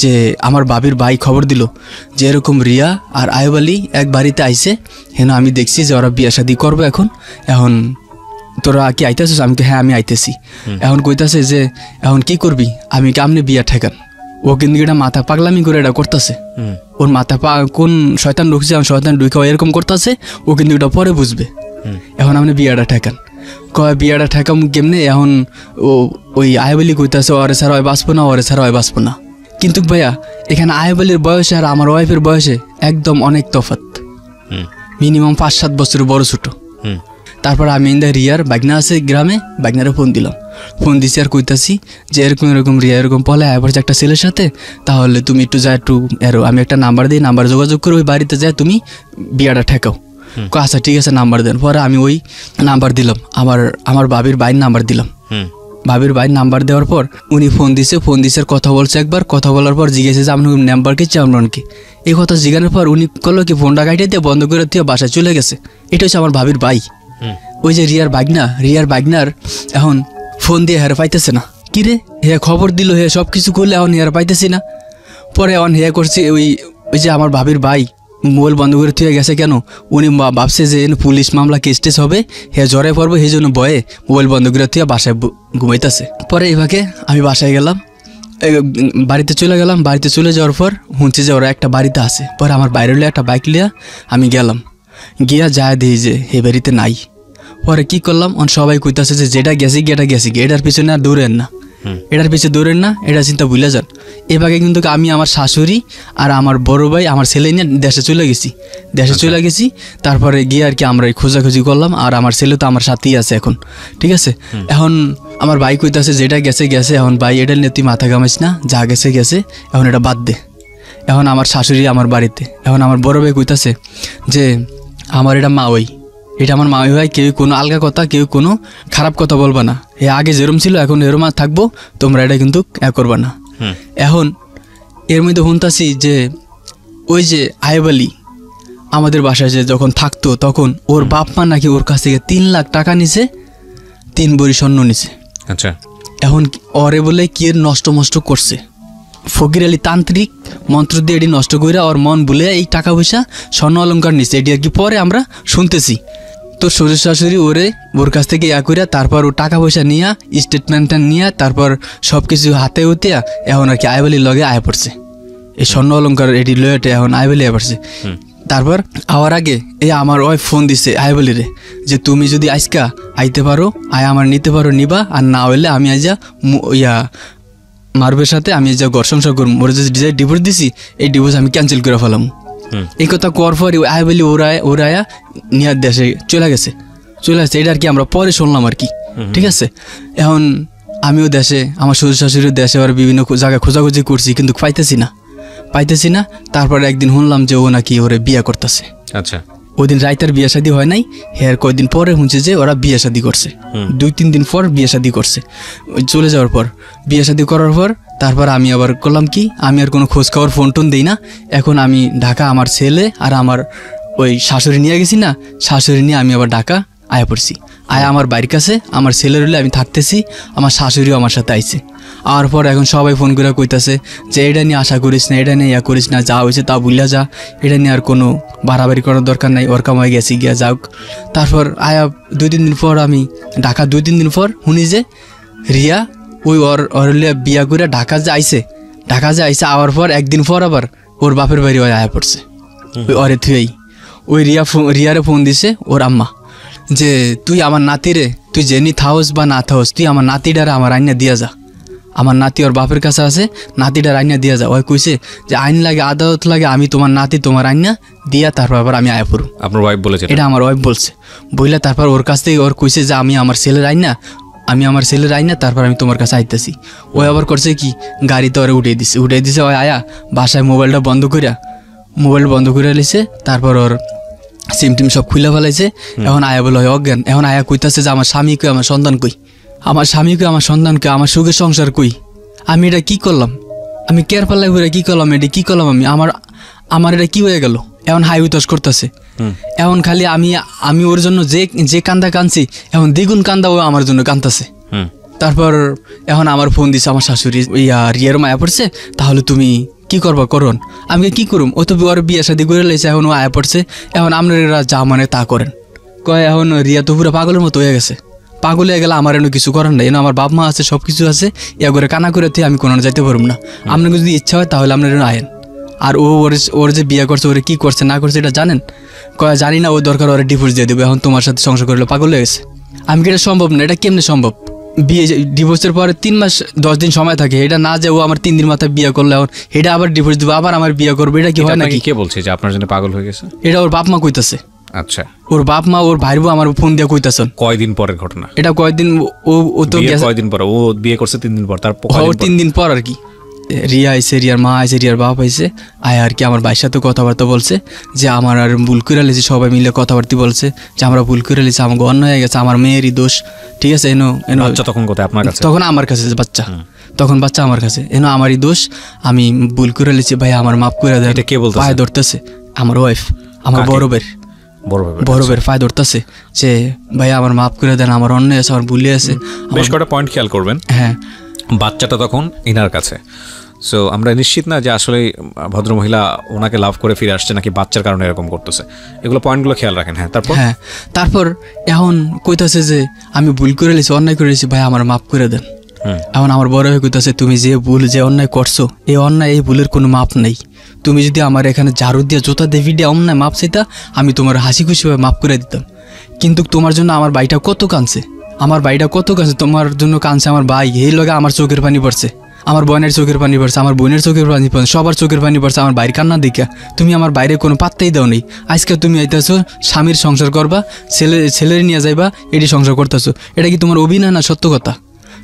যে আমার বাবির ভাই খবর দিল যে এরকম রিয়া আর আয়ুব আলী এক বাড়িতে আইছে, হেন আমি দেখছি যে ওরা বিয়ে শাদি করবো। এখন তোরা কি আইতেছিস? আমি হ্যাঁ আমি আইতেছি। এখন কইতাছে যে এখন কি করবি? আমি কেমনি বিয়া ঠেকান? ও কিন্তু এটা মাথা পাগলামি করে এটা করতেছে, ওর মাথা কোন শয়তান ঢুকছে, শয়তান ঢুকে এরকম করতেছে, ও কিন্তু এটা পরে বুঝবে। এখন আপনি বিয়াটা ঠেকান। কয় বিয়াটা ঠেকাম কেমনে? এখন ওই আয়ুব আলী কইতাছে ওরে ছাড়া হয় বাঁচবো না। কিন্তু ভাইয়া এখানে আয়ুব আলীর বয়সে আর আমার ওয়াইফের বয়সে একদম অনেক তফাৎ, মিনিমাম 5-7 বছরের বড় ছোট। তারপর আমি রিয়ার বাগনা আছে গ্রামে, বাগনারে ফোন দিছি আর কইতাছি যে এরকম রিয়া এরকম পলে আবার যে একটা ছেলের সাথে, তাহলে তুমি একটু আমি একটা নাম্বার দিই, নাম্বার যোগাযোগ করে ওই বাড়িতে যায় তুমি বিয়াটা ঠেকাও। আচ্ছা ঠিক আছে নাম্বার দেন। পরে আমি ওই নাম্বার দিলাম, আমার বাবির বাইর নাম্বার দিলাম। বাবির বাইর নাম্বার দেওয়ার পর উনি ফোন দিছে কথা বলছে একবার, কথা বলার পর জিজ্ঞেসে যে আপনার নাম্বার কি চামরনকে, এই কথা জিজ্ঞানোর পর উনি করলো কি ফোনটা কাটিয়ে দিয়ে বন্ধ করে দিয়ে বাসায় চলে গেছে। এটা হচ্ছে আমার ভাবির ভাই, ওই যে রিয়ার বাগনার এখন ফোন দিয়ে হেরে পাইতেছে না। কিরে হে খবর দিল, হে সব কিছু করলে এখন হেরে পাইতেছি না। পরে এখন হে করছে ওই যে আমার ভাবির ভাই মোবাইল বন্ধ করে থুয়ে গেছে। কেন? উনি ভাবছে যে পুলিশ মামলা কেস টেস হবে, হে জ্বরে পড়বো, সেই জন্য ভয়ে মোবাইল বন্ধ করে থুয়ে বাসায় ঘুমাইতেছে। পরে এইভাবে আমি বাসায় গেলাম, বাড়িতে চলে যাওয়ার পর শুনছি যে ওরা একটা বাড়িতে আছে। পরে আমার বাইরে একটা বাইক লিয়া আমি গিয়া যায় দিই যে হে বাড়িতে নাই। পরে কি করলাম, সবাই কইতাছে যে যেটা গেছি এটার পিছনে আর দৌড়েন না, এটার পিছিয়ে দৌড়েন না, এটা চিন্তা ভুলে যান। এভাবে কিন্তু আমি আমার শাশুড়ি আর আমার বড় ভাই আমার ছেলে নিয়ে দেশে চলে গেছি। তারপরে গিয়ে আর কি আমরা খোঁজাখুঁজি করলাম, আর আমার ছেলে তো আমার সাথেই আছে এখন, ঠিক আছে। এখন আমার ভাই কইতাছে যেটা গেছে, এখন ভাই এটা নিয়ে তুই মাথা ঘামাইস না, যা গেছে, এখন এটা বাদ দে। এখন আমার শাশুড়ি আমার বাড়িতে, এখন আমার বড় ভাই কইতাছে যে আমার এটা মা ওই, এটা আমার মা ভাই, কেউ কোনো আলগা কথা, কেউ কোনো খারাপ কথা বলবা না, এ আগে যেরম ছিল এখন এরম থাকবো, তোমরা এটা কিন্তু করবা না। এখন এর মধ্যে শুনতাছি যে ওই যে আয়েব আলী আমাদের বাসায় যে যখন থাকতো, তখন ওর বাপ মা নাকি ওর কাছ থেকে 3 লাখ টাকা নিছে, 3 ভরি স্বর্ণ নিছে। আচ্ছা, এখন ওরে বলে কি নষ্ট করছে, ফকির আলী তান্ত্রিক মন্ত্র দিয়ে এটি নষ্ট করে ওর মন বলে এই টাকা পয়সা স্বর্ণ অলঙ্কার নিচ্ছে, এটি আর কি পরে আমরা শুনতেছি। তোর শ্বশুর শাশুড়ি ওর কাছ থেকে করে তারপর ও টাকা পয়সা নিয়ে স্টেটমেন্টটা নিয়ে তারপর সব কিছু হাতে উতিয়া এখন আর কি আইবালির লগে আয় পড়ছে, এই স্বর্ণ অলঙ্কার এটি লয়েটে এখন আইবালি আয় পড়ছে। তারপর আওয়ার আগে এই আমার ওই ফোন দিছে আইবালিরে যে তুমি যদি আজকা আইতে পারো আমার নিতে পারো নিবা, আর না হইলে আমি আইজা মারবের সাথে আমি যা ঘর সংসার করবো, ওরা যে ডিভোর্স দিছি এই ডিভোর্স আমি ক্যান্সেল করে ফেলাম। এই কথা করার পরে আইবালি ওরায়া নিয়ার দেশে চলে গেছে। এটা আর কি আমরা পরে শুনলাম আর কি, ঠিক আছে। এখন আমিও দেশে, আমার শ্বশুর শাশুড়ির দেশে আর বিভিন্ন জায়গায় খোঁজাখুঁজি করছি, কিন্তু পাইতেছি না। তারপরে একদিন শুনলাম যে ও নাকি ওরে বিয়ে করতেছে। আচ্ছা, ওই দিন রাইতের বিয়ে শাদী হয় নাই, এর কয়েকদিন পরে শুনছে যে ওরা বিয়ে শাদী করছে, 2-3 দিন পর বিয়ে শাদী করছে। চলে যাওয়ার পর বিয়ে শাদী করার পর তারপর আমি আবার করলাম কি, আমি আর কোনো খোঁজ খবর ফোন টোন দিই না। এখন আমি ঢাকা আমার ছেলে আর আমার ওই শাশুড়ি নিয়ে গেছি না, শাশুড়ি নিয়ে আমি আবার ঢাকা আয়া পড়ছি। আমার বাড়ির কাছে আমার ছেলের হলে আমি থাকতেছি, আমার শাশুড়িও আমার সাথে আইছে। আর পর এখন সবাই ফোন করে কইতাছে যে এটা নিয়ে আশা করিস না, এটা নিয়ে ইয়া করিস না, যা হয়েছে তা ভুলিয়া যা, এটা নিয়ে আর কোনো বাড়াবাড়ি করার দরকার নাই, ওর কামাই গেছি গিয়া যাওক। তারপর 2-3 দিন পর আমি ঢাকা 2-3 দিন পর শুনি যে রিয়া ওই ওর বিয়া করে ঢাকা যে আইছে আওয়ার পর একদিন পর আবার ওর বাপের বাড়ি ওই আয়া পড়ছে ওই অরে থুয়েই। ওই রিয়ারে ফোন দিছে ওর আম্মা যে তুই আমার নাতিরে, তুই জেনি থাওস বা না থাওস, তুই আমার নাতিটারে আমার আইনা দিয়া যা, আমার নাতি ওর বাপের কাছে আছে, নাতিটার আইনা দিয়া যা। ওই কইছে যে আইন লাগে আদালত লাগে, আমি তোমার নাতি তোমার আইনা দিয়া তারপর আবার আমি আয়া পড়ু। আপনার ওয়াইফ বলেছে? এটা আমার ওয়াইফ বলছে। বইলা তারপর ওর কাছ থেকে ওর কইছে যে আমি আমার ছেলের আইনা তারপর আমি তোমার কাছে আইতেছি। ওই আবার করছে কি গাড়িতে ওরে উঠিয়ে দিছে ওই আয়া বাসায় মোবাইলটা বন্ধ করে লিছে। তারপর ওর সিম টিম সব খুলে ফেলাইছে। এখন আয়া বলে হয় অজ্ঞান। এখন আয়া কইতাছে যে আমার স্বামী কই, আমার সন্তান কই, আমার সন্তান কই, আমার সুখের সংসার কই, আমি এটা কি করলাম, আমি কেয়ার পাল্লাই করে কি করলাম, এটা কি করলাম আমার এটা কি হয়ে গেল। এখন হাই উতাস করতেছে। এখন খালি আমি ওর জন্য যে কান্দা কাঁদছি, এখন দ্বিগুণ কান্দা ও আমার জন্য কান্দতেছে। তারপর এখন আমার ফোন দিছে আমার শাশুড়ি, রিয়ার মায়া পড়ছে, তাহলে তুমি কি করবা করুন। আমি কি করুম, ও তো ওর বিয়ে শাদী করে লাইছে, এখন ও আয়া পড়ছে, এখন আপনারা যা মানে তা করেন। কয় এখন রিয়া তো পুরো পাগলের মতো হয়ে গেছে, পাগল হয়ে গেলে আমার এনে কিছু করার নাই, এনে আমার বাপ মা আছে, সব কিছু আছে, ইয়া করে কানা করে আমি কোনো যাইতে পারব না। আপনার যদি ইচ্ছা হয় তাহলে আপনার আয়েন। আর ওর যে বিয়ে করছে, ওরে কি করছে না করছে এটা জানেন? কয় জানি না, ও দরকার ওরা ডিভোর্স দিয়ে দেবে, এখন তোমার সাথে সংসার করলে পাগল হয়ে গেছে। আমি কি এটা সম্ভব না, এটা কেমনে সম্ভব? বিয়ে ডিভোর্সের পরে 3 মাস 10 দিন সময় থাকে, এটা না যে ও আমার 3 দিন মাথায় বিয়ে করলে এখন এটা আবার ডিভোর্স দেবো, আবার আমার বিয়ে করবো, এটা কি হয় নাকি? কে বলছে যে আপনার জন্য পাগল হয়ে গেছে? এটা ওর বাপ মা কইতাছে। আচ্ছা, ওর বাপ মা ওর ভাই বোন আমার ফোন দিয়ে কইতাছেন। কয়দিন পরের ঘটনা এটা? কয়দিন ও তো কয়দিন পর ও বিয়ে করছে? 3 দিন পর। তারপর 3 দিন পর আর কি রিয়া আইসে, রিয়ার মা আইসে, রিয়ার বাপ আইসে, আর কি আমার ভাইয়ের সাথে কথাবার্তা বলছে যে আমার আর ভুল করে লেছি, সবাই মিলে কথাবার্তা বলছে যে আমরা ভুল করে লেছি, আমার অন্য হয়ে গেছে, আমার মেয়েরই দোষ, ঠিক আছে। তখন কোথায় আপনার কাছে? তখন আমার কাছে বাচ্চা, তখন বাচ্চা আমার কাছে, আমারই দোষ, আমি ভুল করে লেছি, ভাই আমার মাফ করে দেয়। কে বলতে পায়ে ধরতেছে? আমার ওয়াইফ, আমার বড় বের পায়ে ধরতেছে যে ভাই আমার মাফ করে দেন, আমার অন্য আছে, আমার ভুলে আছে। বেশ কটা পয়েন্ট খেয়াল করবেন। হ্যাঁ, বাচ্চাটা তখন ইনার কাছে, সো আমরা নিশ্চিত না যে আসলে ভদ্রমহিলা ওনাকে লাভ করে ফিরে আসছে নাকি বাচ্চার কারণে এরকম করতেছে, এগুলো পয়েন্টগুলো খেয়াল রাখেন। তারপর এখন কইতাছে যে আমি ভুল করে লেছি, অন্যায় করে লেছি, ভাই আমার মাফ করে দেন। এখন আমার বড় হয়ে কইতাছে তুমি যে ভুল, যে অন্যায় করছো, এই অন্যায়, এই ভুলের কোনো মাপ নেই। তুমি যদি আমার এখানে ঝাড়ু দিয়ে জোতা দিয়ে ভিডিও অন্যায় মাপ চাইতা, আমি তোমার হাসি খুশি ভাবে মাফ করে দিতাম, কিন্তু তোমার জন্য আমার ভাইটা কত কাঁদছে, আমার ভাইটা কত কাছে তোমার জন্য কাঁদছে, আমার ভাই এই লগে আমার চোখের পানি পড়ছে, আমার বোনের চোখের পানি পড়ছে, আমার বোনের চোখের পানি পড়ছে, সবার চোখের পানি পড়ছে আমার বাইরের কান্না দেখা। তুমি আমার বাইরে কোনো পাত্তাই দাও নেই। আজকে তুমি আইতেছো স্বামীর সংসার করবা, ছেলের নিয়ে যাইবা, এটি সংসার করতেছো, এটা কি তোমার অভিনয় না সত্য কথা?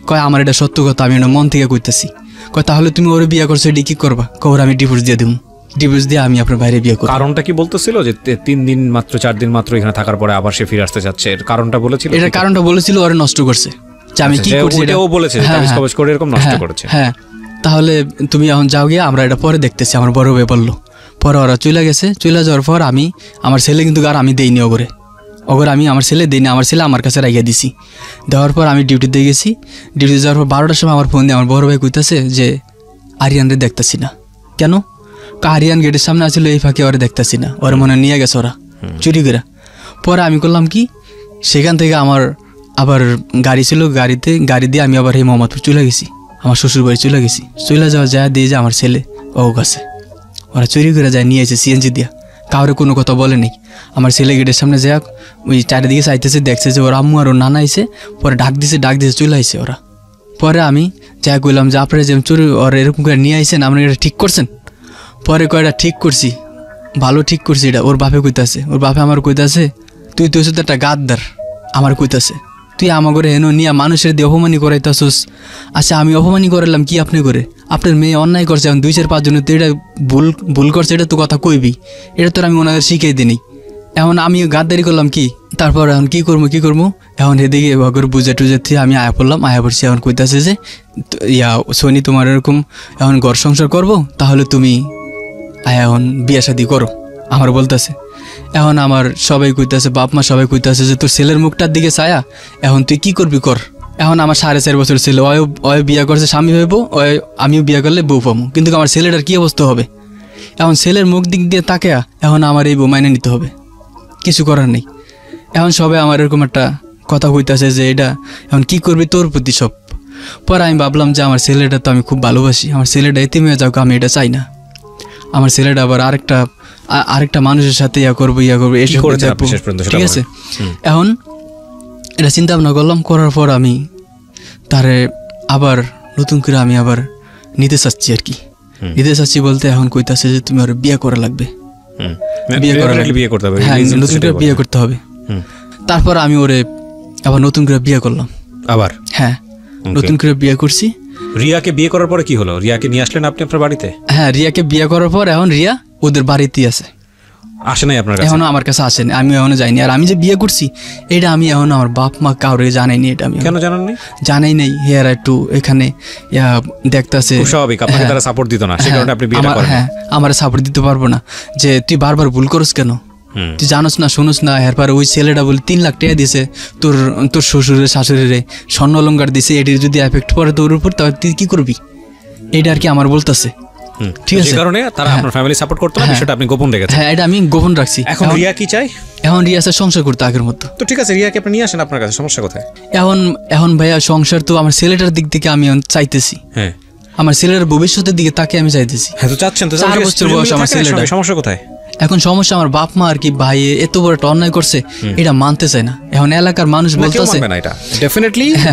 কয় আমার এটা সত্য কথা, আমি এটা মন থেকে কইতেছি। কয় তাহলে তুমি ওরে বিয়ে করছো, এটি কি করবা? কয় ওরা আমি ডিভোর্স দিয়ে দেবো, ডিভোর্স দিয়ে আমি আপনার বাইরে বিয়ে করব। কারণটা কি বলতেছিল যে 3 দিন মাত্র 4 দিন মাত্র এখানে থাকার পরে আবার সে ফিরে আসতে যাচ্ছে, এর কারণটা বলেছিল? এটা কারণটা বলেছিল ওরে নষ্ট করছে, যে আমি কি করছি এটাও বলেছে তাবিজ কবজ করে এরকম নষ্ট করেছে। হ্যাঁ, তাহলে তুমি এখন যাও গিয়ে, আমরা এটা পরে দেখতেছি, আমার বড় ভাই বললো। পরে ওরা চলে গেছে, চলে যাওয়ার পর আমি আমার ছেলে কিন্তু আর আমি দেইনি ওগরে আমি আমার ছেলে দিইনি, আমার ছেলে আমার কাছে রাখিয়ে দিছি। দেওয়ার পর আমি ডিউটিতে গেছি, ডিউটিতে যাওয়ার পর 12টার সময় আমার ফোন দিয়ে আমার বড় ভাই কইতাছে যে আরিয়ানরে দেখতেছি না। কেন? আরিয়ান গেটের সামনে আসলে এই ফাঁকে ওরা দেখতেছি না, ওরা মনে নিয়ে গেছে ওরা চুরি করে। পরে আমি করলাম কি, সেখান থেকে আমার আবার গাড়ি ছিল, গাড়ি দিয়ে আমি আবার এই মোহাম্মদপুর চলে গেছি, আমার শ্বশুর বাড়ি চলে গেছি। চলে যাওয়া যায় দিয়ে যে আমার ছেলে ও কাছে ওরা চুরি করে যায়, নিয়ে এসে সিএনজি দিয়া, কাউরে কোনো কথা বলে নেই। আমার ছেলে গেটের সামনে যায়, ওই চারিদিকে চাইতেছে, দেখছে যে ওর আম্মু আর ওর নানা আইসে, পরে ডাক দিছে চলে আইসে ওরা। পরে আমি যা কইলাম যে আপনারা যে চুরি ওর এরকম করে নিয়ে আইসেন, আপনারা এটা ঠিক করছেন? পরে কয়টা ঠিক করছি, ভালো ঠিক করছি এটা। ওর বাপে কইতাছে, ওর বাপে আমার কইতাছে তুই তো শুধু একটা গাদ্দার, আমার কইতাছে তুই আমার করে হেন নিয়ে মানুষের দিয়ে অপমানি করাইতাছোস। আচ্ছা আমি অপমানি করাইলাম কি আপনি করে? আপনার মেয়ে অন্যায় করছে, এখন 2-4-5 জনের তো এটা ভুল করছে, এটা তো কথা কইবি, এটা তো আমি ওনাদের শিখিয়ে দিই। এখন আমি গাদ্দারি করলাম কি? তারপর এখন কি করবো এখন এদিকে করে বুঝে টুঝে আমি আয়া পড়ছি। এখন কইতাছে যে সোনি তোমার এরকম এখন ঘর সংসার করবো, তাহলে তুমি এখন বিয়ে শাদি করো, আমার বলতেছে। এখন আমার সবাই কইতাছে, বাপ মা সবাই কইতাছে যে তোর ছেলের মুখটার দিকে ছায়া, এখন তুই কি করবি কর। এখন আমার 4.5 বছর ছিল, ওই বিয়ে করছে স্বামী ভাইবো, আমিও বিয়ে করলে বউ পাবো, কিন্তু আমার ছেলেটার কি অবস্থা হবে? এখন ছেলের মুখ দিক দিয়ে তাকে এখন আমার এই বউ মাইনে নিতে হবে, কিছু করার নেই। এখন সবাই আমার এরকম একটা কথা কইতাছে যে এটা এখন কি করবি তোর প্রতি সব। পরে আমি ভাবলাম যে আমার ছেলেটা তো আমি খুব ভালোবাসি, আমার ছেলেটা এতিম হয়ে যাক, আমি এটা চাই না। আমার ছেলেটা আবার আরেকটা মানুষের সাথে ইয়া করবো এসব, ঠিক আছে। এখন এটা চিন্তা ভাবনা করলাম, করার পর আমি তারে আবার নতুন করে আমি আবার নিতে চাচ্ছি আর কি। নিতে চাচ্ছি বলতে এখন কইতাছে যে তুমি ওর বিয়ে করা লাগবে, বিয়ে করতে হবে, হ্যাঁ নতুন করে বিয়ে করতে হবে। তারপর আমি ওরে আবার নতুন করে বিয়ে করলাম আবার, হ্যাঁ নতুন করে বিয়ে করছি। রিয়াকে বিয়ে করার পরে কি হলো? রিয়াকে নিয়ে আসলেন আপনি আপনার বাড়িতে? হ্যাঁ, রিয়াকে বিয়ে করার পর এখন রিয়া ওদের বাড়িতেই আছে, আসে নাই আপনার কাছে? এখনো আমার কাছে আসেনি, আমি এখনো যাইনি। আর আমি যে বিয়ে করছি এটা আমি এখনো আমার বাপ মা কাউরে জানাইনি। এটা আমি কেন জানাননি? জানাই নাই, হেয়ারা একটু এখানে দেখতেছে, স্বাভাবিক আপনাকে তারা সাপোর্ট দিত না, সেই কারণে আপনি বিয়েটা করেন। হ্যাঁ, আমার সাপোর্ট দিতে পারবো না, যে তুই বারবার ভুল করস কেন, তুই জানোস না শুনোস না। এরপরে ওই ছেলেটা বলে 3 লাখ টাকা দিছে তোর শ্বশুরের শাশুড়িরে, স্বর্ণ অলংকার দিছে, এটির যদি এফেক্ট পড়ে তোর উপর তাহলে তুই কি করবি? এটা আর কি আমার বলতেছে, ঠিক আছে। কারণে তারা আপনার ফ্যামিলি সাপোর্ট করতে না, বিষয়টা আপনি গোপন রেখেছেন। হ্যাঁ, এটা আমি গোপন রাখছি। এখন রিয়া কি চাই? এখন রিয়া চাই সংসার করতে আগের মতো। তো ঠিক আছে, রিয়াকে আপনি নিয়ে আসেন আপনার কাছে, সমস্যা কোথায়? এখন ভাইয়া সংসার তো আমার ছেলেটার দিক থেকে আমি চাইতেছি, হ্যাঁ আমার ছেলের ভবিষ্যতের দিকে তাকে আমি চাইতেছি। হ্যাঁ তো চাচ্ছেন তো, 4 বছর বয়স আমার ছেলেটা, সমস্যা কোথায়? এখন সমস্যা আমার বাপ মা আর কি, ভাই এত বড় একটা অন্যায় করছে, এটা মানতে চায় না। এখন এলাকার মানুষ বলতেছে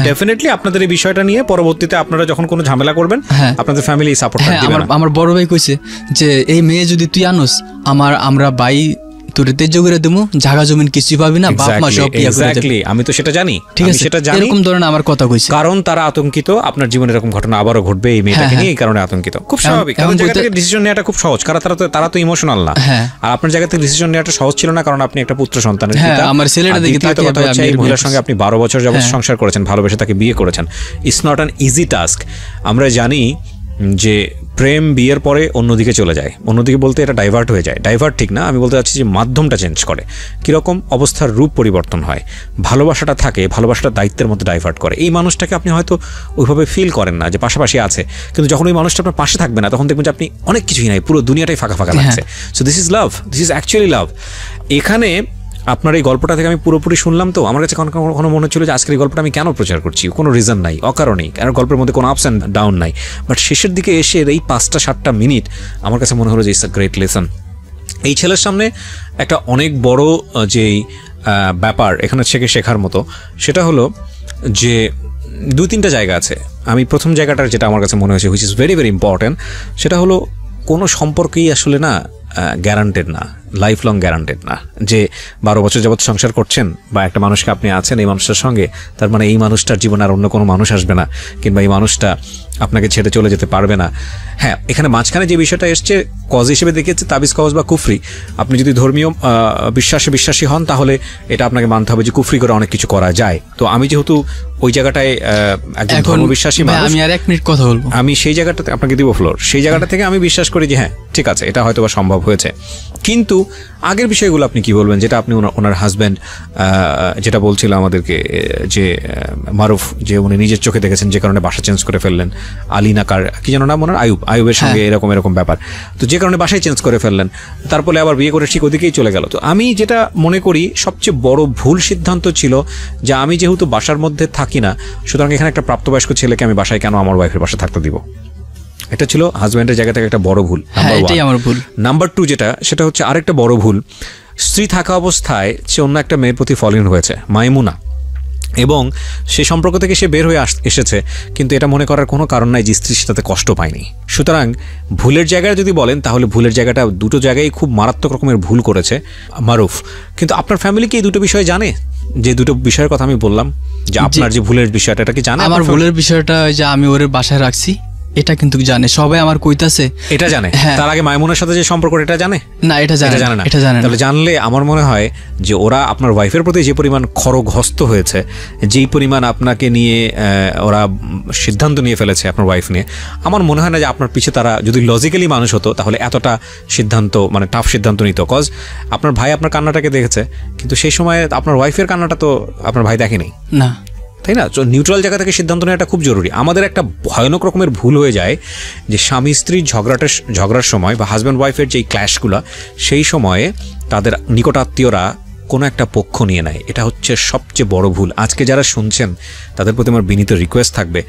ডেফিনেটলি আপনাদের এই বিষয়টা নিয়ে পরবর্তীতে আপনারা যখন কোনো ঝামেলা করবেন আপনাদের ফ্যামিলি সাপোর্ট দিবে না। আমার বড় ভাই কইছে যে এই মেয়ে যদি তুই আনোস, আমরা ভাই তোরে তেজ করে দেবো, জায়গা জমিন কিছুই পাবি না, বাপ মা সব ইয়া করে দেবে। আমি তো সেটা জানি, ঠিক আছে, সেটা জানি, এরকম ধরনের আমার কথা কইছে। কারণ তারা আতঙ্কিত, আপনার জীবনে এরকম ঘটনা আবারও ঘটবে এই মেয়েটাকে নিয়ে, এই কারণে আতঙ্কিত। খুব স্বাভাবিক, কারণ জায়গা থেকে ডিসিশন নেওয়াটা খুব সহজ, কারণ তারা তো ইমোশনাল না। আর আপনার জায়গা থেকে ডিসিশন নেওয়াটা সহজ ছিল না, কারণ আপনি একটা পুত্র সন্তানের পিতা। আমার ছেলেটা দেখি তাকে এই মহিলার সঙ্গে আপনি 12 বছর যাবত সংসার করেছেন, ভালোবেসে তাকে বিয়ে করেছেন। It's not an easy task. আমরা জানি যে প্রেম বিয়ের পরে অন্যদিকে চলে যায়, অন্যদিকে বলতে এটা ডাইভার্ট হয়ে যায়। ডাইভার্ট ঠিক না, আমি বলতে চাচ্ছি যে মাধ্যমটা চেঞ্জ করে, কীরকম অবস্থার রূপ পরিবর্তন হয়। ভালোবাসাটা থাকে, ভালোবাসাটা দায়িত্বের মধ্যে ডাইভার্ট করে। এই মানুষটাকে আপনি হয়তো ওইভাবে ফিল করেন না যে পাশাপাশি আছে, কিন্তু যখন ওই মানুষটা আপনার পাশে থাকবে না, তখন দেখবেন যে আপনি অনেক কিছুই নাই, পুরো দুনিয়াটাই ফাঁকা ফাঁকা লাগছে। So this is love, this is actually লাভ। এখানে আপনার এই গল্পটা থেকে আমি পুরোপুরি শুনলাম, তো আমার কাছে কখনো মনে হচ্ছিল যে আজকের এই গল্পটা আমি কেন প্রচার করছি, কোনো রিজন নাই, অকারণেই, কারণ গল্পের মধ্যে কোনো আপস অ্যান্ড ডাউন নাই। বাট শেষের দিকে এসে এই 5-7টা মিনিট আমার কাছে মনে হলো যে ইটস আ গ্রেট লেসন। এই ছেলের সামনে একটা অনেক বড় যেই ব্যাপার এখানে থেকে শেখার মতো, সেটা হলো যে 2-3টা জায়গা আছে। আমি প্রথম জায়গাটার যেটা আমার কাছে মনে হয়েছে which is very very important, সেটা হলো কোনো সম্পর্কেই আসলে না গ্যারান্টেড না, লাইফ লং গ্যারান্টেড না। যে 12 বছর যাবৎ সংসার করছেন বা একটা মানুষকে আপনি আছেন এই মানুষটার সঙ্গে, তার মানে এই মানুষটার জীবনে আর অন্য কোনো মানুষ আসবে না, কিংবা এই মানুষটা আপনাকে ছেড়ে চলে যেতে পারবে না। হ্যাঁ, এখানে মাঝখানে যে বিষয়টা এসছে কজ হিসেবে দেখেছে তাবিজ কজ বা কুফরি। আপনি যদি ধর্মীয় বিশ্বাসী হন তাহলে এটা আপনাকে মানতে হবে যে কুফরি করে অনেক কিছু করা যায়। তো আমি যেহেতু ওই জায়গাটায় একজন ধর্মবিশ্বাসী মানুষ, আমি আর 1 মিনিট কথা বলবো, আমি সেই জায়গাটাতে আপনাকে দিব ফ্লোর, সেই জায়গাটা থেকে আমি বিশ্বাস করি যে হ্যাঁ ঠিক আছে, এটা হয়তো বা সম্ভব হয়েছে। কিন্তু আগের বিষয়গুলো আপনি কি বলবেন, যেটা আপনি ওনার হাজব্যান্ড যেটা বলছিল আমাদেরকে যে মারুফ, যে উনি নিজের চোখে দেখেছেন যে কারণে বাসা চেঞ্জ করে ফেললেন, আলিনাকার কি যেন নাম ওনার, আয়ুবের সঙ্গে এরকম ব্যাপার, তো যে কারণে বাসায় চেঞ্জ করে ফেললেন, তারপরে আবার বিয়ে করে ঠিক ওদিকেই চলে গেল। তো আমি যেটা মনে করি সবচেয়ে বড় ভুল সিদ্ধান্ত ছিল যে আমি যেহেতু বাসার মধ্যে থাকি না, সুতরাং এখানে একটা প্রাপ্তবয়স্ক ছেলেকে আমি বাসায় কেন আমার ওয়াইফের বাসা থাকতে দিব, এটা ছিল হাজব্যান্ডের জায়গা থেকে একটা বড় ভুল। নাম্বার 2 যেটা, সেটা হচ্ছে আরেকটা বড় ভুল, স্ত্রী থাকা অবস্থায় সে অন্য একটা মেয়ের প্রতি ফল ইন হয়েছে, মাইমুনা, এবং সে সম্পর্ক থেকে সে বের হয়ে এসেছে, কিন্তু এটা মনে করার কোনো কারণ নাই যে স্ত্রী সেটাতে কষ্ট পায়নি। সুতরাং ভুলের জায়গায় যদি বলেন তাহলে ভুলের জায়গাটা দুটো জায়গায় খুব মারাত্মক রকমের ভুল করেছে মারুফ। কিন্তু আপনার ফ্যামিলি কি এই দুটো বিষয় জানে, যে দুটো বিষয়ের কথা আমি বললাম, যে আপনার যে ভুলের বিষয়টা, এটা কি জানে? আমার ভুলের বিষয়টা যে আমি ওর বাসায় রাখছি এটা কিন্তু জানে, সবাই আমার কইতাছে এটা জানে। তার আগে মাইমুনার সাথে যে সম্পর্ক এটা জানে না, এটা জানে না। তাহলে জানলে আমার মনে হয় যে ওরা আপনার ওয়াইফের প্রতি যে পরিমাণ খড়গহস্ত হয়েছে, যেই পরিমাণ আপনাকে নিয়ে ওরা সিদ্ধান্ত নিয়ে ফেলেছে আপনার ওয়াইফ নিয়ে, আমার মনে হয় না যে আপনার পিছে তারা যদি লজিক্যালি মানুষ হতো তাহলে এতটা সিদ্ধান্ত, মানে টাফ সিদ্ধান্ত নিত। কজ আপনার ভাই আপনার কান্নাটাকে দেখেছে, কিন্তু সেই সময় আপনার ওয়াইফের কান্নাটা তো আপনার ভাই দেখেনি না, তাই না? তো নিউট্রাল জায়গা থেকে সিদ্ধান্ত নেওয়াটা খুব জরুরি। আমাদের একটা ভয়ানক রকমের ভুল হয়ে যায় যে স্বামী স্ত্রীর ঝগড়ার সময় বা হাজব্যান্ড ওয়াইফের যেই ক্ল্যাশগুলো, সেই সময়ে তাদের নিকটাত্মীয়রা কোনো একটা পক্ষ নিয়ে নেয়। এটা হচ্ছে সবচেয়ে বড় ভুল। আজকে যারা শুনছেন তাদের প্রতি আমার বিনীত রিকোয়েস্ট থাকবে,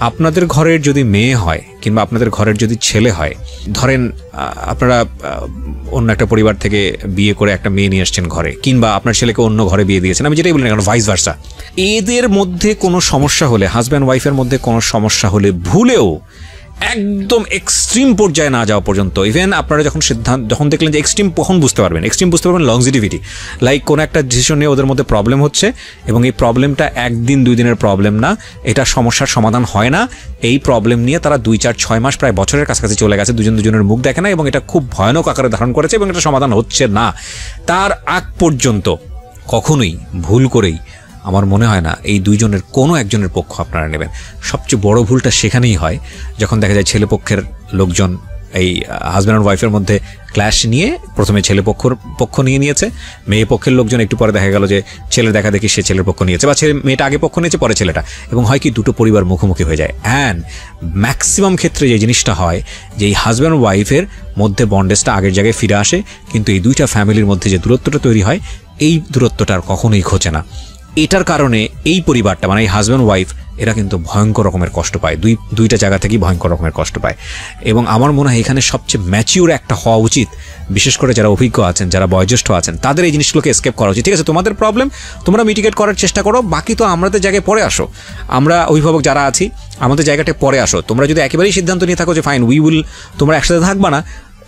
আপনাদের ঘরের যদি মেয়ে হয় কিংবা আপনাদের ঘরের যদি ছেলে হয়, ধরেন আপনারা অন্য একটা পরিবার থেকে বিয়ে করে একটা মেয়ে নিয়ে আসছেন ঘরে, কিংবা আপনার ছেলেকে অন্য ঘরে বিয়ে দিয়েছেন, আমি যেটাই বলি না কেন, ভাইস ভার্সা, এদের মধ্যে কোনো সমস্যা হলে, হাজব্যান্ড ওয়াইফের মধ্যে কোনো সমস্যা হলে ভুলেও একদম এক্সট্রিম পর্যায়ে না যাওয়া পর্যন্ত, ইভেন আপনারা যখন দেখলেন যে এক্সট্রিম, কখন বুঝতে পারবেন লংজিটিভিটি, লাইক কোনো একটা ডিসিশন নিয়ে ওদের মধ্যে প্রবলেম হচ্ছে এবং এই প্রবলেমটা 1 দিন 2 দিনের প্রবলেম না, এটা সমস্যার সমাধান হয় না, এই প্রবলেম নিয়ে তারা 2, 4, 6 মাস প্রায় বছরের কাছাকাছি চলে গেছে, দুজনের মুখ দেখে না এবং এটা খুব ভয়ানক আকারে ধারণ করেছে এবং এটা সমাধান হচ্ছে না। তার আগ পর্যন্ত কখনোই ভুল করেই আমার মনে হয় না এই দুইজনের কোনো একজনের পক্ষ আপনারা নেবেন। সবচেয়ে বড় ভুলটা সেখানেই হয় যখন দেখা যায় ছেলে পক্ষের লোকজন এই হাজব্যান্ড আর ওয়াইফের মধ্যে ক্ল্যাশ নিয়ে প্রথমে ছেলে পক্ষ নিয়ে নিয়েছে, মেয়ে পক্ষের লোকজন একটু পরে দেখা গেল যে ছেলের দেখা দেখি সে ছেলের পক্ষ নিয়েছে, বা মেয়েটা আগে পক্ষ নিয়েছে পরে ছেলেটা, এবং হয় কি দুটো পরিবার মুখোমুখি হয়ে যায়। অ্যান্ড ম্যাক্সিমাম ক্ষেত্রে যে জিনিসটা হয় যে এই হাজব্যান্ড ওয়াইফের মধ্যে বন্ডেজটা আগের জায়গায় ফিরে আসে, কিন্তু এই দুইটা ফ্যামিলির মধ্যে যে দূরত্বটা তৈরি হয় এই দূরত্বটা আর কখনোই ঘোচে না। এটার কারণে এই পরিবারটা, মানে এই হাজব্যান্ড ওয়াইফ, এরা কিন্তু ভয়ঙ্কর রকমের কষ্ট পায়, দুইটা জায়গা থেকেই ভয়ঙ্কর রকমের কষ্ট পায়। এবং আমার মনে হয় এখানে সবচেয়ে ম্যাচিউর একটা হওয়া উচিত, বিশেষ করে যারা অভিজ্ঞ আছেন, যারা বয়োজ্যেষ্ঠ আছেন, তাদের এই জিনিসগুলোকে এসকেপ করা উচিত। ঠিক আছে, তোমাদের প্রবলেম তোমরা মিটিগেট করার চেষ্টা করো, বাকি তো আমাদের জায়গায় পরে আসো, আমরা অভিভাবক যারা আছি আমাদের জায়গাটা পরে আসো। তোমরা যদি একেবারেই সিদ্ধান্ত নিয়ে থাকো যে ফাইন তোমরা একসাথে থাকবা না,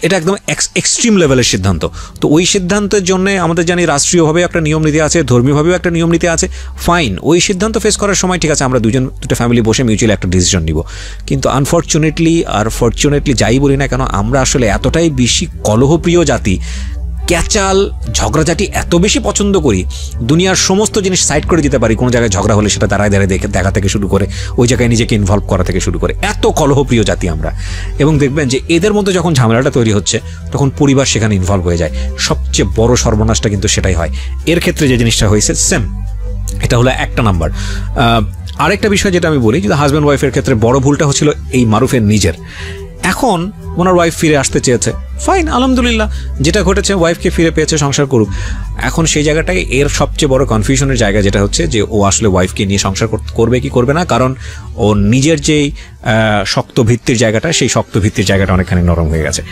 এটা একদম এক্সট্রিম লেভেলের সিদ্ধান্ত। তো ওই সিদ্ধান্তের জন্য আমাদের জানি রাষ্ট্রীয়ভাবে একটা নিয়ম নীতি আছে, ধর্মীয়ভাবেও একটা নিয়ম নীতি আছে, ফাইন। ওই সিদ্ধান্ত ফেস করার সময় ঠিক আছে আমরা দুটো ফ্যামিলি বসে মিউচুয়ালি একটা ডিসিশন নিব। কিন্তু আনফর্চুনেটলি আর ফর্চুনেটলি যাই বলি না কেন, আমরা আসলে এতটাই বেশি কলহপ্রিয় জাতি, ক্যাচাল ঝগড়াঝাটি এত বেশি পছন্দ করি, দুনিয়ার সমস্ত জিনিস সাইড করে দিতে পারি, কোনো জায়গায় ঝগড়া হলে সেটা দাঁড়ায় দেখা থেকে শুরু করে ওই জায়গায় নিজেকে ইনভলভ করা থেকে শুরু করে, এত কলহপ্রিয় জাতি আমরা। এবং দেখবেন যে এদের মধ্যে যখন ঝামেলাটা তৈরি হচ্ছে তখন পরিবার সেখানে ইনভলভ হয়ে যায়। সবচেয়ে বড় সর্বনাশটা কিন্তু সেটাই হয়। এর ক্ষেত্রে যে জিনিসটা হয়েছে সেম, এটা হলো একটা নাম্বার। আরেকটা বিষয় যেটা আমি বলি, যে হাজব্যান্ড ওয়াইফের ক্ষেত্রে বড় ভুলটা হচ্ছিল এই মারুফের নিজের। এখন ওনার ওয়াইফ ফিরে আসতে চেয়েছে, ফাইন, আলহামদুলিল্লাহ, যেটা ঘটেছে, ওয়াইফকে ফিরে পেয়েছে, সংসার করুক। এখন সেই জায়গাটায় এর সবচেয়ে বড় কনফিউশনের জায়গা যেটা হচ্ছে যে ও আসলে ওয়াইফকে নিয়ে সংসার করবে কি করবে না, কারণ ও নিজের যেই শক্ত ভিত্তির জায়গাটা, সেই শক্ত ভিত্তির জায়গাটা অনেকখানি নরম হয়ে গেছে।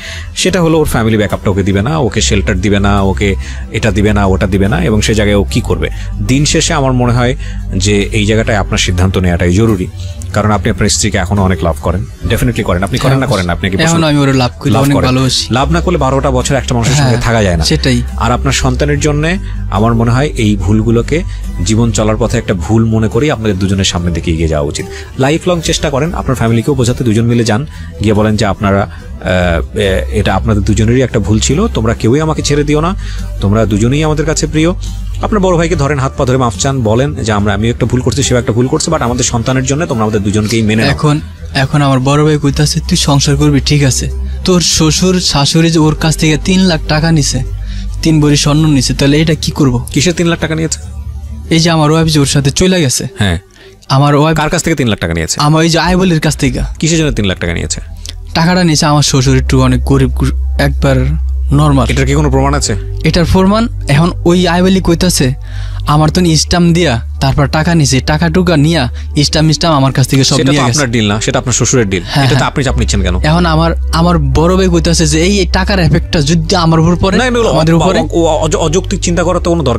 সেটা হলো ওর ফ্যামিলি ব্যাকআপটা ওকে দিবে না, ওকে শেল্টার দিবে না, ওকে এটা দিবে না, ওটা দিবে না, এবং সেই জায়গায় ও কী করবে? দিন শেষে আমার মনে হয় যে এই জায়গাটায় আপনার সিদ্ধান্ত নেওয়াটাই জরুরি, কারণ আপনি আপনার স্ত্রীকে এখনো অনেক লাভ করেন, ডেফিনেটলি করেন। আপনি করেন না করেন না? আপনি লাভ না করলে 12টা বছর একটা মানুষের সঙ্গে থাকা যায় না, সেটাই। আর আপনার সন্তানের জন্য আমার মনে হয় এই ভুলগুলোকে জীবন চলার পথে একটা ভুল মনে করেই আপনাদের দুজনের সামনে দিকে এগিয়ে যাওয়া উচিত। লাইফ লং চেষ্টা করেন, আপনার ফ্যামিলিকেও বোঝাতে দুজন মিলে যান, গিয়ে বলেন যে আপনারা এটা আপনাদের দুজনেরই একটা ভুল ছিল, তোমরা কেউই আমাকে ছেড়ে দিও না, তোমরা দুজনেই আমাদের কাছে প্রিয়। আপনার বড় ভাইকে ধরেন, হাত পা ধরে মাফ চান, বলেন যে আমি একটা ভুল করছি, সেও একটা ভুল করছে, বাট আমাদের সন্তানের জন্য তোমরা আমাদের দুজনকেই মেনে নাও। এখন আমার বড় ভাই কইতাছে তুই সংসার করবি, ঠিক আছে, তোর শ্বশুর শাশুড়ি যে ওর কাছ থেকে 3 লাখ টাকা নিছে, 3 ভরি স্বর্ণ নিছে, তাহলে এটা কি করব? কিসের 3 লাখ টাকা নিয়েছে? এই যে আমার ওয়াইফ যে ওর সাথে চলে গেছে। হ্যাঁ, আমার ওয়াইফ কার কাছ থেকে 3 লাখ টাকা নিয়েছে? আমার ওই যে আইবলির কাছ থেকে। কিসের জন্য 3 লাখ টাকা নিয়েছে? টাকাটা নিয়েছে আমার শ্বশুর একটু অনেক গরিব, একবার নর্মাল। এটার কি কোনো প্রমাণ আছে? এটার প্রমাণ এখন ওই আইবলি কইতাছে আমার তো স্টাম্প দিয়া তারপর টাকা নিছে, টাকা টুকা নিয়া স্টাম্প আমার কাছ থেকে সব নিয়ে গেছে। সেটা আপনার ডিল না, সেটা আপনার শ্বশুরের ডিল, এটা তো আপনি চাপ নিচ্ছেন কেন? এখন আমার বড় ভাই কইতাছে যে এই টাকার এফেক্টটা যদি আমার উপর পড়ে, আমাদের উপরে, অযৌক্তিক চিন্তা করার তো কোনো দরকার